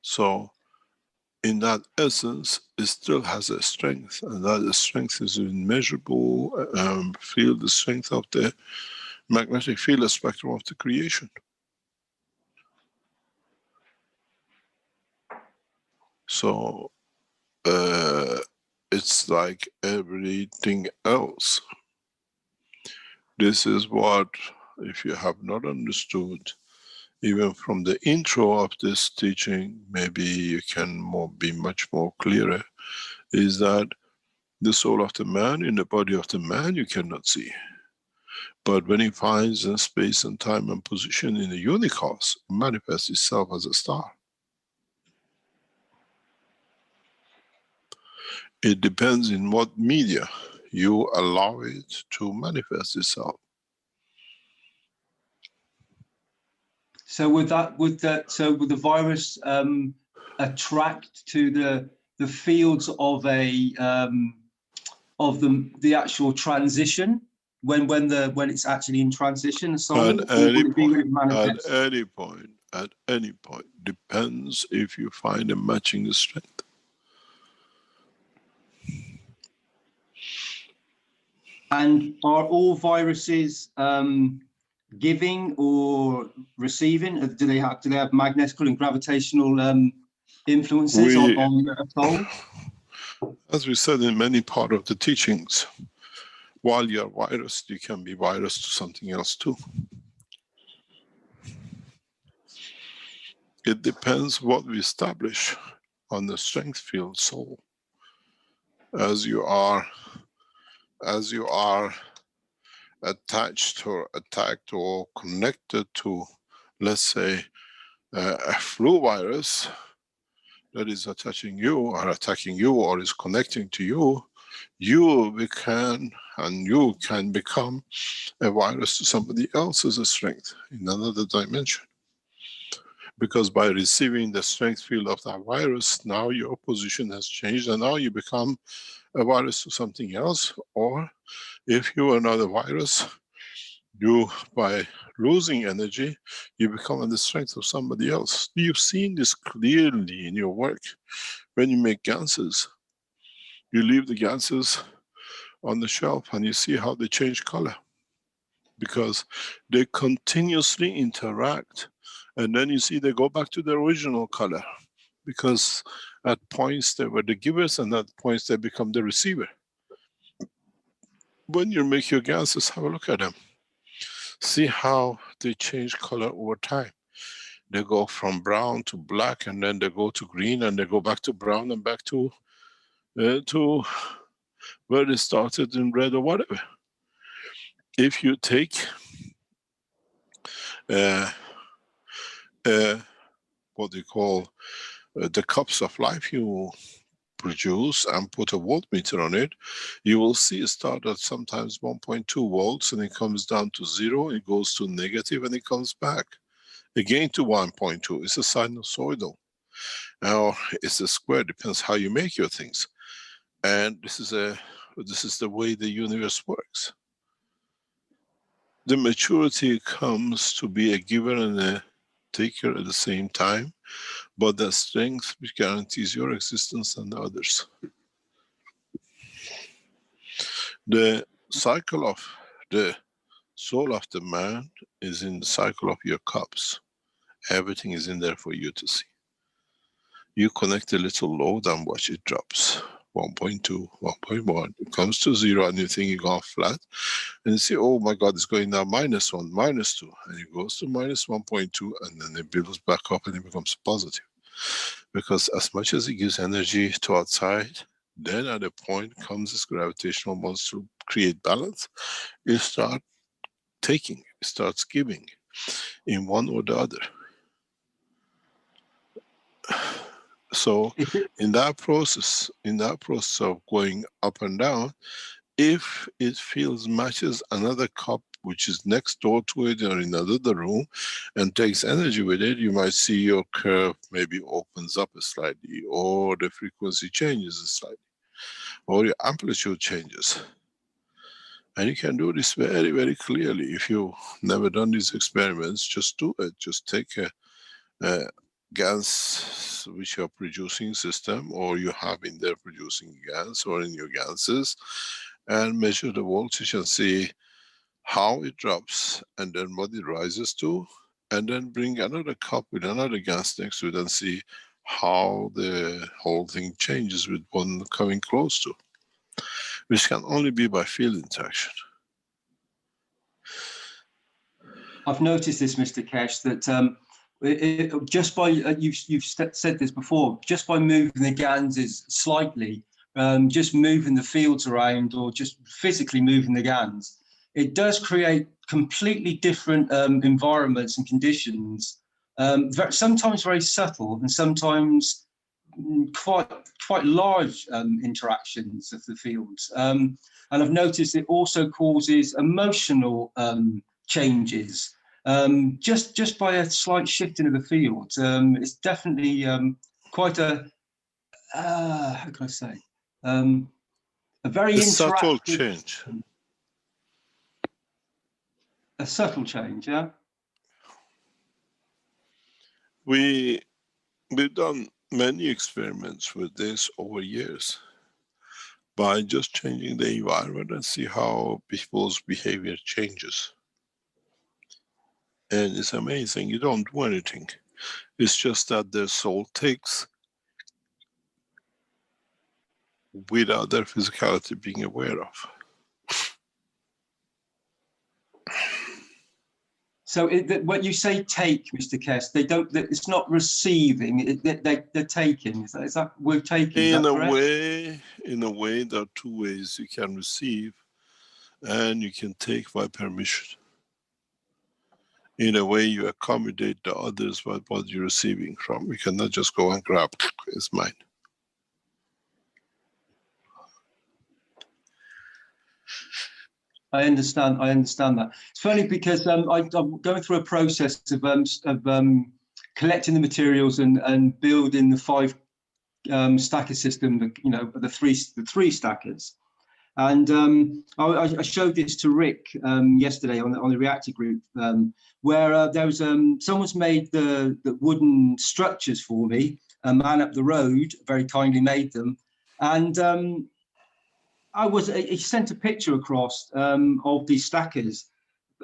So in that essence, it still has a strength, and that strength is immeasurable. Feel the strength of the magnetic field spectrum of the creation. So it's like everything else. This is what, if you have not understood, even from the intro of this teaching, maybe you can be much more clearer, is that the soul of the man in the body of the man you cannot see. But when he finds in space and time and position in the universe, it manifests itself as a star. It depends in what media you allow it to manifest itself. So would the virus attract to the fields of the actual transition when it's actually in transition? So At any point, depends if you find a matching strength. And are all viruses giving or receiving? Do they have magnetical and gravitational influences on the soul? As we said in many parts of the teachings, while you're virus, you can be virus to something else too. It depends what we establish on the strength field soul. As you are attached or attacked or connected to, let's say, a flu virus that is attaching you or attacking you or is connecting to you, you can become a virus to somebody else's strength in another dimension. Because by receiving the strength field of that virus, now your position has changed and now you become a virus to something else. Or if you are not a virus, you, by losing energy, you become the strength of somebody else. You've seen this clearly in your work. When you make ganses, you leave the ganses on the shelf and you see how they change color. Because they continuously interact, and then you see they go back to the original color. Because at points they were the givers and at points they become the receiver. When you make your ganses, have a look at them. See how they change color over time. They go from brown to black, and then they go to green, and they go back to brown and back to where they started in red or whatever. If you take what do you call, the cups of life you produce and put a voltmeter on it, you will see it start at sometimes 1.2 volts and it comes down to 0, it goes to negative and it comes back again to 1.2. It's a sinusoidal. Now it's a square, depends how you make your things. And this is the way the universe works. The maturity comes to be a giver and a taker at the same time, but the strength which guarantees your existence and the others. The cycle of the soul of the man is in the cycle of your cups. Everything is in there for you to see. You connect a little load and watch it drops. 1.2, 1.1, it comes to 0 and you think you go flat and you see, oh my God, it's going now -1, -2, and it goes to -1.2 and then it builds back up and it becomes positive. Because as much as it gives energy to outside, then at a point comes this gravitational wants to create balance, it starts taking, it starts giving in one or the other. So in that process of going up and down, if it feels matches another cup which is next door to it or in another room and takes energy with it, you might see your curve maybe opens up slightly, or the frequency changes slightly, or your amplitude changes. And you can do this very, very clearly. If you've never done these experiments, just do it. Just take a GANs which you're producing system, or you have in there producing GANs or in your GANSes, and measure the voltage and see how it drops and then what it rises to, and then bring another cup with another GANs next to it and see how the whole thing changes with one coming close to, which can only be by field interaction. I've noticed this, Mr. Keshe, that just by, you've said this before, just by moving the GANs slightly, just moving the fields around or just physically moving the GANs, it does create completely different environments and conditions, sometimes very subtle and sometimes quite large interactions of the fields. And I've noticed it also causes emotional changes. Just by a slight shifting of the field. It's definitely quite a, how can I say, a very subtle change. A subtle change, yeah. We've done many experiments with this over years by just changing the environment and see how people's behavior changes. And it's amazing, you don't do anything. It's just that their soul takes without their physicality being aware of. So what you say take, Mr. Keshe, they don't, it's not receiving, they're taking. Is that we're taking? In a way, there are two ways you can receive and you can take by permission. In a way, you accommodate the others by what you're receiving from. You cannot just go and grab, it's mine. I understand that. It's funny because I'm going through a process of collecting the materials and building the 5 stacker system, the three stackers. And I showed this to Rick yesterday on the Reactor group, where there was someone's made the wooden structures for me. A man up the road very kindly made them, and he sent a picture across of these stackers,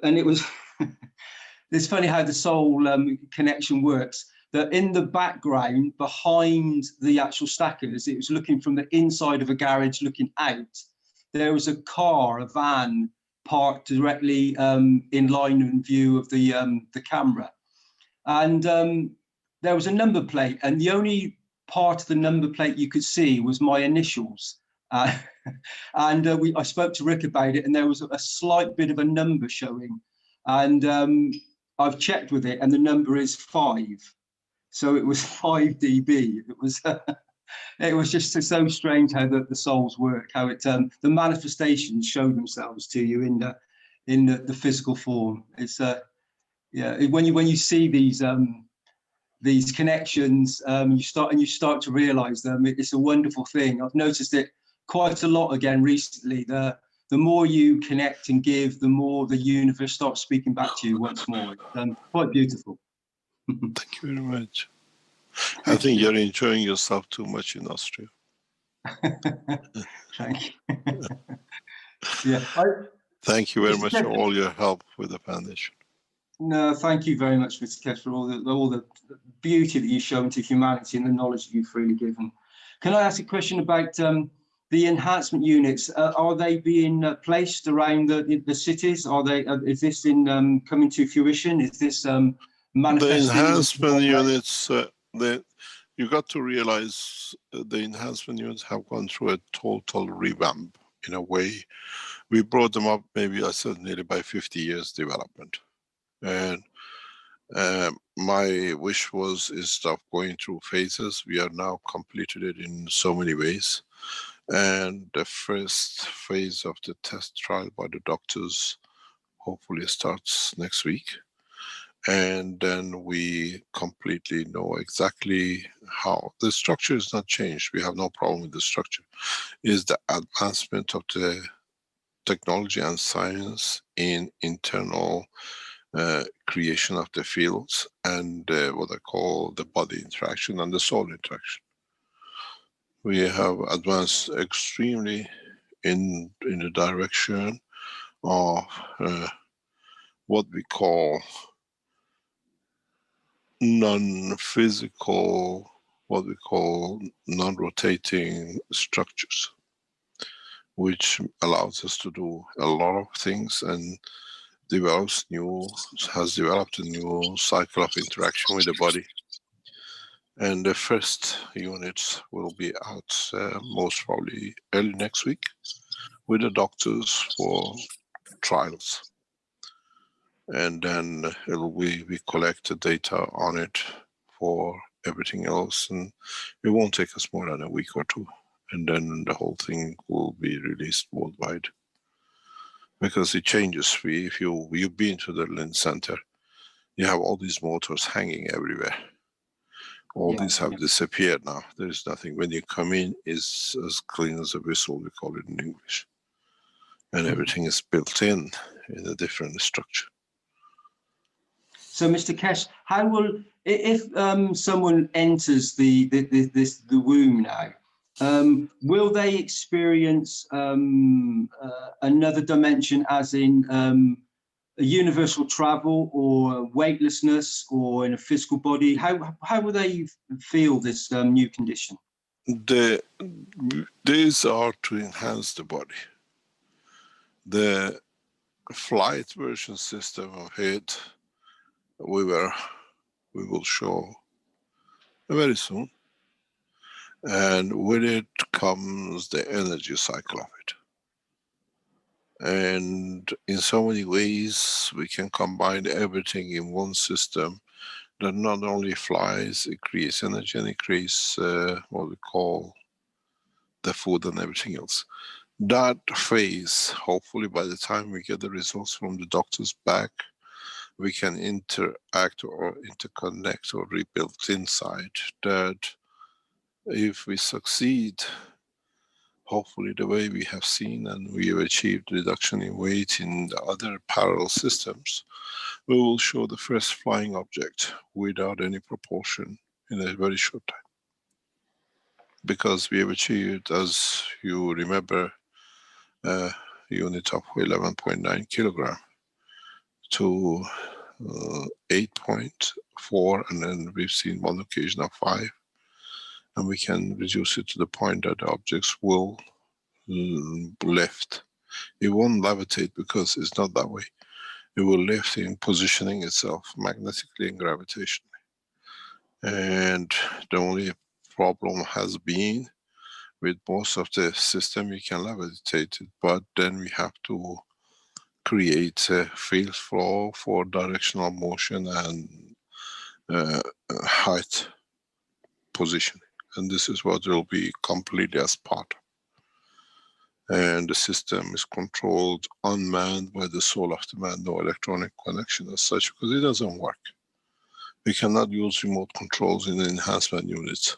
and it was it's funny how the soul connection works. That in the background behind the actual stackers, it was looking from the inside of a garage looking out. There was a car, a van, parked directly in line and view of the camera. And there was a number plate, and the only part of the number plate you could see was my initials. And I spoke to Rick about it, and there was a slight bit of a number showing. And I've checked with it, and the number is 5. So it was 5 dB. It was it was just so strange how the souls work, how it the manifestations show themselves to you in the physical form. It's yeah, when you see these connections, you start to realize them. It's a wonderful thing. I've noticed it quite a lot again recently. The more you connect and give, the more the universe starts speaking back to you once more. It's quite beautiful. Thank you very much. I think you're enjoying yourself too much in Austria. Thank you. Yeah. Thank you very much for all your help with the foundation. No, thank you very much, Mr. Keshe, for all the beauty that you've shown to humanity and the knowledge that you've freely given. Can I ask a question about the enhancement units? Are they being placed around the cities? Are they? Is this in coming to fruition? Is this manifesting? The enhancement units. You got to realize the enhancement units have gone through a total revamp. In a way, we brought them up. Maybe I said nearly by 50 years development. And my wish was instead of going through phases, we are now completed it in so many ways. And the first phase of the test trial by the doctors hopefully starts next week. And then we completely know exactly how the structure is not changed. We have no problem with the structure. Is the advancement of the technology and science in internal creation of the fields and what I call the body interaction and the soul interaction. We have advanced extremely in the direction of what we call non-physical, what we call non-rotating structures, which allows us to do a lot of things and has developed a new cycle of interaction with the body. And the first units will be out most probably early next week with the doctors for trials. And then we collect the data on it for everything else, and it won't take us more than a week or two. And then the whole thing will be released worldwide. Because it changes. If you've been to the Lens Center, you have all these motors hanging everywhere. All these have disappeared now. There's nothing. When you come in, it's as clean as a whistle, we call it in English. And everything is built in a different structure. So, Mr. Keshe, how will, if someone enters the womb now, will they experience another dimension, as in a universal travel or weightlessness or in a physical body? How will they feel this new condition? These are to enhance the body. The flight version system of it, we will show very soon. And with it comes the energy cycle of it. And in so many ways, we can combine everything in one system that not only flies, it creates energy and it creates what we call the food and everything else. That phase, hopefully by the time we get the results from the doctors back, we can interact or interconnect or rebuild inside that. If we succeed, hopefully the way we have seen and we have achieved reduction in weight in the other parallel systems, we will show the first flying object without any propulsion in a very short time. Because we have achieved, as you remember, a unit of 11.9 kilogram to 8.4, and then we've seen one occasion of 5. And we can reduce it to the point that the objects will lift. It won't levitate because it's not that way. It will lift in positioning itself magnetically and gravitationally. And the only problem has been with most of the system, you can levitate it, but then we have to create a field flow for directional motion and height positioning. And this is what will be completely as part. And the system is controlled, unmanned by the soul of the man, no electronic connection as such, because it doesn't work. We cannot use remote controls in enhancement units.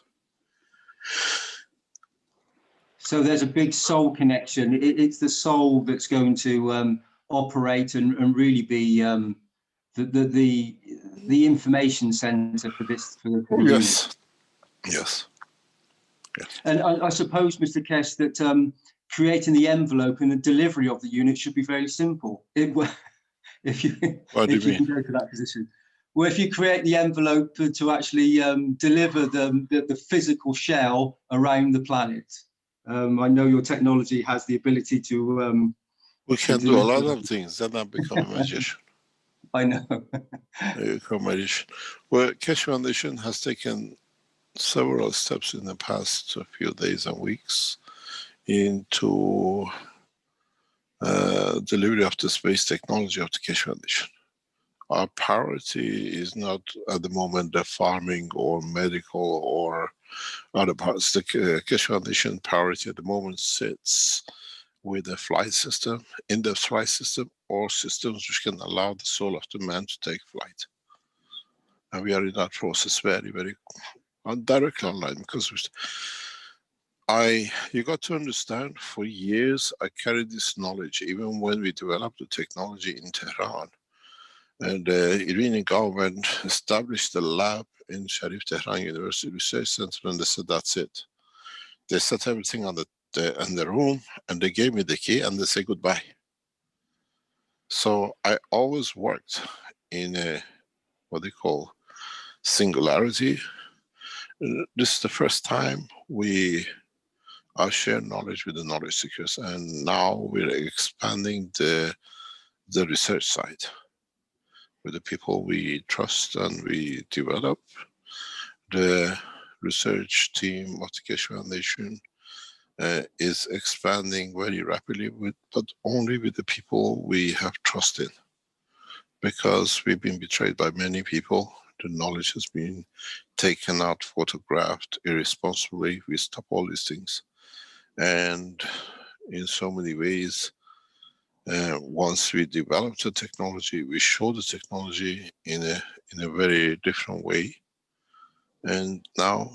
So there's a big soul connection. It's the soul that's going to operate and really be the information center for this. For the Yes. unit. Yes. And I suppose, Mr. Kesh, that creating the envelope and the delivery of the unit should be very simple. If you can go to that position. Well, if you create the envelope to actually deliver the physical shell around the planet. I know your technology has the ability to... we can do a lot of things, then I become a magician. I know. You become a magician. Well, Keshe Foundation has taken several steps in the past few days and weeks into delivery of the space technology of the Keshe Foundation. Our priority is not at the moment the farming or medical or other parts. The Keshe Foundation priority at the moment sits with the flight system, in-depth flight system, or systems which can allow the soul of the man to take flight. And we are in that process very, very directly online, because you got to understand, for years I carried this knowledge, even when we developed the technology in Tehran. And the Iranian government established a lab in Sharif Tehran University Research Center, and they said, that's it. They set everything in the room, and they gave me the key, and they say goodbye. So I always worked in a, what they call, singularity. This is the first time I share knowledge with the knowledge seekers, and now we're expanding the research side with the people we trust and we develop. The research team of the Keshe Foundation is expanding very rapidly, but only with the people we have trust in. Because we've been betrayed by many people, the knowledge has been taken out, photographed irresponsibly. We stop all these things. And in so many ways, once we develop the technology, we show the technology in a very different way. And now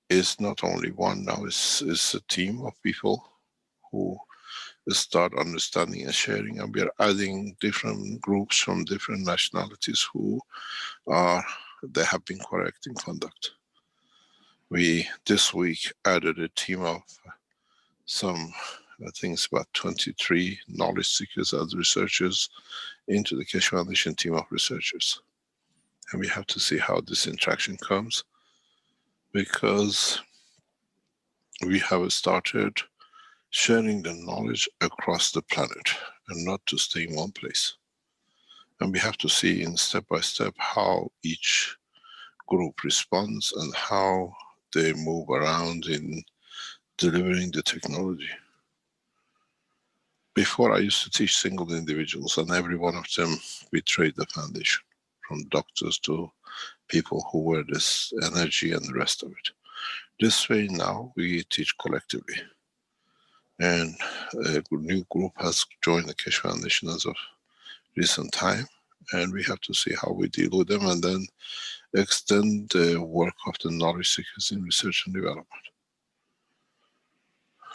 it's not only one, now it's a team of people who start understanding and sharing, and we are adding different groups from different nationalities who they have been correct in conduct. We this week added a team of some, I think it's about 23 knowledge seekers as researchers into the Keshe Foundation team of researchers. And we have to see how this interaction comes, because we have started sharing the knowledge across the planet and not to stay in one place. And we have to see in step by step how each group responds and how they move around in delivering the technology. Before, I used to teach single individuals, and every one of them betrayed the foundation, from doctors to people who were this energy and the rest of it. This way now we teach collectively. And a new group has joined the Keshe Foundation as of recent time, and we have to see how we deal with them and then extend the work of the knowledge seekers in research and development.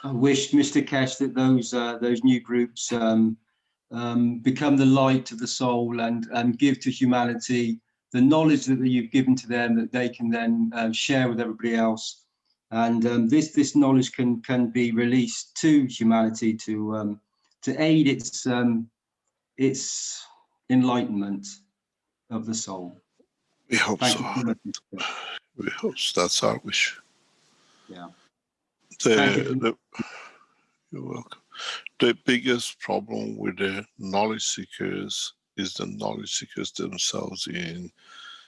I wish, Mr. Kesh, that those new groups become the light of the soul and give to humanity the knowledge that you've given to them, that they can then share with everybody else. And this knowledge can be released to humanity to aid its enlightenment of the soul. We hope so. We hope so. That's our wish. Yeah. You're welcome. The biggest problem with the knowledge seekers is the knowledge seekers themselves in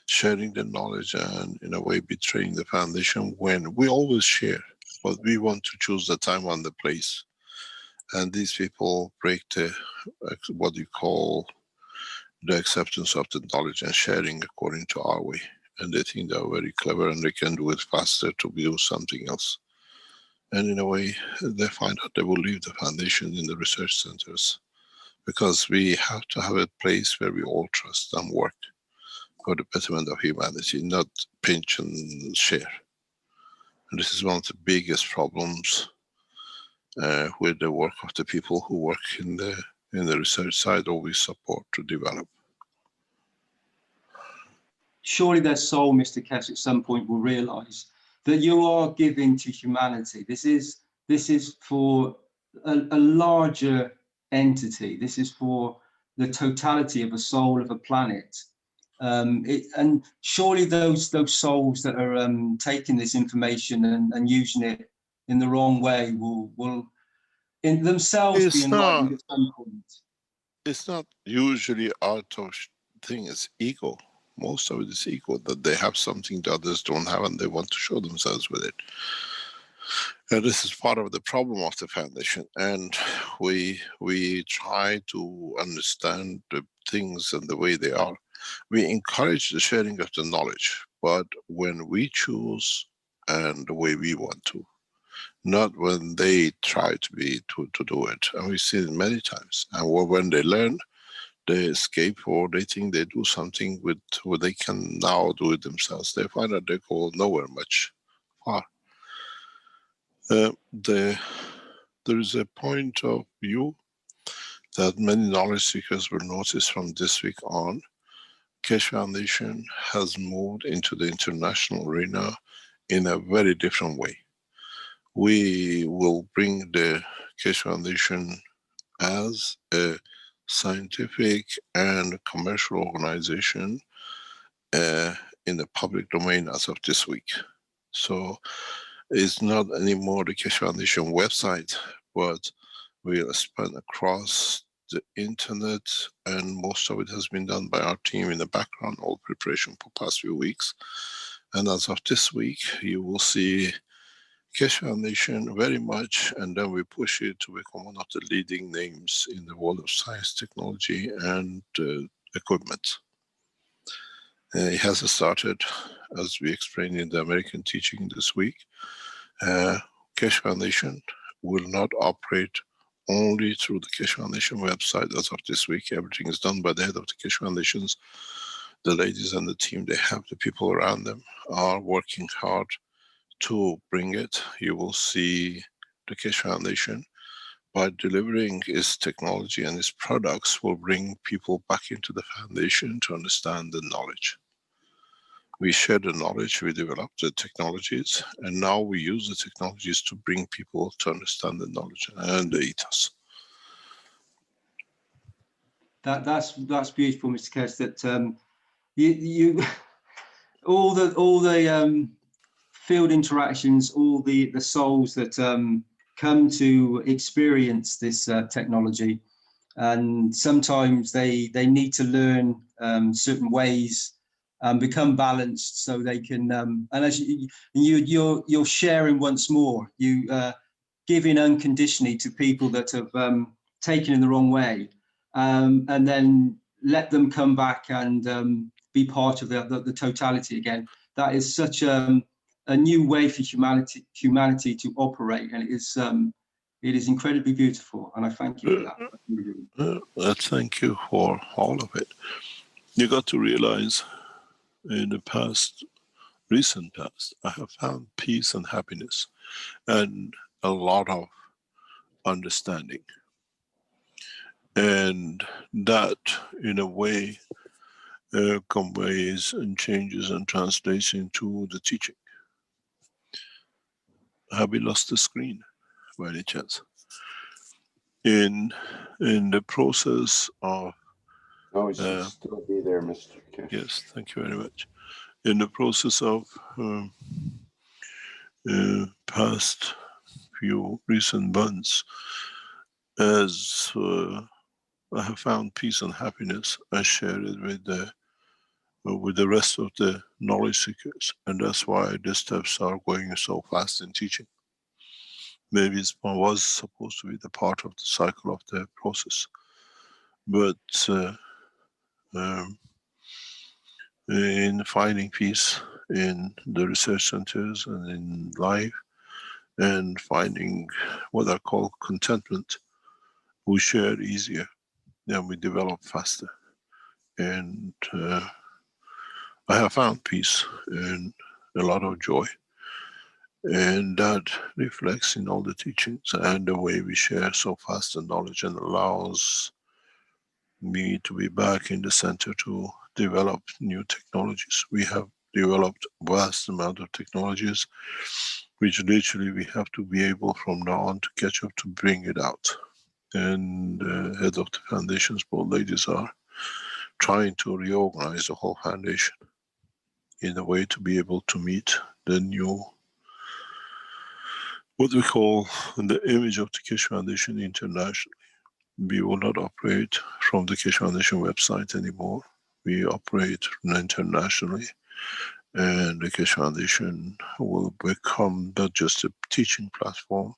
sharing the knowledge and in a way betraying the foundation, when we always share, but we want to choose the time and the place. And these people break the, what you call the acceptance of the knowledge and sharing according to our way. And they think they're very clever and they can do it faster to do something else. And in a way, they find out they will leave the foundation in the research centers, because we have to have a place where we all trust and work for the betterment of humanity, not pinch and share. And this is one of the biggest problems with the work of the people who work in the research side, or we support to develop. Surely their soul, Mr. Keshe, at some point will realize that you are giving to humanity. This is for a larger entity. This is for the totality of a soul of a planet. And surely those souls that are taking this information and using it in the wrong way will in themselves be enlightened at some point. It's not usually out of thing, it's ego. Most of it is ego, that they have something that others don't have and they want to show themselves with it. And this is part of the problem of the foundation. And we try to understand the things and the way they are. We encourage the sharing of the knowledge, but when we choose and the way we want to, not when they try to do it. And we've seen it many times. And when they learn, they escape, or they think they do something with what they can now do it themselves. They find that they go nowhere much far. There is a point of view that many knowledge seekers will notice from this week on. Keshe Foundation has moved into the international arena in a very different way. We will bring the Keshe Foundation as a scientific and commercial organization in the public domain as of this week. So it's not anymore the Keshe Foundation website, but we'll span across the internet, and most of it has been done by our team in the background, all preparation for past few weeks. And as of this week, you will see Keshe Foundation very much, and then we push it to become one of the leading names in the world of science, technology, and equipment. It has started, as we explained in the American teaching this week. Keshe Foundation will not operate only through the Keshe Foundation website as of this week. Everything is done by the head of the Keshe Foundations. The ladies and the team, they have the people around them, are working hard to bring it. You will see the Keshe Foundation, by delivering its technology and its products, will bring people back into the foundation to understand the knowledge. We share the knowledge, we develop the technologies, and now we use the technologies to bring people to understand the knowledge and the ethos. That's beautiful, Mr. Keshe. That you all the field interactions, all the souls that come to experience this technology, and sometimes they need to learn certain ways and become balanced so they can and as you're sharing once more, you giving unconditionally to people that have taken in the wrong way, and then let them come back and be part of the totality again. That is such a new way for humanity to operate, and it is incredibly beautiful, and I thank you for that. Thank you for all of it. You got to realize, in the recent past, I have found peace and happiness and a lot of understanding. And that, in a way, conveys and changes and translates into the teaching. Have we lost the screen by any chance? In the process of... No, it should still be there, Mr. Keshe. Yes, thank you very much. In the process of past few recent months, as I have found peace and happiness, I share it with the rest of the knowledge seekers, and that's why the steps are going so fast in teaching. maybe it was supposed to be the part of the cycle of the process. But in finding peace in the research centers and in life, and finding what I call contentment, we share easier and we develop faster. And I have found peace and a lot of joy. And that reflects in all the teachings and the way we share so fast the knowledge, and allows me to be back in the center to develop new technologies. We have developed vast amount of technologies, which literally we have to be able from now on to catch up to bring it out. And head of the foundation's board ladies are trying to reorganize the whole foundation in a way to be able to meet the new, what we call the image of the Keshe Foundation internationally. We will not operate from the Keshe Foundation website anymore. We operate internationally, and the Keshe Foundation will become not just a teaching platform,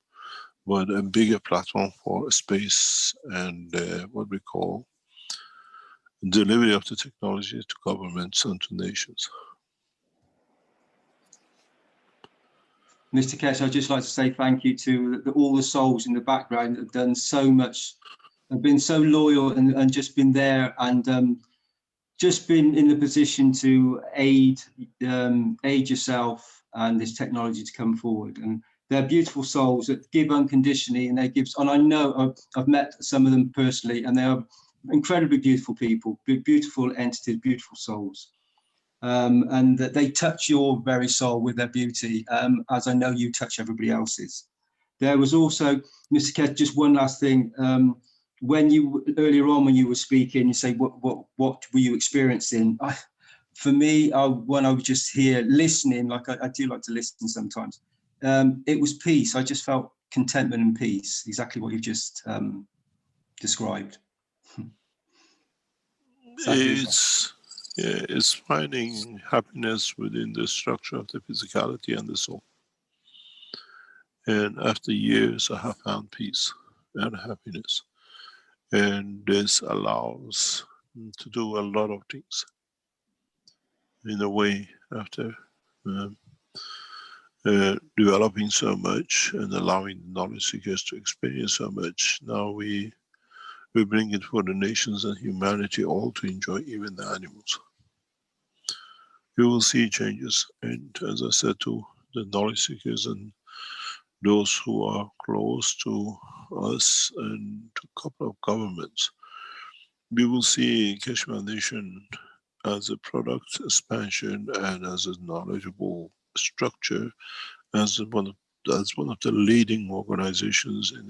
but a bigger platform for space and what we call delivery of the technology to governments and to nations. Mr. Keshe, I'd just like to say thank you to all the souls in the background that have done so much, have been so loyal and just been there, and just been in the position to aid yourself and this technology to come forward. And they're beautiful souls that give unconditionally, and they give. And I know I've met some of them personally, and they are incredibly beautiful people, beautiful entities, beautiful souls. And that they touch your very soul with their beauty, as I know you touch everybody else's. There was also, Mr. Keshe, just one last thing. When you, earlier on when you were speaking, you say, what were you experiencing? For me, when I was just here listening, like I do like to listen sometimes, it was peace. I just felt contentment and peace, exactly what you just described. It's finding happiness within the structure of the physicality and the soul. And after years, I have found peace and happiness. And this allows to do a lot of things. In a way, after developing so much and allowing the knowledge seekers to experience so much, now we bring it for the nations and humanity all to enjoy, even the animals. You will see changes, and as I said, to the knowledge seekers and those who are close to us and to a couple of governments, we will see Keshe Foundation as a product expansion and as a knowledgeable structure, as one of the leading organizations in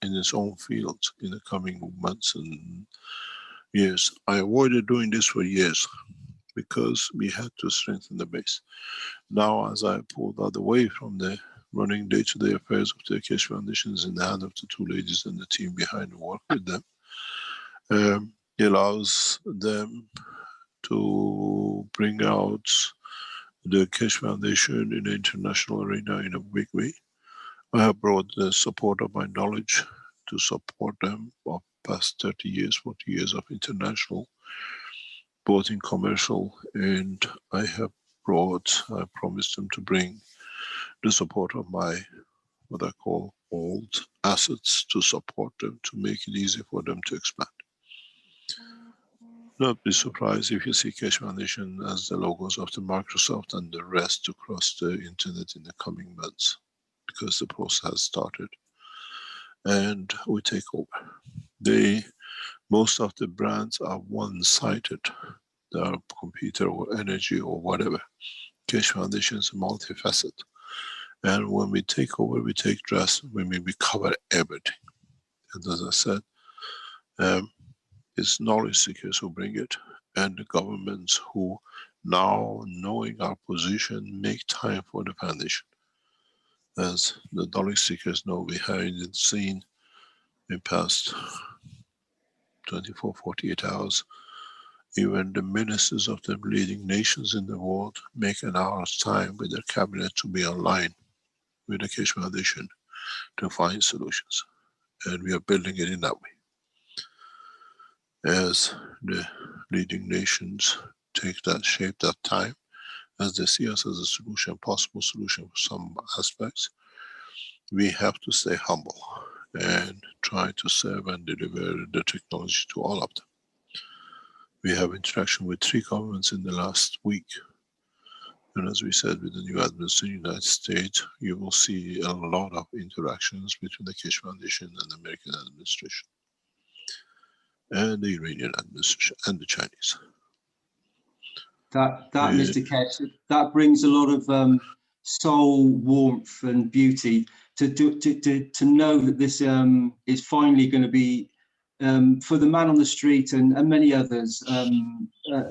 its own field in the coming months and years. I avoided doing this for years because we had to strengthen the base. Now, as I pulled out away from the running day-to-day affairs of the Keshe Foundation is in the hand of the two ladies and the team behind the work with them, it allows them to bring out the Keshe Foundation in the international arena in a big way. I have brought the support of my knowledge to support them for the past 30 years, 40 years of international, both in commercial, and I promised them to bring the support of my, what I call old assets, to support them, to make it easy for them to expand. Not be surprised if you see Keshe Foundation as the logos of the Microsoft and the rest across the internet in the coming months, because the process has started and we take over. Most of the brands are one-sided. They are computer or energy or whatever. Keshe Foundation is multifaceted. And when we take over, we take drastic, we cover everything. And as I said, it's knowledge seekers who bring it, and the governments who, now knowing our position, make time for the foundation. As the knowledge seekers know, behind the scene in past 24, 48 hours, even the ministers of the leading nations in the world make an hour's time with their cabinet to be online with the Keshe Foundation to find solutions. And we are building it in that way. As the leading nations take that shape, that time, as they see us as a solution, possible solution for some aspects, we have to stay humble and try to serve and deliver the technology to all of them. We have interaction with 3 governments in the last week. And as we said, with the new administration in the United States, you will see a lot of interactions between the Keshe Foundation and the American administration, and the Iranian administration, and the Chinese. That Mr. Keshe, that brings a lot of soul warmth and beauty to know that this is finally going to be for the man on the street and many others,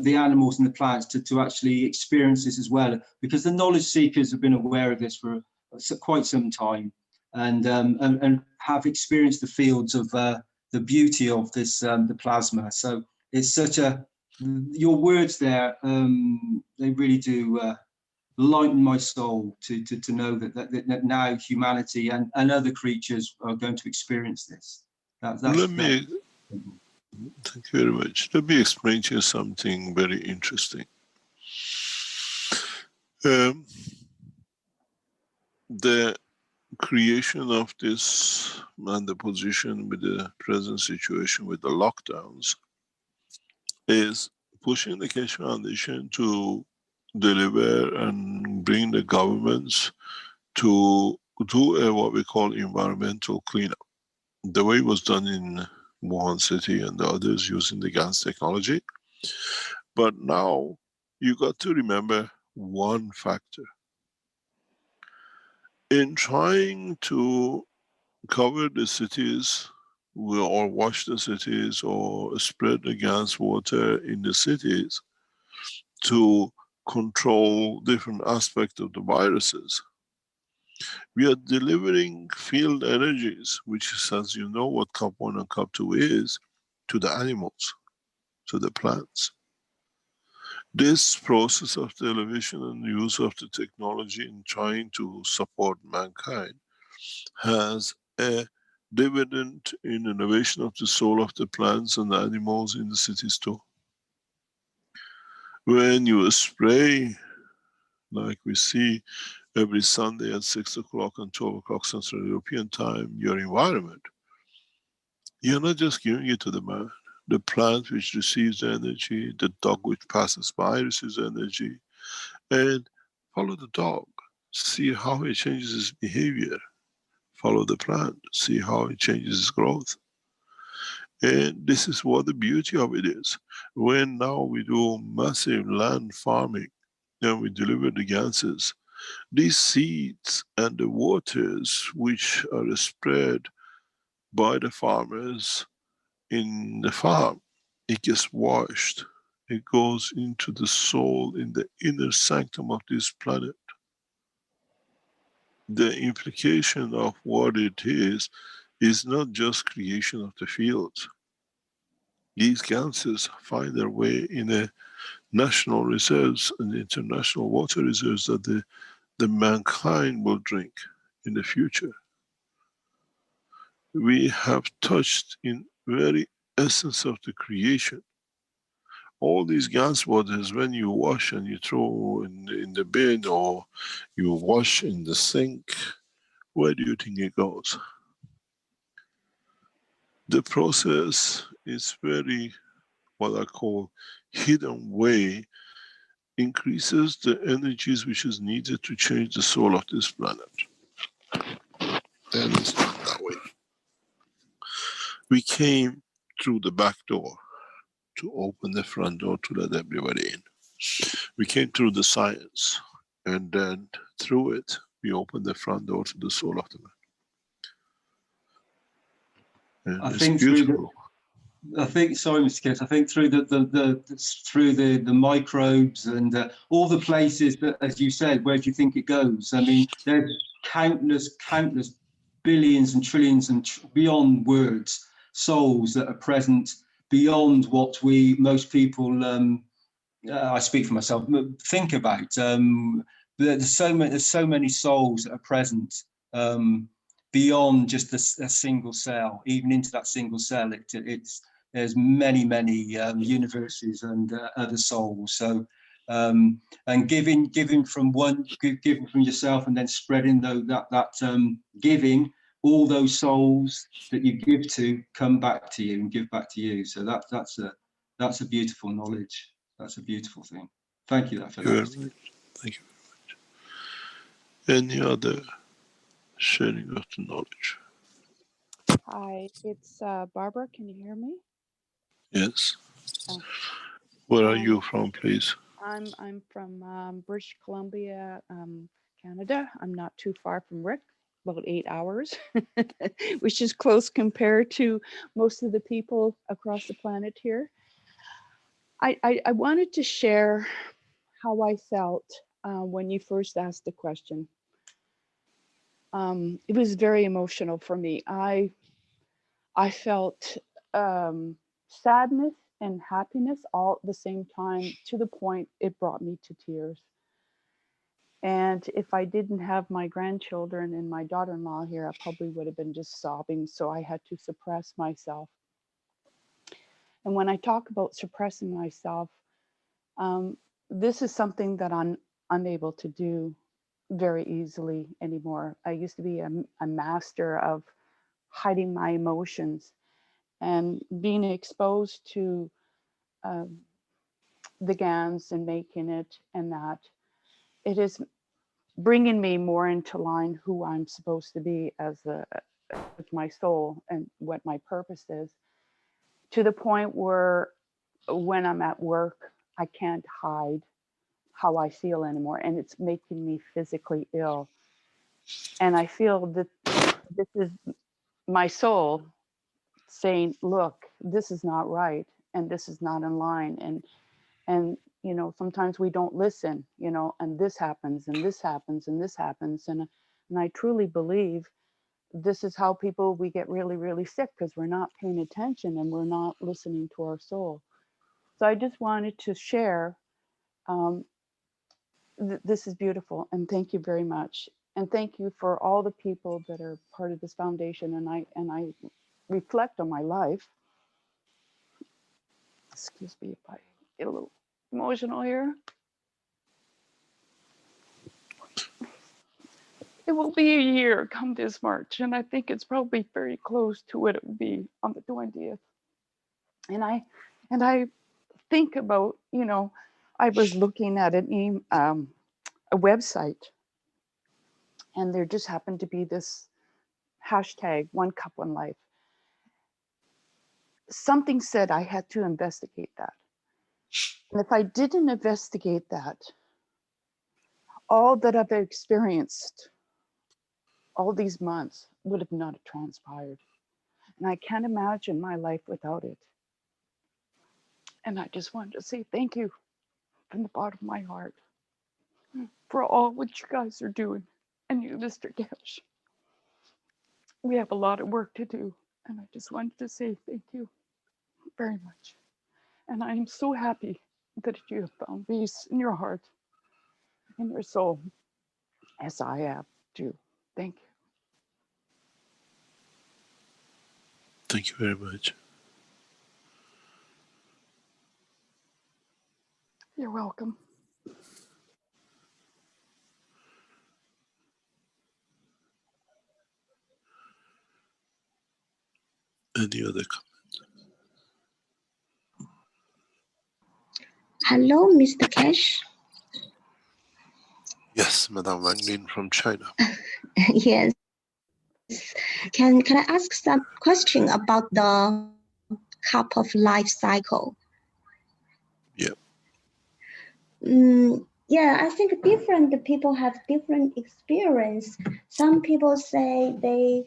the animals and the plants, to actually experience this as well, because the knowledge seekers have been aware of this for quite some time, and have experienced the fields of the beauty of this the plasma. So it's such a, your words there, they really do lighten my soul to know that now humanity and other creatures are going to experience this. Thank you very much. Let me explain to you something very interesting. The creation of this and the position with the present situation with the lockdowns is pushing the Keshe Foundation to deliver and bring the governments to do what we call environmental cleanup. The way it was done in Wuhan City and the others using the GANS technology. But now you got to remember one factor. In trying to cover the cities or wash the cities or spread the GANS water in the cities to control different aspects of the viruses, we are delivering field energies, which is, as you know what COP1 and COP2 is, to the animals, to the plants. This process of the elevation and use of the technology in trying to support mankind has a dividend in innovation of the soul of the plants and the animals in the cities too. When you spray, like we see every Sunday at 6 o'clock and 12 o'clock Central European time, your environment, you're not just giving it to the man. The plant which receives the energy, the dog which passes by receives energy, and follow the dog, see how it changes its behavior. Follow the plant, see how it changes its growth. And this is what the beauty of it is. When now we do massive land farming and we deliver the gases, these seeds and the waters which are spread by the farmers in the farm, it gets washed. It goes into the soul, in the inner sanctum of this planet. The implication of what it is not just creation of the fields. These gases find their way in a national reserves and international water reserves that the mankind will drink in the future. We have touched in very essence of the creation. All these gas waters, when you wash and you throw in the bin or you wash in the sink, where do you think it goes? The process is very, what I call, hidden way, increases the energies which is needed to change the soul of this planet. And it's not that way. We came through the back door to open the front door to let everybody in. We came through the science, and then through it, we opened the front door to the soul of the man. And I it's think beautiful. Sorry, Mr. Keshe, I think through the microbes and all the places that, as you said, where do you think it goes? I mean, there's countless billions and trillions and beyond words, souls that are present beyond what most people, I speak for myself, think about. There's so many souls that are present beyond just a single cell, even into that single cell. There's many universes and other souls. So and giving from giving from yourself, and then spreading that giving, all those souls that you give to come back to you and give back to you. So that's a beautiful knowledge. That's a beautiful thing. Thank you for that. Thank you very much. Any other sharing of the knowledge? Hi, it's Barbara. Can you hear me? Yes. Oh. Where are you from, please? I'm from British Columbia, Canada. I'm not too far from Rick, about 8 hours, which is close compared to most of the people across the planet here. I wanted to share how I felt when you first asked the question. It was very emotional for me. I felt sadness and happiness all at the same time, to the point it brought me to tears. And if I didn't have my grandchildren and my daughter-in-law here, I probably would have been just sobbing. So I had to suppress myself. And when I talk about suppressing myself, this is something that I'm unable to do very easily anymore. I used to be a master of hiding my emotions, and being exposed to the GANs and making it, and that it is bringing me more into line who I'm supposed to be as my soul and what my purpose is, to the point where when I'm at work, I can't hide how I feel anymore, and it's making me physically ill. And I feel that this is my soul saying, look, this is not right, and this is not in line, and you know, sometimes we don't listen, you know, and this happens and this happens and this happens, and I truly believe this is how we get really sick, because we're not paying attention and we're not listening to our soul. So I just wanted to share, this is beautiful, and thank you very much, and thank you for all the people that are part of this foundation. And I reflect on my life. Excuse me if I get a little emotional here. It will be a year come this March, and I think it's probably very close to what it will be on the 20th. And I think about, you know, I was looking at a website, and there just happened to be this hashtag, One Cup, One Life. Something said I had to investigate that. And if I didn't investigate that, all that I've experienced all these months would have not transpired. And I can't imagine my life without it. And I just wanted to say thank you from the bottom of my heart for all what you guys are doing. And you, Mr. Cash. We have a lot of work to do. And I just wanted to say thank you very much. And I am so happy that you have found peace in your heart, in your soul, as I have too. Thank you. Thank you very much. You're welcome. Any other comments? Hello, Mr. Cash. Yes, Madame Wang Lin from China. Yes. Can I ask some question about the cup of life cycle? Yeah. Yeah, I think different people have different experience. Some people say they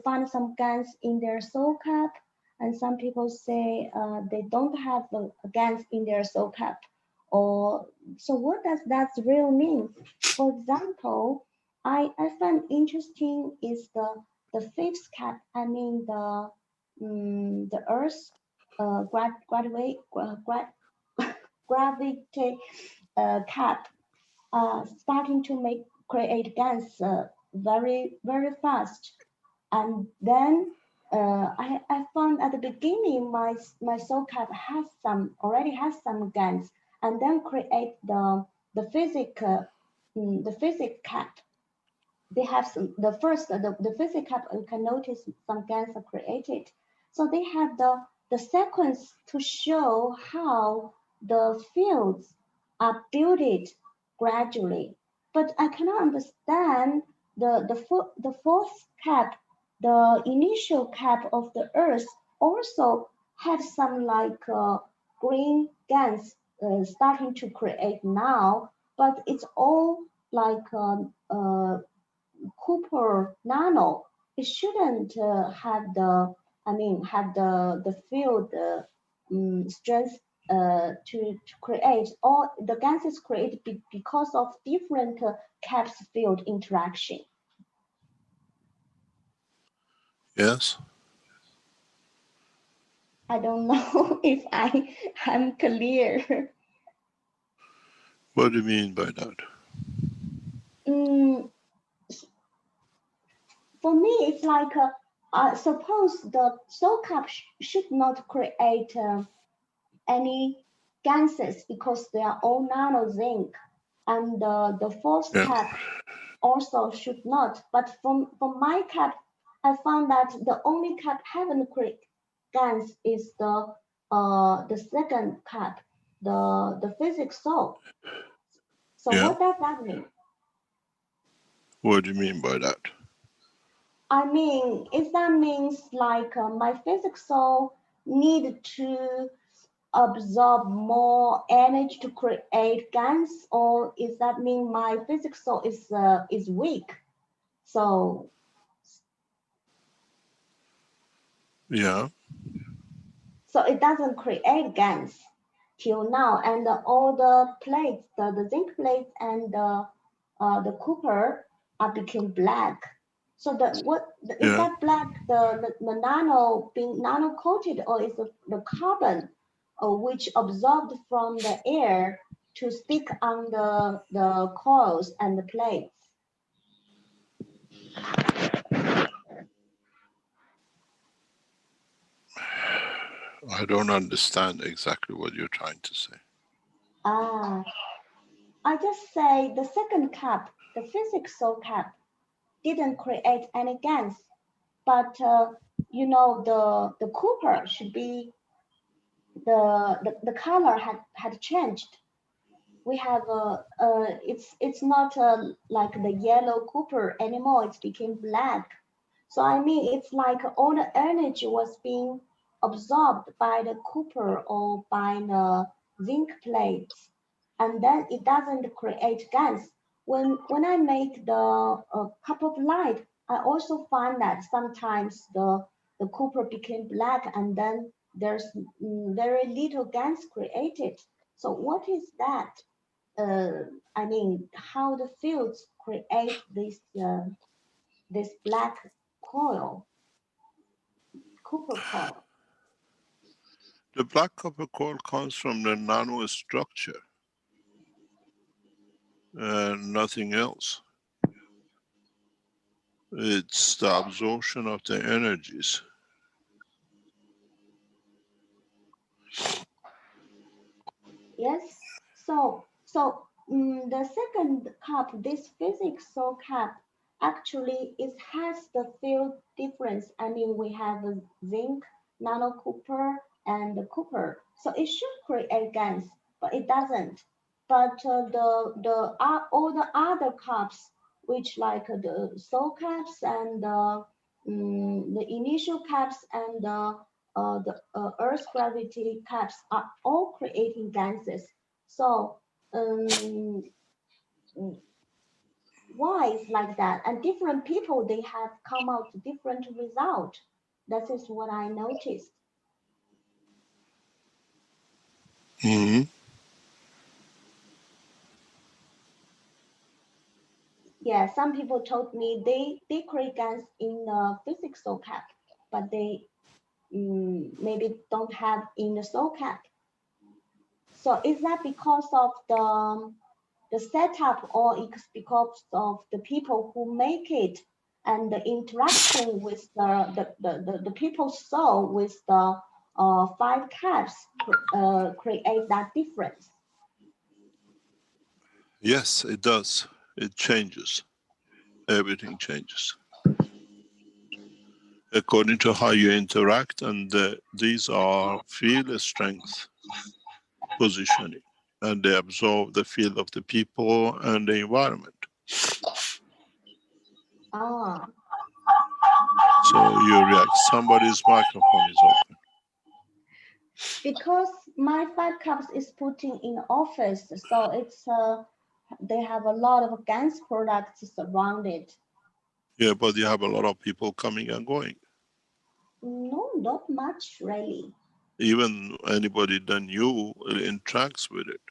find some GANs in their soul cup, and some people say they don't have the GANs in their soul cup. Or so what does that really mean? For example, I find interesting is the fifth cup. I mean the Earth gravity cap starting to create GANs very, very fast. And then I found at the beginning my soul cap already has some GANs, and then create the physic cap. They have some, the physic cap, you can notice some GANs are created. So they have the sequence to show how the fields are built gradually. But I cannot understand the fourth cap, the initial cap of the Earth also have some like green GANs starting to create now, but it's all like Cooper nano. It shouldn't have the field strength to create. All the GANs is created because of different caps field interaction. Yes. I don't know if I'm clear. What do you mean by that? For me, it's like suppose the soul cap should not create any GANs because they are all nano zinc, and the fourth cap also should not. But from my cap, I found that the only cap haven't created GANs is the second cap, the physics soul. So what does that mean? What do you mean by that? I mean, if that means like my physics soul need to absorb more energy to create GANs, or is that mean my physics soul is weak? So so it doesn't create GANs till now, and all the plates, the zinc plates and the copper are became black. So is that black the nano being nano coated, or is the carbon which absorbed from the air to stick on the coils and the plates? I don't understand exactly what you're trying to say. I just say the second cap, the physics soul cap, didn't create any GANs, but you know the copper should be the color had changed. We have it's not like the yellow copper anymore. It became black. So I mean, it's like all the energy was being absorbed by the copper or by the zinc plates, and then it doesn't create GANs. When I make the cup of light, I also find that sometimes the copper became black, and then there's very little GANs created. So what is that? I mean, how the fields create this black coil, copper coil. The black copper coil comes from the nanostructure and nothing else. It's the absorption of the energies. Yes. So the second cup, this physics soul cap, actually it has the field difference. I mean, we have a zinc, nano copper, and the copper. So it should create GANs, but it doesn't. But all the other cups, which like the soul caps and the initial caps and the Earth gravity caps are all creating GANs. So why is like that? And different people, they have come out different result. That is what I noticed. Yeah, some people told me they create GANs in the physics soul cap, but they maybe don't have in the soul cap. So is that because of the setup, or it's because of the people who make it and the interaction with the people's soul with the 5 caps create that difference? Yes, it does. It changes. Everything changes according to how you interact, and these are field strength positioning, and they absorb the field of the people and the environment. Ah. So you react. Somebody's microphone is open. Because my 5 cups is putting in office, so it's they have a lot of GANS products surrounded. Yeah, but you have a lot of people coming and going. No, not much really. Even anybody than you interacts with it.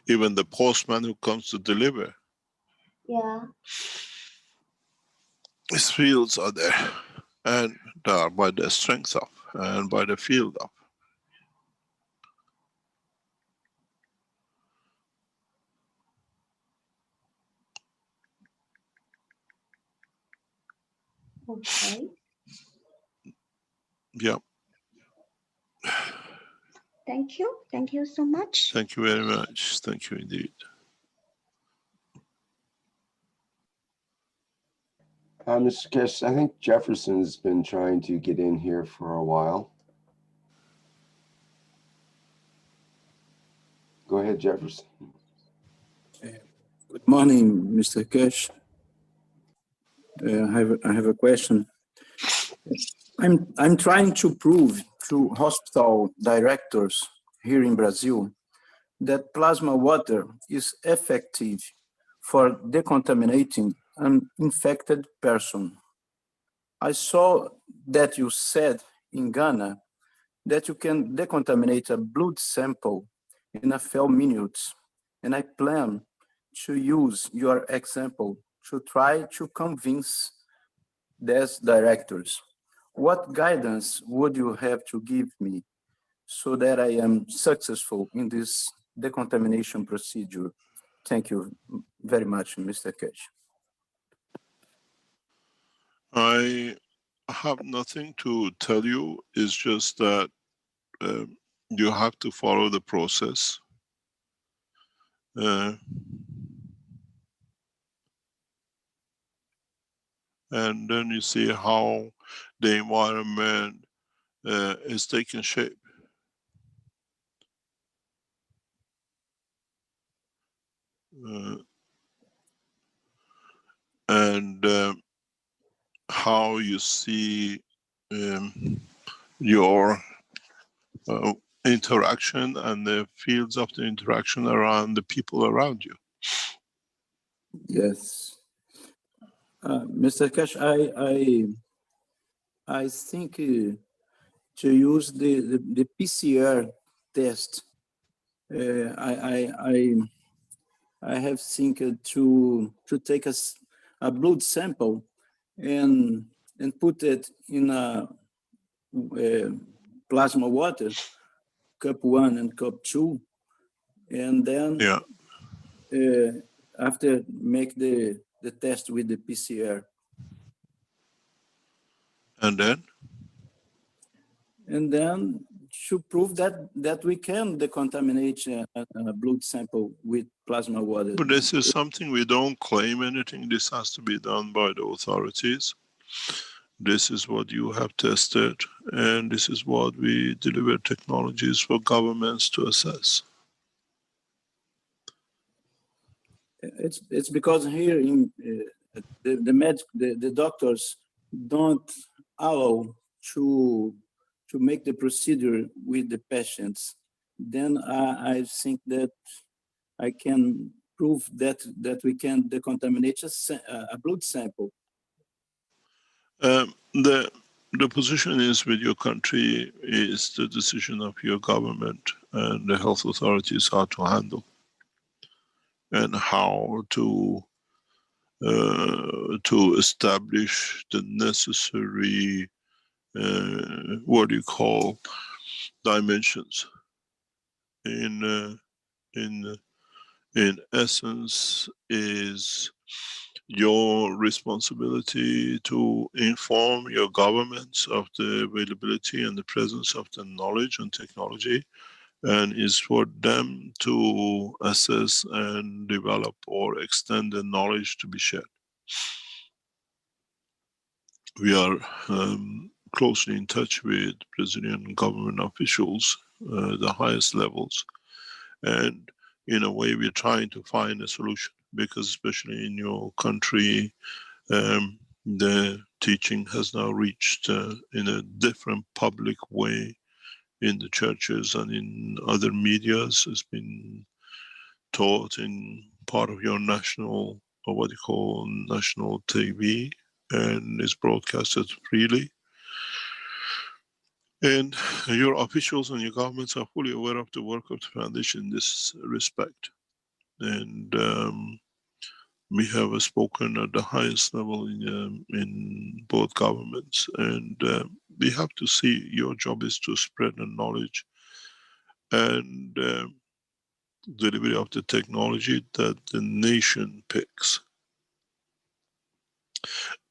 Even the postman who comes to deliver. Yeah. His fields are there, and they are by the strength of and by the field of. Okay. Yeah. Thank you. Thank you so much. Thank you very much. Thank you indeed. Mr. Kesh, I think Jefferson's been trying to get in here for a while. Go ahead, Jefferson. Good morning, Mr. Kesh. I have a question. I'm trying to prove to hospital directors here in Brazil that plasma water is effective for decontaminating an infected person. I saw that you said in Ghana that you can decontaminate a blood sample in a few minutes, and I plan to use your example to try to convince these directors. What guidance would you have to give me so that I am successful in this decontamination procedure? Thank you very much, Mr. Kesh. I have nothing to tell you. It's just that you have to follow the process. And then you see how the environment is taking shape. And how you see your interaction and the fields of the interaction around the people around you. Yes. Mr. Kesh, I think to use the PCR test, I have think to take a blood sample and put it in a plasma water, cup 1 and cup 2, and then after make the test with the PCR. And then? And then to prove that we can decontaminate a blood sample with plasma water. But this is something we don't claim anything. This has to be done by the authorities. This is what you have tested, and this is what we deliver technologies for governments to assess. It's because here in the doctors don't allow to make the procedure with the patients. Then I think that I can prove that we can decontaminate a blood sample. The position is with your country is the decision of your government and the health authorities how to handle and how to establish the necessary what do you call dimensions in in essence, is your responsibility to inform your governments of the availability and the presence of the knowledge and technology, and is for them to assess and develop or extend the knowledge to be shared. We are closely in touch with Brazilian government officials, the highest levels, and in a way we're trying to find a solution, because especially in your country, the teaching has now reached in a different public way in the churches and in other medias. It's been taught in part of your national, or what you call national TV, and is broadcasted freely. And your officials and your governments are fully aware of the work of the foundation in this respect. And we have spoken at the highest level in both governments, and we have to see your job is to spread the knowledge and delivery of the technology that the nation picks.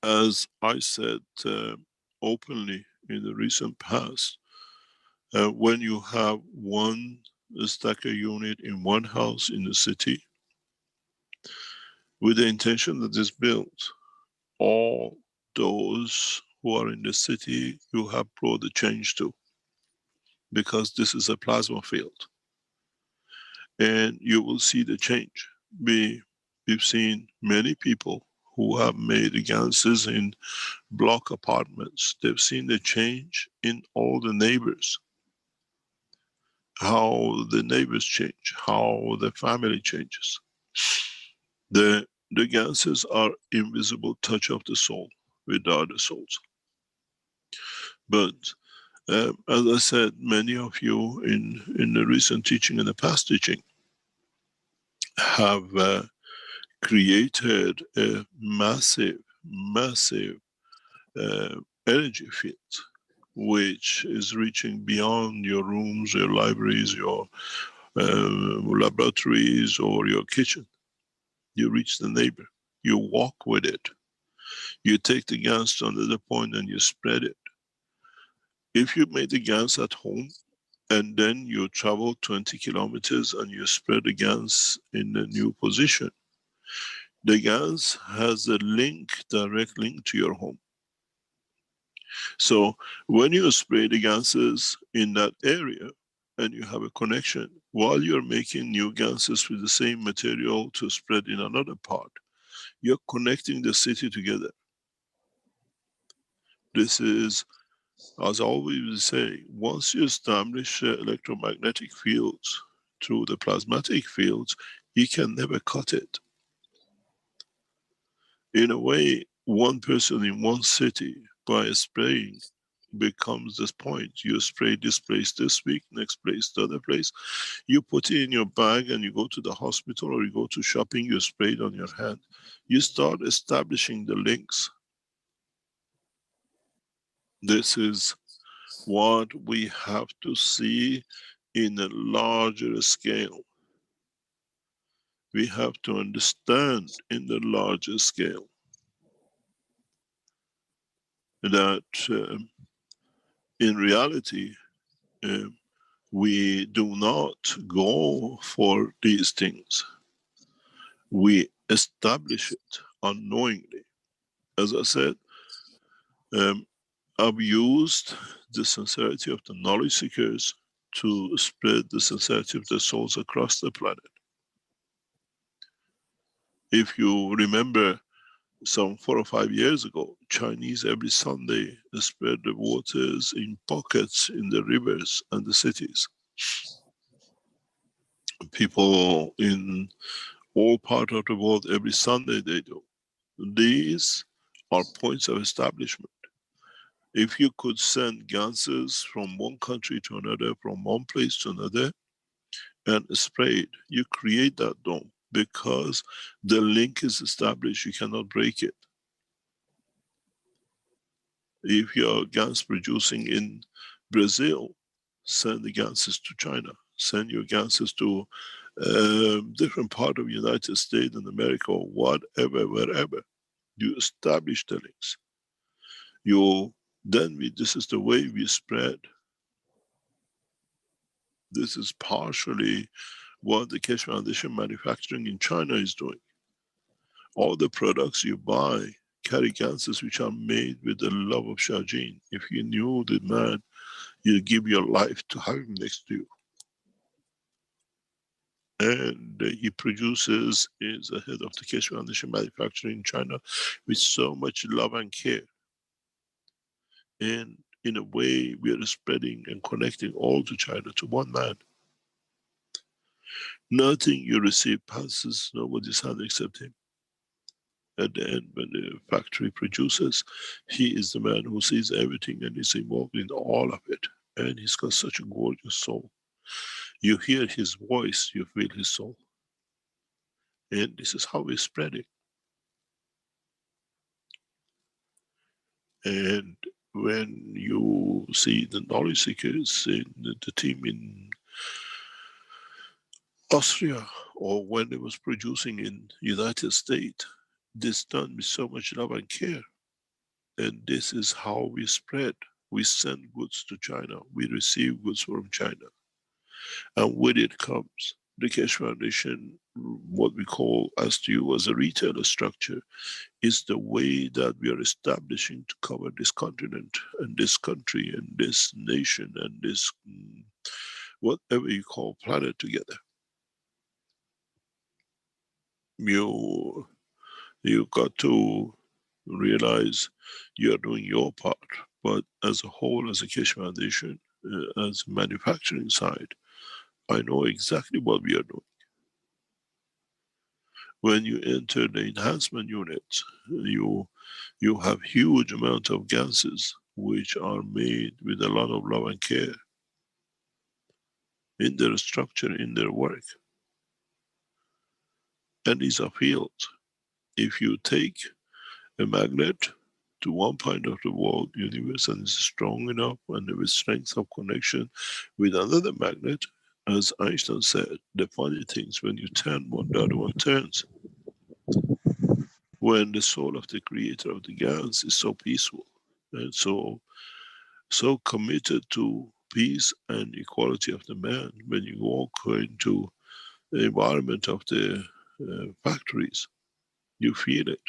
As I said openly in the recent past, when you have one stacker unit in one house in the city, with the intention that is built, all those who are in the city you have brought the change to, because this is a plasma field. And you will see the change. We've seen many people who have made ganses in block apartments. They've seen the change in all the neighbors. How the neighbors change, how the family changes. The ganses are invisible touch of the soul with the other souls. But as I said, many of you in the recent teaching and the past teaching have created a massive energy field, which is reaching beyond your rooms, your libraries, your laboratories, or your kitchen. You reach the neighbor, you walk with it, you take the gans to another point and you spread it. If you make the gans at home and then you travel 20 kilometers and you spread the gans in a new position, the gans has a link, direct link to your home. So when you spray the ganses in that area and you have a connection, while you're making new ganses with the same material to spread in another part, you're connecting the city together. This is, as I always say, once you establish electromagnetic fields through the plasmatic fields, you can never cut it. In a way, one person in one city by spraying becomes this point. You spray this place this week, next place, the other place. You put it in your bag and you go to the hospital or you go to shopping, you spray it on your hand. You start establishing the links. This is what we have to see in a larger scale. We have to understand in the larger scale that in reality, we do not go for these things. We establish it unknowingly. As I said, I've used the sincerity of the knowledge seekers to spread the sincerity of the souls across the planet. If you remember, some 4 or 5 years ago, Chinese every Sunday spread the waters in pockets in the rivers and the cities. People in all parts of the world every Sunday they do. These are points of establishment. If you could send ganses from one country to another, from one place to another, and spray it, you create that dome because the link is established, you cannot break it. If you're gans producing in Brazil, send the ganses to China. Send your ganses to different part of United States and America or whatever, wherever, you establish the links. This is the way we spread. This is partially what the Keshe Foundation manufacturing in China is doing. All the products you buy carry ganses which are made with the love of Shajin. If you knew the man, you'd give your life to have him next to you. And he produces, is the head of the Keshe Foundation manufacturing in China with so much love and care. And in a way, we are spreading and connecting all to China to one man. Nothing you receive passes nobody's hand except him. At the end, when the factory produces, he is the man who sees everything and is involved in all of it. And he's got such a gorgeous soul. You hear his voice, you feel his soul. And this is how we spread it. And when you see the knowledge seekers in the team in Austria, or when it was producing in United States, this done with so much love and care. And this is how we spread. We send goods to China. We receive goods from China. And with it comes the Keshe Foundation, what we call as to you as a retailer structure, is the way that we are establishing to cover this continent and this country and this nation and this whatever you call planet together. You got to realize you are doing your part, but as a whole, as a Keshe Foundation, as a manufacturing side, I know exactly what we are doing. When you enter the enhancement units, you have huge amount of gases which are made with a lot of love and care in their structure, in their work. And these are fields. If you take a magnet to one point of the world universe and is strong enough and with strength of connection with another magnet, as Einstein said, the funny things, when you turn one, the other one turns. When the soul of the creator of the gas is so peaceful and so committed to peace and equality of the man, when you walk into the environment of the factories, you feel it.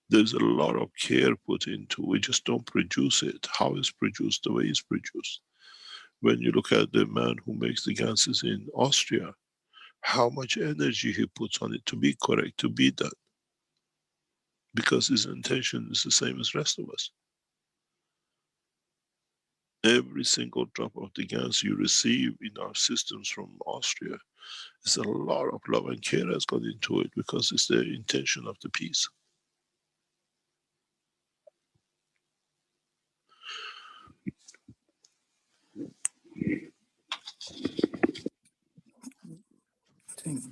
There's a lot of care put into, we just don't produce it. How it's produced, the way it's produced. When you look at the man who makes the gases in Austria, how much energy he puts on it to be correct, to be done. Because his intention is the same as the rest of us. Every single drop of the gas you receive in our systems from Austria is a lot of love and care has gone into it because it's the intention of the peace.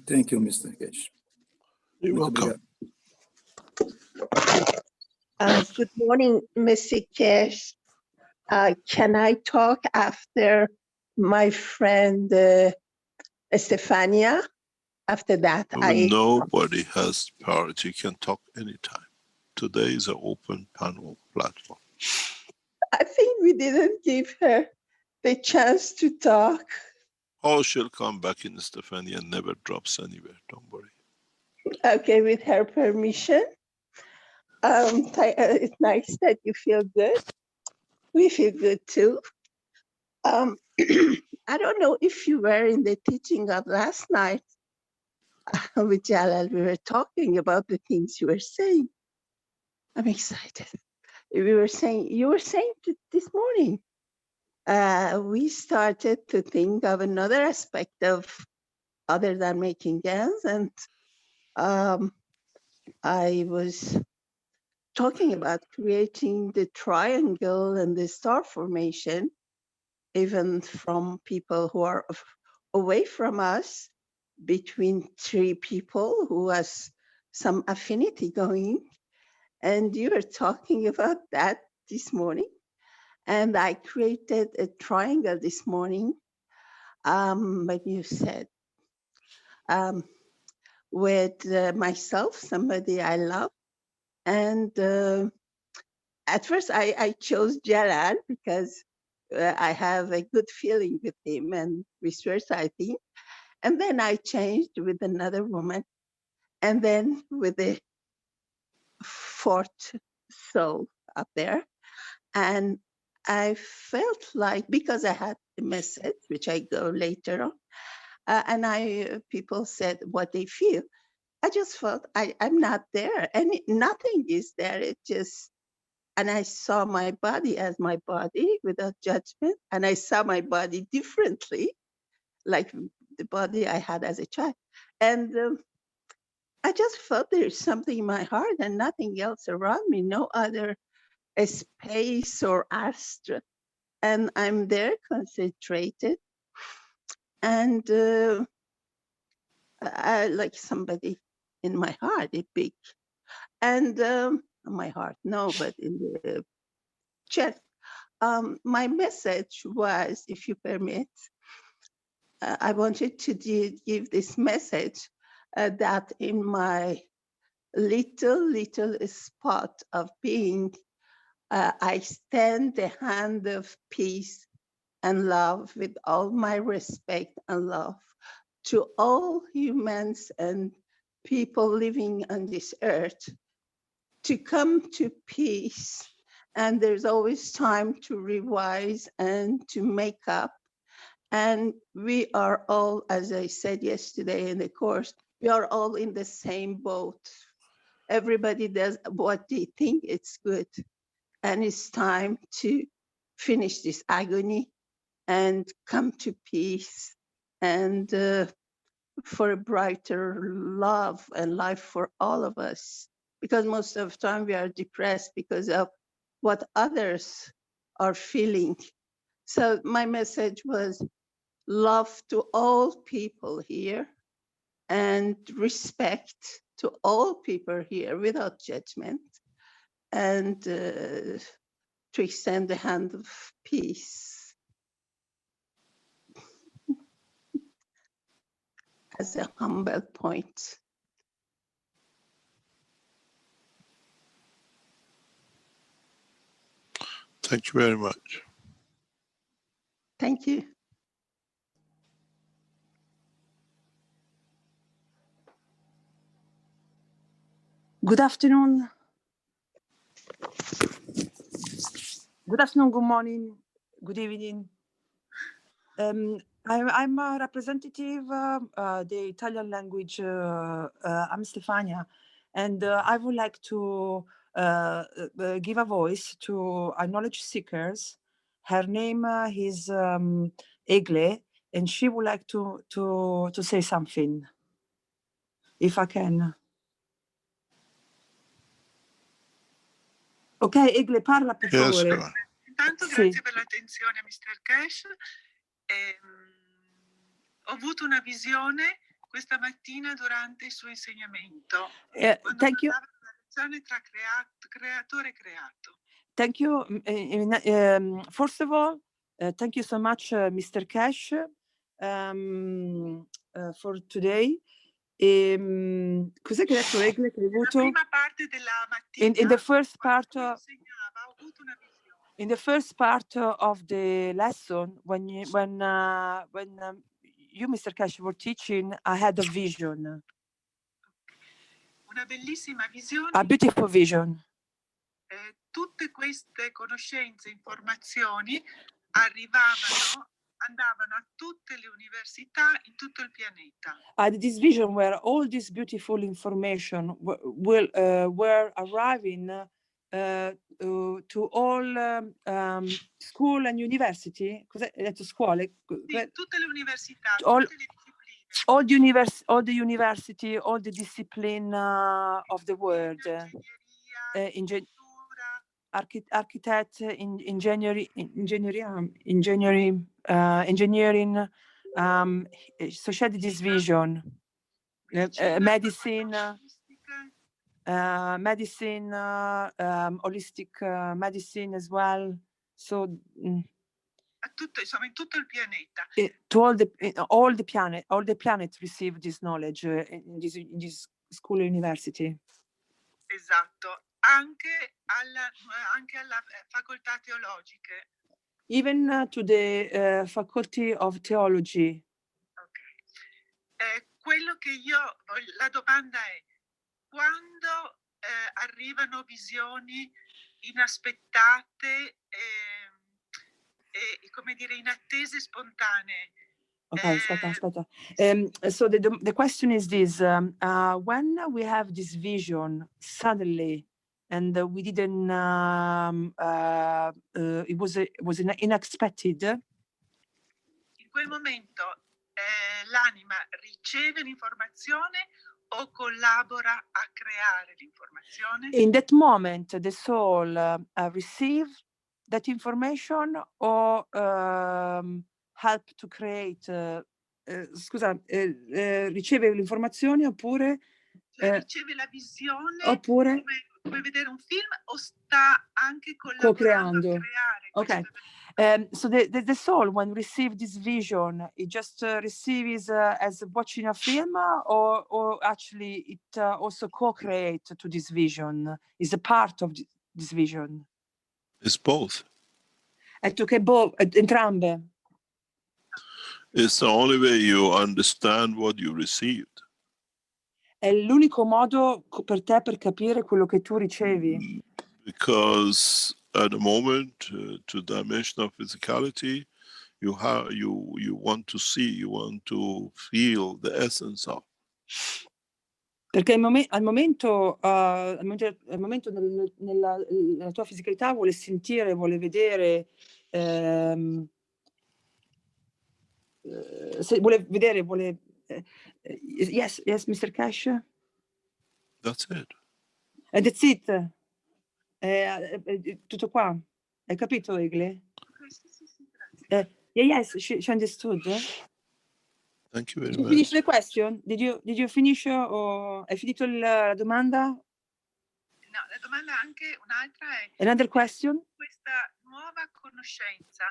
Thank you, Mr. Keshe. You're welcome. Good morning, Mr. Keshe. Can I talk after my friend Estefania? After that, Nobody has priority. You can talk anytime. Today is an open panel platform. I think we didn't give her the chance to talk. Oh, she'll come back in, Stephanie, and never drops anywhere. Don't worry. Okay, with her permission. It's nice that you feel good. We feel good too. I don't know if you were in the teaching of last night with Jalal. We were talking about the things you were saying. I'm excited. You were saying this morning. We started to think of another aspect of other than making gas, and I was talking about creating the triangle and the star formation, even from people who are away from us, between three people who has some affinity going. And you were talking about that this morning. And I created a triangle this morning. when you said, with myself, somebody I love. And at first I chose Jalal because I have a good feeling with him and vice versa, I think. And then I changed with another woman, and then with the fourth soul up there. And I felt like, because I had the message, which I go later on, and people said what they feel. I just felt I'm not there, and nothing is there. It just, and I saw my body as my body without judgment, and I saw my body differently, like the body I had as a child. And I just felt there's something in my heart and nothing else around me, no other space or astra. And I'm there concentrated, and I like somebody in my heart, a big, and my heart, no, but in the chest. My message was, if you permit, I wanted to give this message that in my little spot of being, I stand the hand of peace and love with all my respect and love to all humans and people living on this earth to come to peace. And there's always time to revise and to make up. And we are all, as I said yesterday in the course, we are all in the same boat. Everybody does what they think it's good. And it's time to finish this agony and come to peace and for a brighter love and life for all of us. Because most of the time we are depressed because of what others are feeling. So my message was love to all people here and respect to all people here without judgment, and to extend the hand of peace as a humble point. Thank you very much. Thank you. Good afternoon. Good afternoon, good morning, good evening. I'm a representative the Italian language. I'm Stefania, and I would like to give a voice to our knowledge seekers. Her name is Egle, and she would like to say something, if I can. Ok, Egle, parla per favore. Intanto grazie per l'attenzione, Mr. Cash. Ho avuto una visione questa mattina durante il suo insegnamento. Thank you. Della relazione tra creatore e creato. Thank you. First of all, thank you so much, Mr. Cash, for today. Cos'è che hai detto, Egle, che hai avuto? La prima parte della mattina, in the first part, insegnava, ho avuto una visione. in the first part of the lesson, when you, Mr. Cash, were teaching, I had a vision. Una bellissima visione. A beautiful vision. Tutte queste conoscenze, informazioni andavano a tutte le università in tutto il pianeta. I had this vision where all this beautiful information were arriving to all school and university. Cos'è? Hai detto scuole? Sì, tutte le università, all, tutte le discipline. all the university, all the discipline of the world. Architect, engineering. So she had this vision. Medicine, holistic medicine as well. So insomma, in tutto il pianeta. To all the planet receive this knowledge in this school or university. Esatto, anche alla facoltà teologiche. Even to the faculty of theology. Quello che la domanda è, quando arrivano visioni inaspettate e come dire, inattese, spontanee. Okay, aspetta. So the question is this: when we have this vision suddenly, and we didn't, it was unexpected. In quel momento l'anima riceve l'informazione o collabora a creare l'informazione? In that moment, the soul receives that information or help to create. Riceve l'informazione oppure riceve la visione oppure come vedere un film o sta anche co-creando. A creare? Okay. So the soul, when receive this vision, it just receives as watching a film, or actually it also co-create to this vision, is a part of this vision. It's both. Che entrambe. It's the only way you understand what you received. È l'unico modo per te per capire quello che tu ricevi. Because at the moment, to dimension of physicality, you want to see, you want to feel the essence of. Perché al momento nella tua fisicalità vuole sentire, vuole vedere, yes, Mr. Cash? That's it. That's it. Tutto qua. Hai capito, Egle? Sì, grazie. Yes, she understood. Thank you very Did you much. finish the question? Did you finish? Hai finito la domanda? No, la domanda anche un'altra è Another question? Questa nuova conoscenza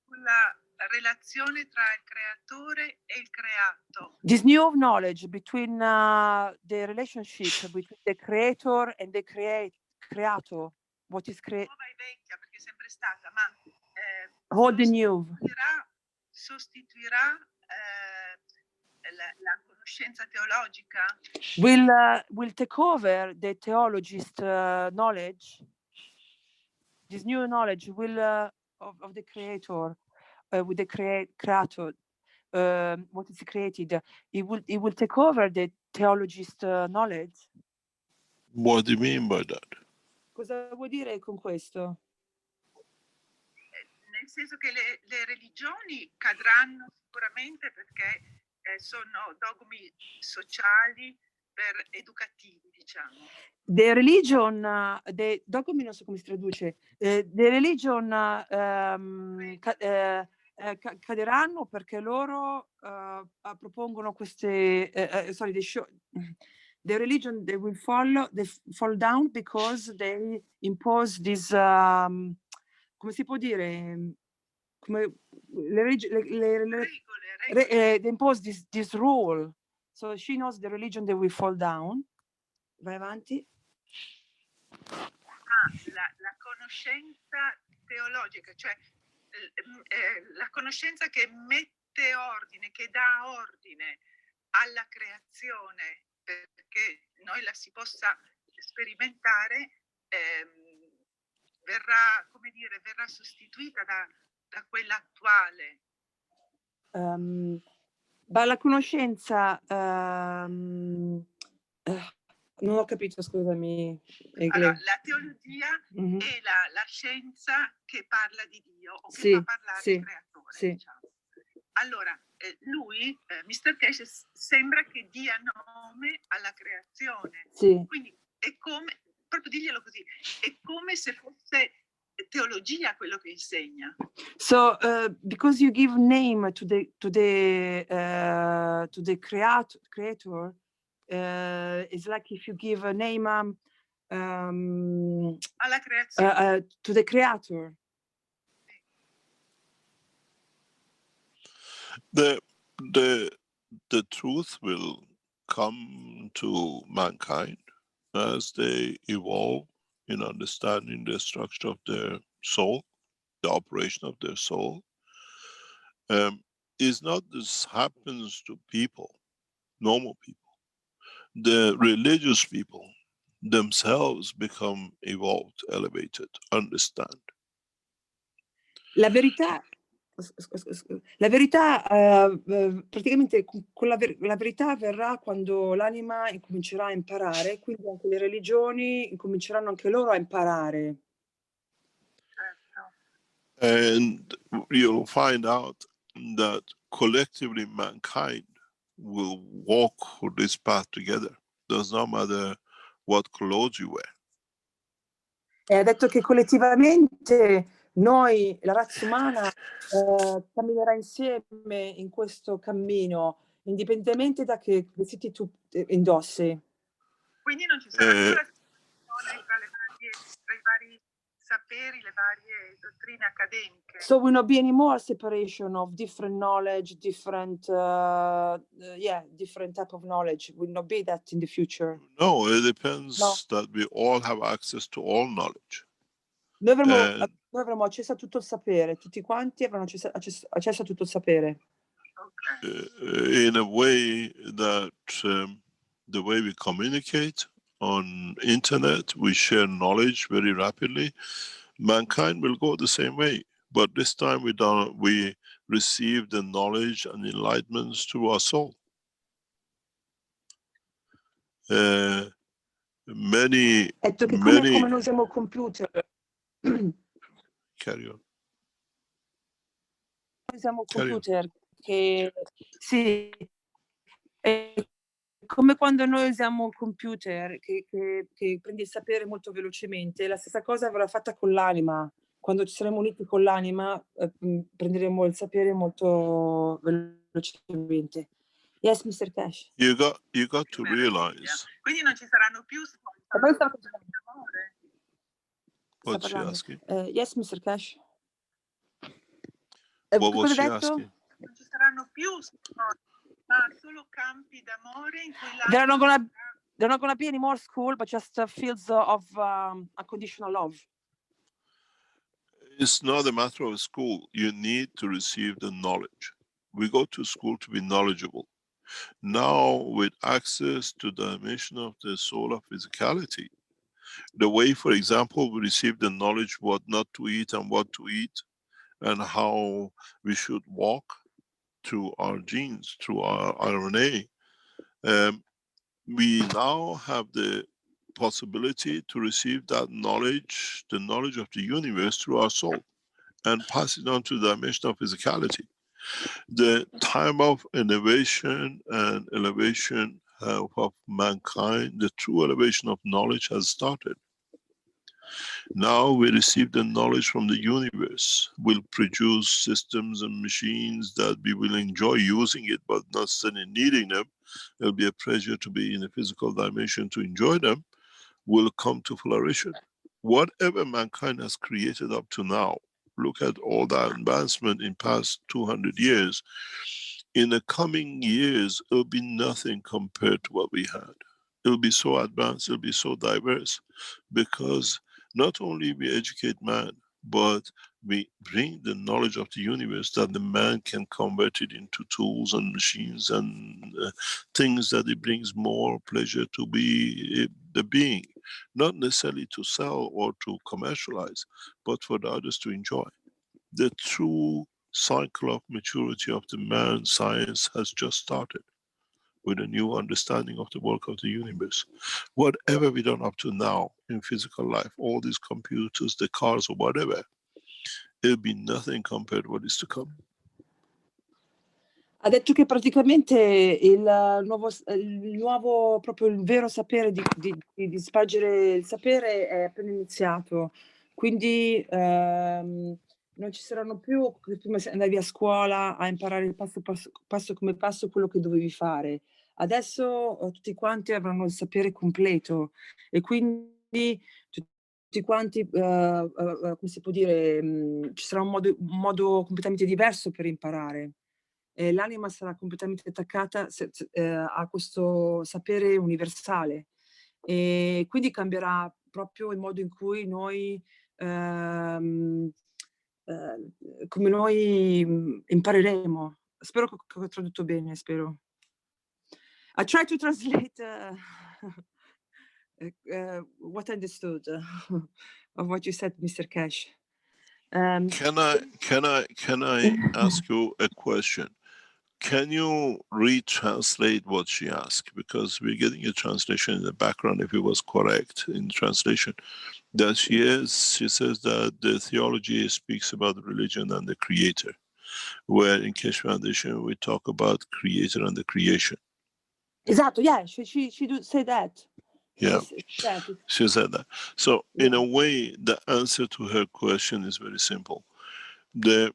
sulla relazione tra il creatore e il creato. This new knowledge between the relationship between the creator and the creator. What is Nuova e vecchia, perché è sempre stata, ma all the new. sostituirà la conoscenza teologica? Will take over the theologist knowledge. This new knowledge will of the creator with the creator. What is created? It will take over the theologist knowledge. What do you mean by that? Cosa vuol dire con questo? Nel senso che le religioni cadranno sicuramente perché sono dogmi sociali educativi, diciamo. The religion, the dogmi non so come si traduce, the religion caderanno perché loro propongono queste, the religion they will fall down because they impose this, come si può dire, come they impose this rule. So she knows the religion they will fall down. Vai avanti. La conoscenza teologica, cioè la conoscenza che mette ordine, che dà ordine alla creazione perché noi la si possa sperimentare, verrà sostituita da quella attuale. La conoscenza non ho capito, scusami. Allora, la teologia è la scienza che parla di Dio o che fa parlare il creatore. Diciamo. Allora, lui, Mr. Cash, sembra che dia nome alla creazione. Quindi è come, proprio diglielo così, è come se fosse teologia quello che insegna. So, because you give name to the creator, it's like if you give a name alla creazione. To the creator. The truth will come to mankind as they evolve in understanding the structure of their soul, the operation of their soul. It's not this happens to people, normal people. The religious people themselves become evolved, elevated, understand. La verità, praticamente la verità avverrà quando l'anima incomincerà a imparare, quindi anche le religioni incominceranno anche loro a imparare. And you'll find out that collectively mankind will walk this path together. Does not matter what clothes you wear. E ha detto che collettivamente noi, la razza umana, camminerà insieme in questo cammino, indipendentemente da che vestiti tu indossi. Quindi non ci sarà più la separazione tra i vari saperi, le varie dottrine accademiche. So will not be any more separation of different knowledge, different type of knowledge. Will not be that in the future. No, it depends that we all have access to all knowledge. Noi avremo accesso a tutto il sapere, tutti quanti avranno accesso a tutto il sapere. In a way that the way we communicate on internet, we share knowledge very rapidly. Mankind will go the same way, but this time we receive the knowledge and enlightenments through our soul. Many come noi usiamo il computer. Carry on. Usiamo il computer che sì, è come quando noi usiamo il computer che prende il sapere molto velocemente. La stessa cosa verrà fatta con l'anima. Quando ci saremo uniti con l'anima prenderemo il sapere molto velocemente. Yes, Mr. Cash. You got to realize. Quindi non ci saranno più amore. What's she asking? Yes, Mr. Cash. What was she asking? Non ci saranno più ma solo campi d'amore in cui They're not gonna be any more school, but just fields of unconditional love. It's not a matter of school. You need to receive the knowledge. We go to school to be knowledgeable. Now, with access to the dimension of the soul of physicality, the way, for example, we receive the knowledge what not to eat and what to eat, and how we should walk through our genes, through our RNA, we now have the possibility to receive that knowledge, the knowledge of the universe, through our soul, and pass it on to the dimension of physicality. The time of innovation and elevation of mankind, the true elevation of knowledge has started. Now we receive the knowledge from the universe. We'll produce systems and machines that we will enjoy using it, but not suddenly needing them. It'll be a pleasure to be in the physical dimension to enjoy them, will come to flourishing. Whatever mankind has created up to now, look at all that advancement in past 200 years. In the coming years, it'll be nothing compared to what we had. It'll be so advanced, it'll be so diverse, because not only we educate man, but we bring the knowledge of the universe that the man can convert it into tools and machines and things that it brings more pleasure to be the being. Not necessarily to sell or to commercialize, but for the others to enjoy. The true cycle of maturity of the man science has just started with a new understanding of the work of the universe. Whatever we've done up to now in physical life, all these computers, the cars or whatever, it'll be nothing compared to what is to come. Ha detto che praticamente il nuovo proprio il vero sapere di spargere il sapere è appena iniziato. Quindi non ci saranno più, prima andavi a scuola a imparare passo come passo quello che dovevi fare. Adesso tutti quanti avranno il sapere completo e quindi tutti quanti, come si può dire, ci sarà un modo completamente diverso per imparare. l'anima sarà completamente attaccata a questo sapere universale, e quindi cambierà proprio il modo in cui noi come noi impareremo. Spero che ho tradotto bene, spero. I try to translate what I understood of what you said, Mr. Cash. Can I ask you a question? Can you retranslate what she asked? Because we're getting a translation in the background, if it was correct in translation. That she says that the theology speaks about religion and the creator, where in Keshe Foundation we talk about creator and the creation. Esatto, yeah, she do say that. Yeah, That. she said that. So in a way, the answer to her question is very simple. The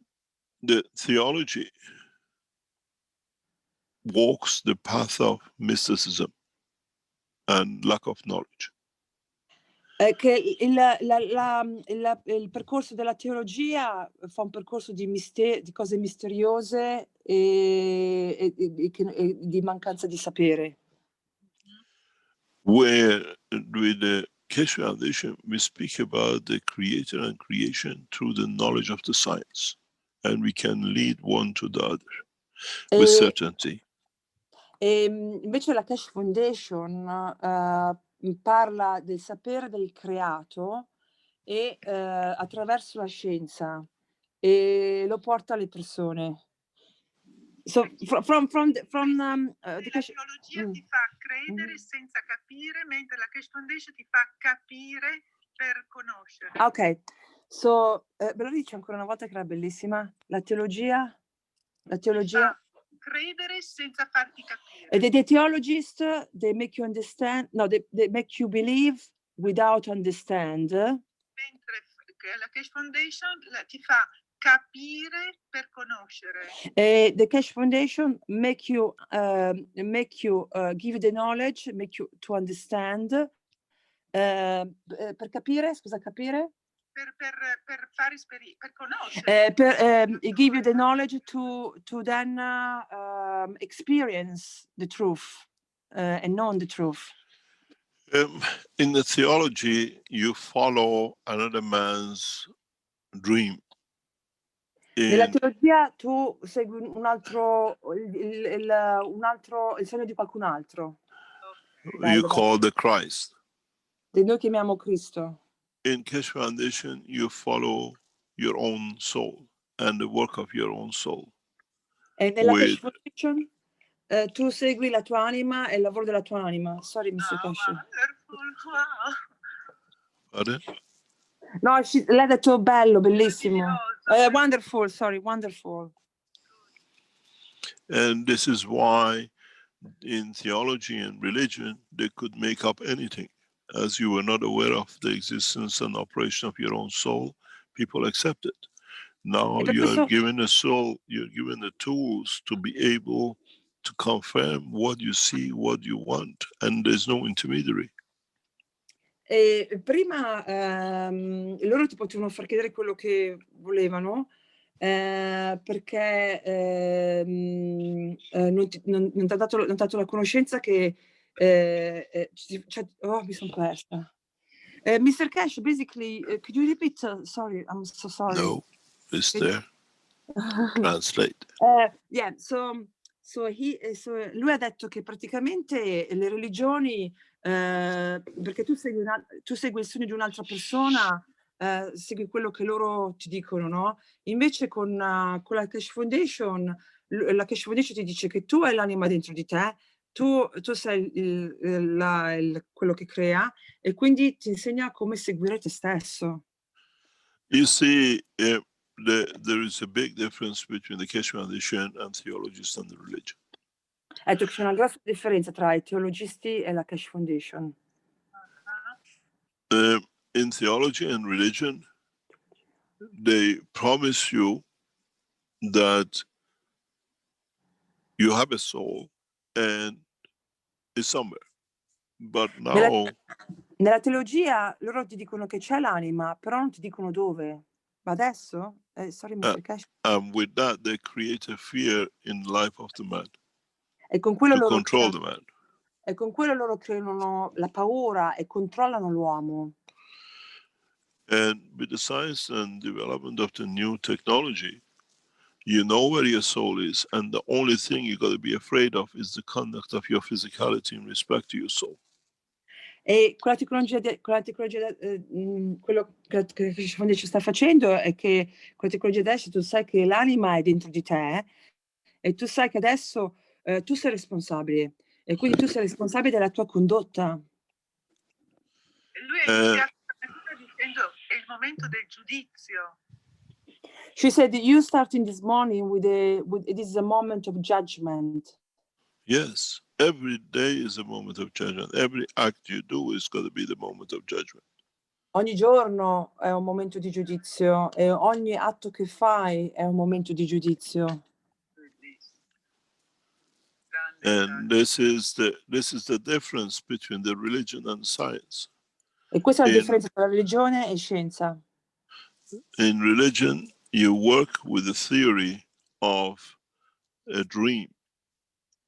theology walks the path of mysticism and lack of knowledge. Che il percorso della teologia fa un percorso di cose misteriose e di mancanza di sapere. Where with the Keshe Foundation we speak about the creator and creation through the knowledge of the science, and we can lead one to the other with certainty. E invece la Keshe Foundation parla del sapere del creato e attraverso la scienza, e lo porta alle persone. So from the la teologia ti fa credere senza capire, mentre la Keshe Foundation ti fa capire per conoscere. Ok, so me lo dici ancora una volta che era bellissima? La teologia Credere senza farti capire. The theologists, they make you understand, no, they make you believe without understand. Mentre la Keshe Foundation ti fa capire per conoscere. The Keshe Foundation make you give you the knowledge, make you to understand. Per capire, scusa, capire? Per fare esperienza, per conoscere. Give you the knowledge to then experience the truth and know the truth. In the theology, you follow another man's dream. Nella teologia tu segui il sogno di qualcun altro. You call the Christ. Che noi chiamiamo Cristo. In Keshe Foundation, you follow your own soul and the work of your own soul. E nella Keshe Foundation tu segui la tua anima e il lavoro della tua anima. Sorry, Mr. Cash. Pardon? No, lei ha detto bello, bellissimo. Wonderful, sorry, wonderful. And this is why in theology and religion, they could make up anything. As you were not aware of the existence and operation of your own soul, people accept it. Now you are given a soul, you're given the tools to be able to confirm what you see, what you want, and there's no intermediary. Prima loro ti potevano far chiedere quello che volevano, perché non ti ha dato la conoscenza che mi sono persa. Mr. Cash, basically, could you repeat? Sorry, I'm so sorry. No, it's there. Translate. Yeah, so lui ha detto che praticamente le religioni, perché tu segui il sogno di un'altra persona, segui quello che loro ti dicono, no? Invece con la Keshe Foundation, la Keshe Foundation ti dice che tu hai l'anima dentro di te, tu sei quello che crea, e quindi ti insegna come seguire te stesso. You see, there is a big difference between the Keshe Foundation and theologists and the religion. Ha detto che c'è una grossa differenza tra i teologisti e la Keshe Foundation. In theology and religion, they promise you that you have a soul and it's somewhere. But now... Nella teologia loro ti dicono che c'è l'anima, però non ti dicono dove. Ma adesso? Sorry, Mr. Cash. With that, they create a fear in the life of the man E con quello to loro control creano, the man. e con quello loro creano la paura e controllano l'uomo. And with the science and development of the new technology, you know where your soul is, and the only thing you got to be afraid of is the conduct of your physicality in respect to your soul. E con la tecnologia, quello che Fondi ci sta facendo è che con la tecnologia adesso tu sai che l'anima è dentro di te e tu sai che adesso tu sei responsabile e quindi tu sei responsabile della tua condotta. Lui ha iniziato dicendo è il momento del giudizio. She said, you starting this morning with it is a moment of judgment. Yes, every day is a moment of judgment. Every act you do is got to be the moment of judgment. Ogni giorno è un momento di giudizio e ogni atto che fai è un momento di giudizio. And this is the difference between the religion and science. E questa è la differenza tra religione e scienza. In religion, you work with the theory of a dream.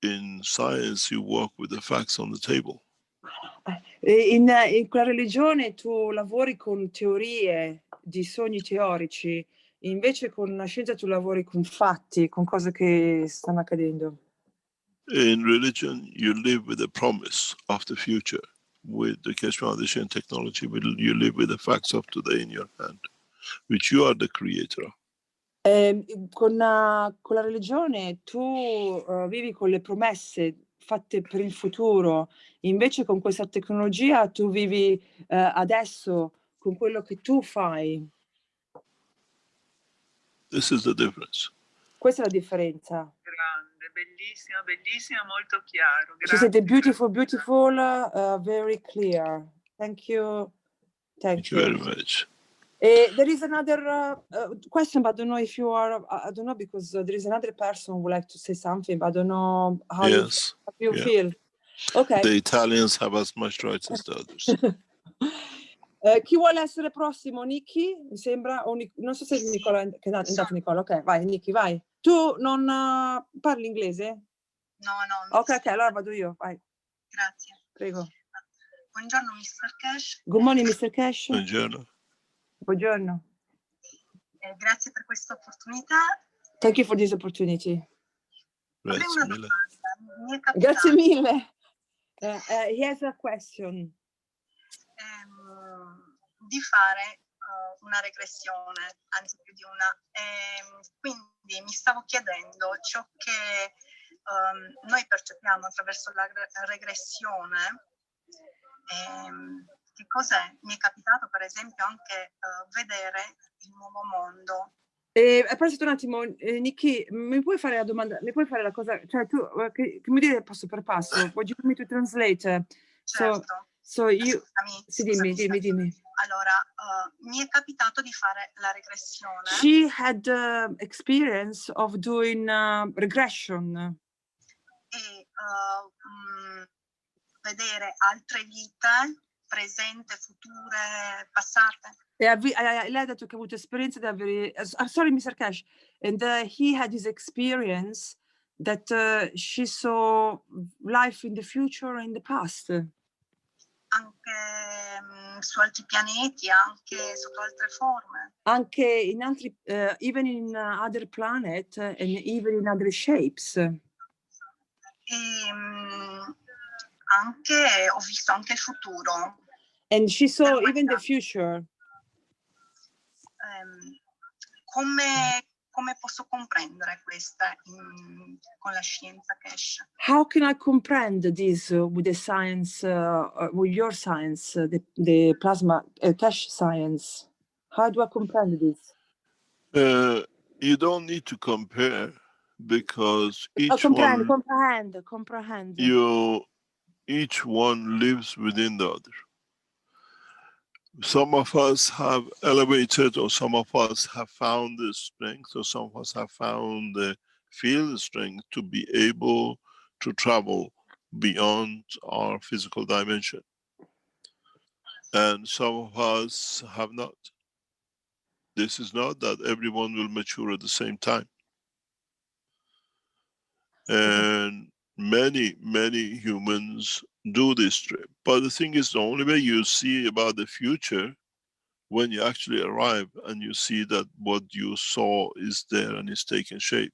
In science, you work with the facts on the table. In quella religione tu lavori con teorie di sogni teorici, invece con la scienza tu lavori con fatti, con cose che stanno accadendo. In religion, you live with the promise of the future. With the Keshe Foundation technology, you live with the facts of today in your hand, which you are the creator of. Con la religione tu vivi con le promesse fatte per il futuro, invece con questa tecnologia tu vivi adesso con quello che tu fai. This is the difference. Questa è la differenza. Grande, bellissimo, bellissimo, molto chiaro. She said, beautiful, beautiful, very clear. Thank you. Thank you very much. There is another question, but I don't know if you are, I don't know, because there is another person who would like to say something, but I don't know how you feel. Okay. The Italians have as much rights as the others. Chi vuole essere prossimo? Nicky? Mi sembra, non so se Nicola che è andato Nicola. Ok, vai Nicky, vai. Tu non parli inglese? No. Ok, allora vado io, vai. Grazie. Prego. Buongiorno Mr. Cash. Good morning Mr. Cash. Buongiorno. Buongiorno. Grazie per questa opportunità. Thank you for this opportunity. Grazie mille. Grazie mille. He has a question. Di fare una regressione, anzi più di una. Quindi mi stavo chiedendo ciò che noi percepiamo attraverso la regressione, che cos'è? Mi è capitato per esempio anche vedere il nuovo mondo. Aspetta un attimo, Nicky, mi puoi fare la domanda, mi puoi fare la cosa, cioè tu, che mi dire passo per passo, would you want me to translate? Certo. So you, Scusami. Dimmi. Allora, mi è capitato di fare la regressione. She had experience of doing regression. E vedere altre vite, presente, future, passate. Lei ha detto che ha avuto esperienze di avere, sorry Mr. Cash, and he had his experience that she saw life in the future and in the past. Anche su altri pianeti, anche sotto altre forme. Anche in altri, even in other planet and even in other shapes. Anche ho visto anche il futuro. And she saw even the future. Come posso comprendere questa con la scienza Keshe? How can I comprehend this with the science, with your science, the plasma Keshe science? How do I comprehend this? You don't need to compare, because each comprehend. Each one lives within the other. Some of us have elevated, or some of us have found the strength, or some of us have found the field strength to be able to travel beyond our physical dimension. And some of us have not. This is not that everyone will mature at the same time. And many humans do this trip. But the thing is, the only way you see about the future when you actually arrive and you see that what you saw is there and is taking shape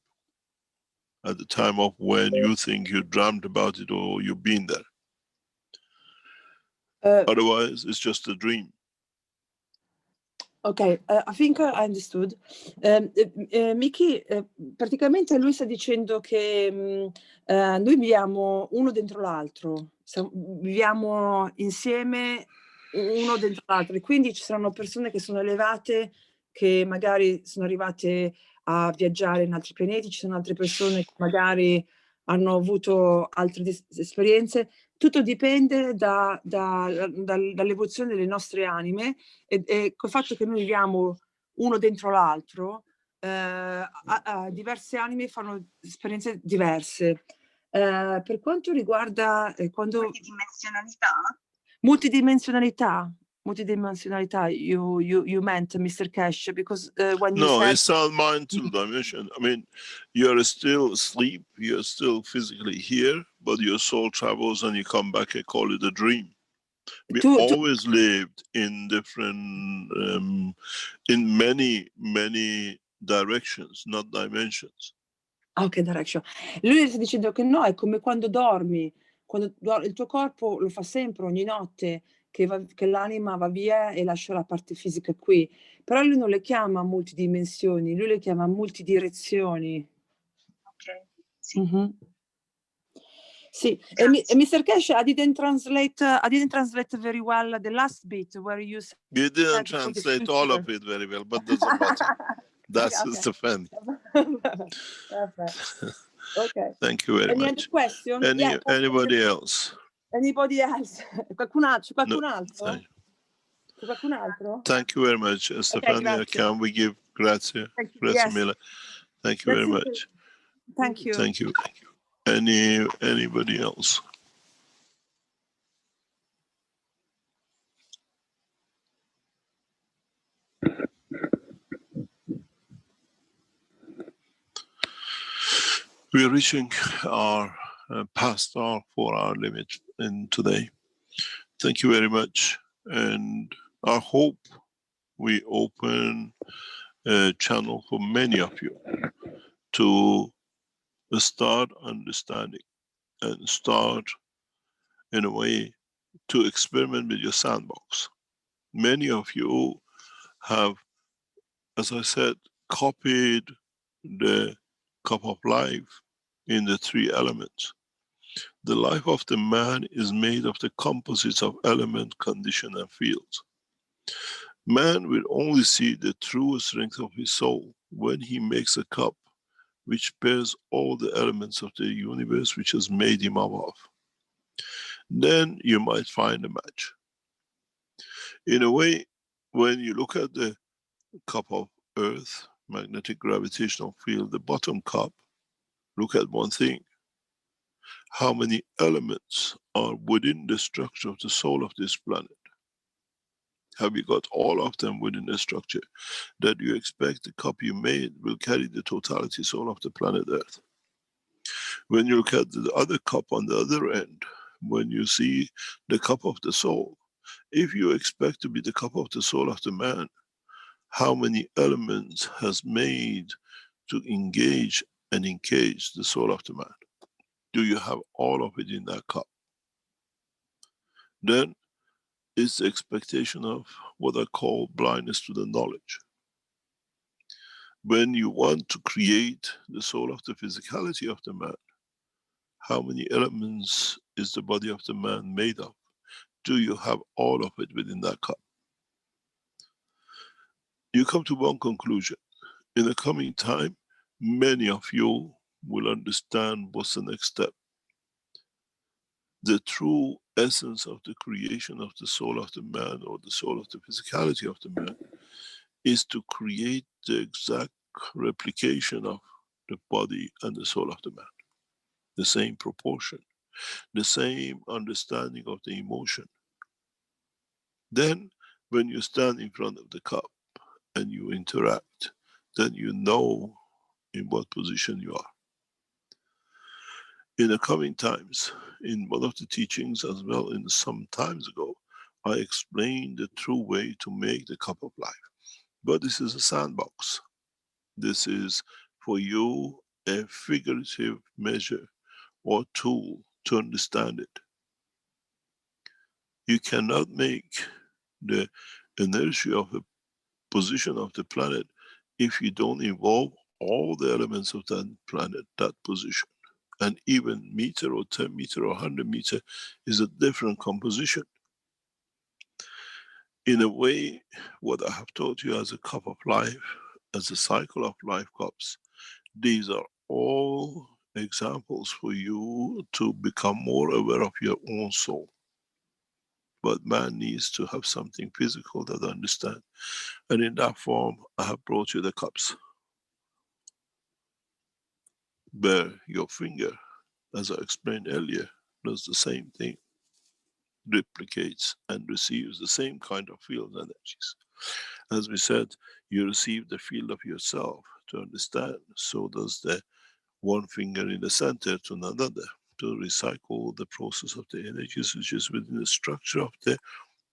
at the time of when you think you dreamt about it or you've been there. Otherwise, it's just a dream. Ok, I think I understood. Miki, praticamente lui sta dicendo che noi viviamo uno dentro l'altro, viviamo insieme uno dentro l'altro e quindi ci saranno persone che sono elevate, che magari sono arrivate a viaggiare in altri pianeti, ci sono altre persone che magari hanno avuto altre esperienze. Tutto dipende dall'evoluzione delle nostre anime e col fatto che noi viviamo uno dentro l'altro, diverse anime fanno esperienze diverse. Per quanto riguarda multidimensionalità, you meant, Mr. Keshe, because when you No, said... it's not mindful dimension. I mean, you're still asleep, you're still physically here, but your soul travels and you come back and call it a dream. We always lived in different, in many directions, not dimensions. Ok, direction. Lui sta dicendo che no, è come quando dormi, il tuo corpo lo fa sempre, ogni notte, che l'anima va via e lascia la parte fisica qui. Però lui non le chiama multidimensioni, lui le chiama multidirezioni. Ok, sì. Mm-hmm. Sì, e Mr. Keshe, I didn't translate very well the last bit where you said... You didn't translate all of it very well, but doesn't matter. That's Okay. Stefan. Perfect. Okay. Thank you very Any much. other question? Anybody else? Anybody else? Qualcun altro? No, C'è qualcun altro? thank you very much, Stefania. Grazie. Can we give grazie? Grazie Yes. mille. Thank you very Grazie much. Thank you. Thank you. Anybody else? We are reaching our past our 4-hour limit in today. Thank you very much. And I hope we open a channel for many of you to start understanding and start in a way to experiment with your sandbox. Many of you have, as I said, copied the cup of life in the 3 elements. The life of the man is made of the composites of element, condition, and fields. Man will only see the true strength of his soul when he makes a cup which bears all the elements of the universe which has made him up of. Then you might find a match. In a way, when you look at the cup of earth, magnetic gravitational field, the bottom cup, look at one thing. How many elements are within the structure of the soul of this planet? Have you got all of them within the structure that you expect the cup you made will carry the totality soul of the planet Earth? When you look at the other cup on the other end, when you see the cup of the soul, if you expect to be the cup of the soul of the man, how many elements has made to engage and engage the soul of the man? Do you have all of it in that cup? Then it's the expectation of what I call blindness to the knowledge. When you want to create the soul of the physicality of the man, how many elements is the body of the man made of? Do you have all of it within that cup? You come to one conclusion. In the coming time, many of you will understand what's the next step. The true essence of the creation of the soul of the man, or the soul of the physicality of the man, is to create the exact replication of the body and the soul of the man. The same proportion, the same understanding of the emotion. Then, when you stand in front of the cup and you interact, then you know in what position you are. In the coming times, in one of the teachings as well, in some times ago, I explained the true way to make the cup of life. But this is a sandbox. This is for you a figurative measure or tool to understand it. You cannot make the inertia of a position of the planet if you don't involve all the elements of that planet, that position. And even meter or 10 meter or 100 meter is a different composition. In a way, what I have taught you as a cup of life, as a cycle of life cups, these are all examples for you to become more aware of your own soul. But man needs to have something physical that I understand. And in that form, I have brought you the cups. Where your finger, as I explained earlier, does the same thing, replicates and receives the same kind of field energies. As we said, you receive the field of yourself to understand, so does the one finger in the center to another, to recycle the process of the energies which is within the structure of the,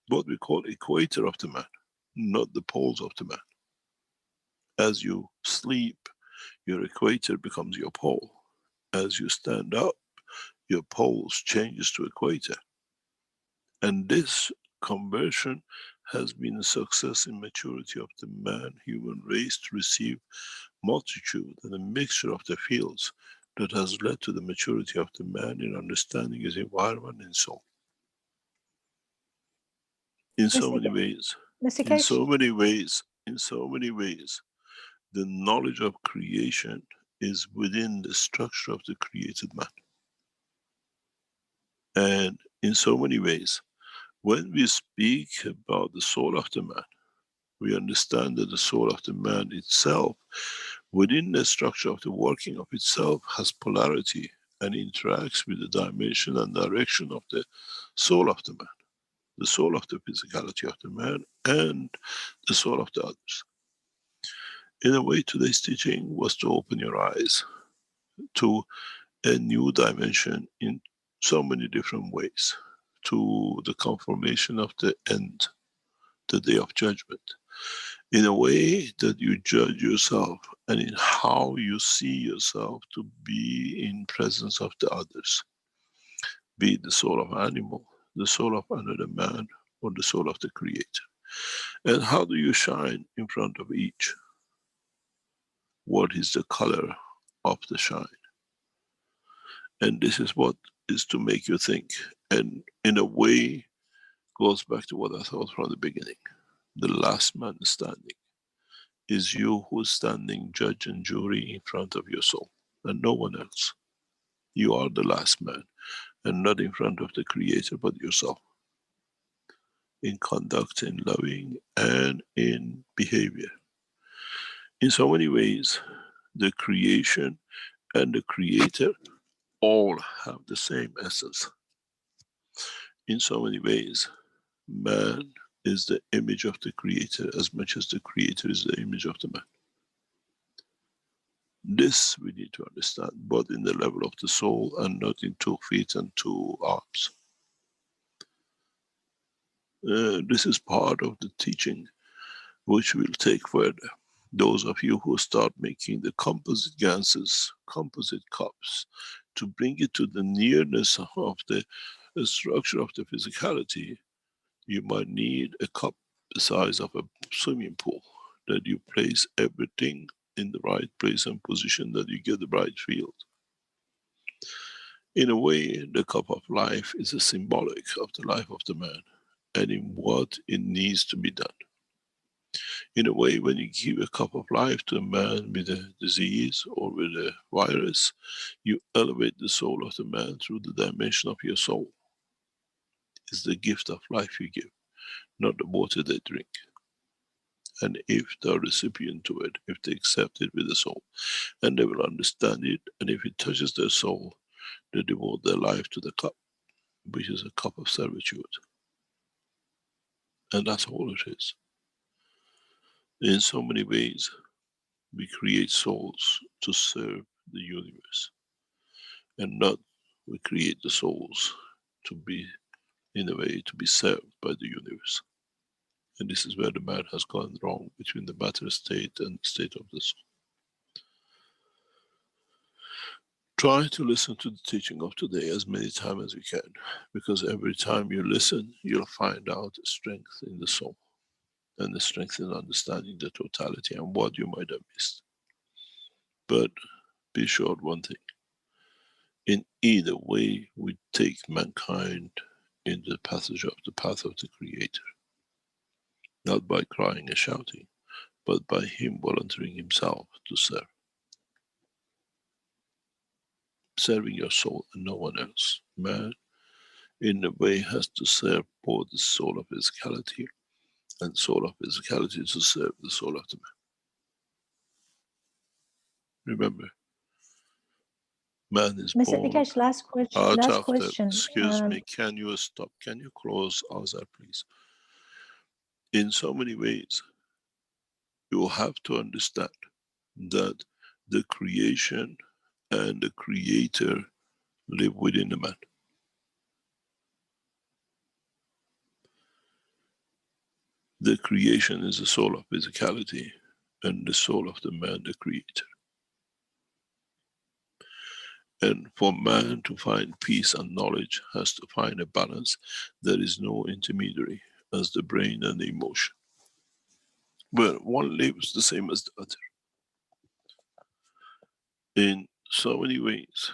what we call equator of the man, not the poles of the man. As you sleep, your equator becomes your pole. As you stand up, your poles changes to equator. And this conversion has been a success in maturity of the man, human race, to receive multitude and a mixture of the fields that has led to the maturity of the man in understanding his environment and soul. In so many ways, in so many ways, the knowledge of creation is within the structure of the created man. And in so many ways, when we speak about the soul of the man, we understand that the soul of the man itself, within the structure of the working of itself, has polarity and interacts with the dimension and direction of the soul of the man, the soul of the physicality of the man, and the soul of the others. In a way, today's teaching was to open your eyes to a new dimension in so many different ways, to the confirmation of the end, the day of judgment, in a way that you judge yourself and in how you see yourself to be in presence of the others, be it the soul of animal, the soul of another man, or the soul of the Creator. And how do you shine in front of each? What is the color of the shine? And this is what is to make you think, and in a way goes back to what I thought from the beginning. The last man standing is you who is standing judge and jury in front of your soul, and no one else. You are the last man, and not in front of the Creator but yourself, in conduct, in loving, and in behavior. In so many ways, the creation and the Creator all have the same essence. In so many ways, man is the image of the Creator as much as the Creator is the image of the man. This we need to understand, but in the level of the soul and not in 2 feet and 2 arms. This is part of the teaching which we'll take further. Those of you who start making the composite ganses, composite cups, to bring it to the nearness of the structure of the physicality, you might need a cup the size of a swimming pool, that you place everything in the right place and position, that you get the right field. In a way, the cup of life is a symbolic of the life of the man and in what it needs to be done. In a way, when you give a cup of life to a man with a disease or with a virus, you elevate the soul of the man through the dimension of your soul. It's the gift of life you give, not the water they drink. And if the recipient to it, if they accept it with the soul, and they will understand it, and if it touches their soul, they devote their life to the cup, which is a cup of servitude. And that's all it is. In so many ways, we create souls to serve the universe, and not we create the souls to be, in a way, to be served by the universe. And this is where the man has gone wrong between the matter state and the state of the soul. Try to listen to the teaching of today as many times as you can, because every time you listen, you'll find out strength in the soul and the strength in understanding the totality and what you might have missed. But be sure of one thing. In either way, we take mankind in the passage of the path of the Creator, not by crying and shouting, but by him volunteering himself to serve. Serving your soul and no one else. Man, in a way, has to serve both the soul of physicality and soul of physicality to serve the soul of the man. Remember, man is Mr. born Vikash, last out question. of the, excuse me, can you stop? Can you close Azar, please? In so many ways, you have to understand that the creation and the Creator live within the man. The creation is the soul of physicality, and the soul of the man, the Creator. And for man to find peace and knowledge has to find a balance. There is no intermediary as the brain and the emotion, where one lives the same as the other. In so many ways,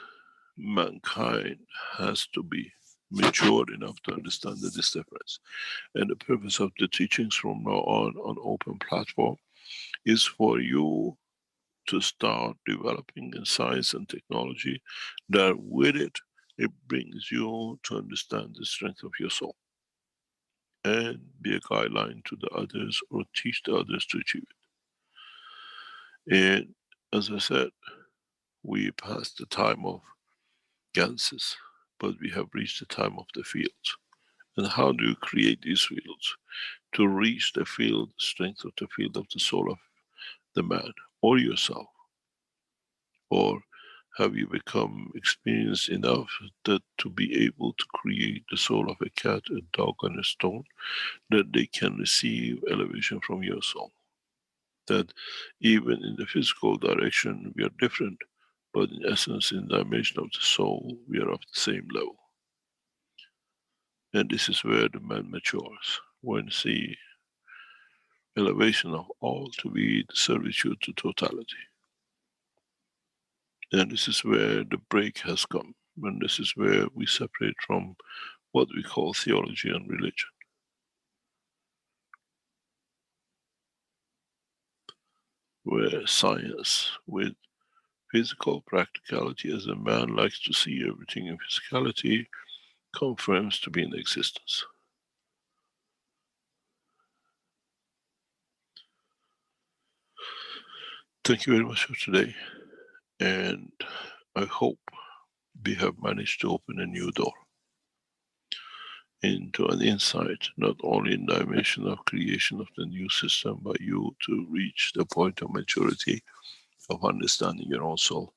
mankind has to be mature enough to understand this difference. And the purpose of the teachings from now on open platform is for you to start developing in science and technology that with it, it brings you to understand the strength of your soul and be a guideline to the others or teach the others to achieve it. And as I said, we passed the time of ganses, but we have reached the time of the fields. And how do you create these fields? To reach the field, strength of the field of the soul of the man or yourself. Or have you become experienced enough that to be able to create the soul of a cat, a dog, and a stone, that they can receive elevation from your soul? That even in the physical direction we are different, but in essence, in the dimension of the soul, we are of the same level. And this is where the man matures, when see elevation of all to be the servitude to totality. And this is where the break has come, and this is where we separate from what we call theology and religion. Where science, with physical practicality, as a man likes to see everything in physicality, confirms to be in existence. Thank you very much for today, and I hope we have managed to open a new door into an insight, not only in the dimension of creation of the new system, but you to reach the point of maturity of understanding your own soul,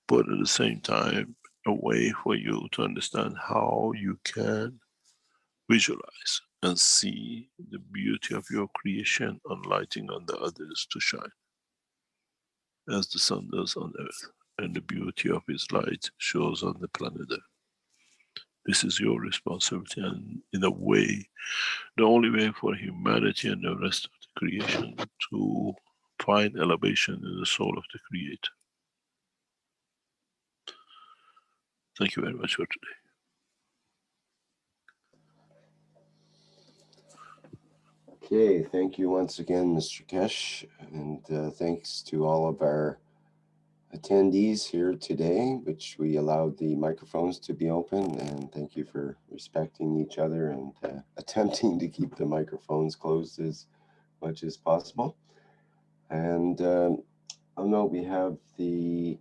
but at the same time, a way for you to understand how you can visualize and see the beauty of your creation and lighting on the others to shine, as the sun does on earth, and the beauty of his light shows on the planet Earth. This is your responsibility, and in a way, the only way for humanity and the rest of the creation to find elevation in the soul of the Creator. Thank you very much for today. Okay, thank you once again, Mr. Keshe, and thanks to all of our attendees here today, which we allowed the microphones to be open, and thank you for respecting each other and attempting to keep the microphones closed as much as possible. And I'll note we have the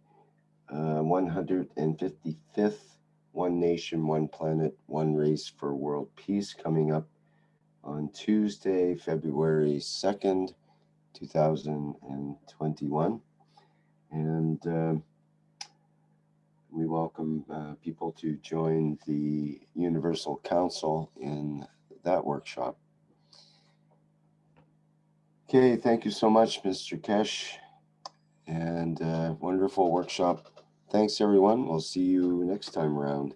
155th One Nation, One Planet, One Race for World Peace coming up on Tuesday, February 2nd 2021. And we welcome people to join the Universal Council in that workshop. Okay, thank you so much, Mr. Keshe, and wonderful workshop. Thanks, everyone. We'll see you next time around.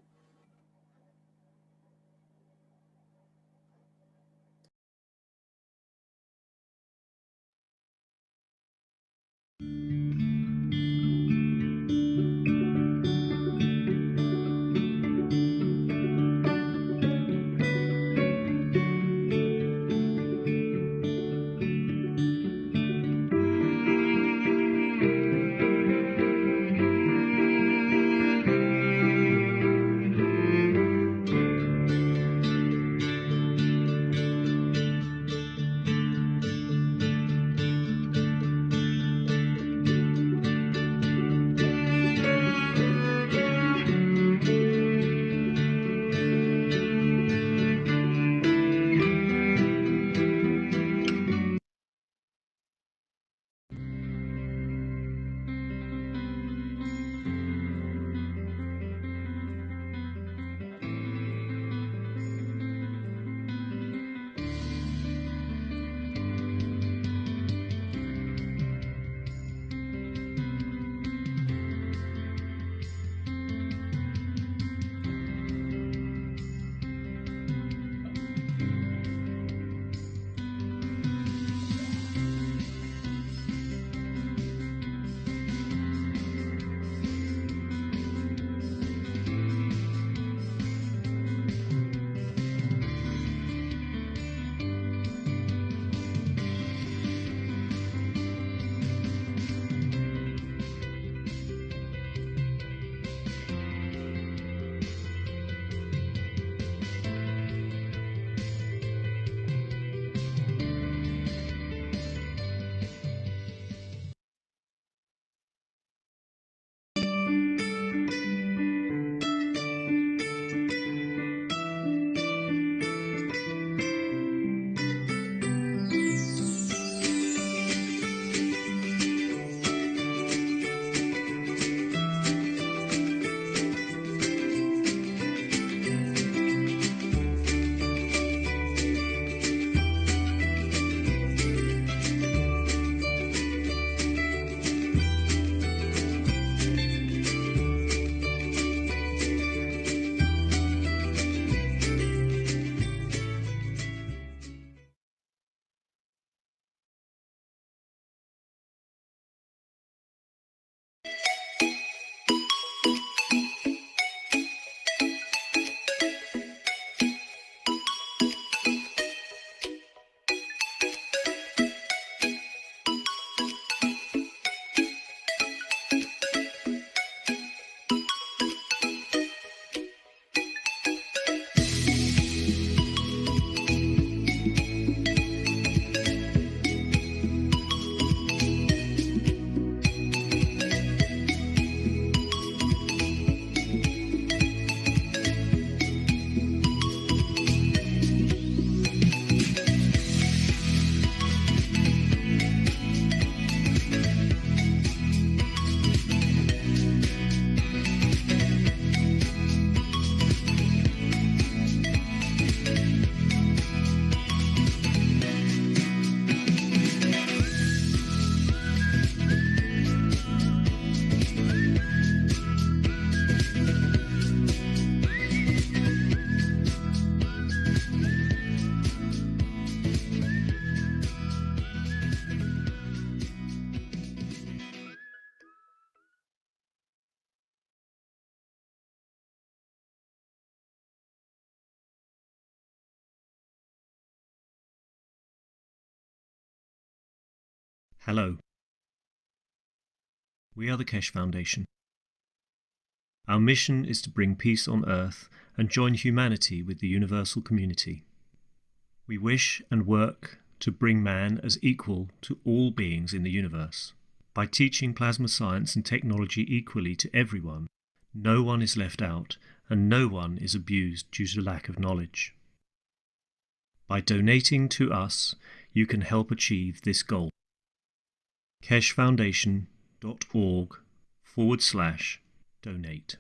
Hello. We are the Keshe Foundation. Our mission is to bring peace on earth and join humanity with the universal community. We wish and work to bring man as equal to all beings in the universe. By teaching plasma science and technology equally to everyone, no one is left out and no one is abused due to lack of knowledge. By donating to us, you can help achieve this goal. keshfoundation.org/donate.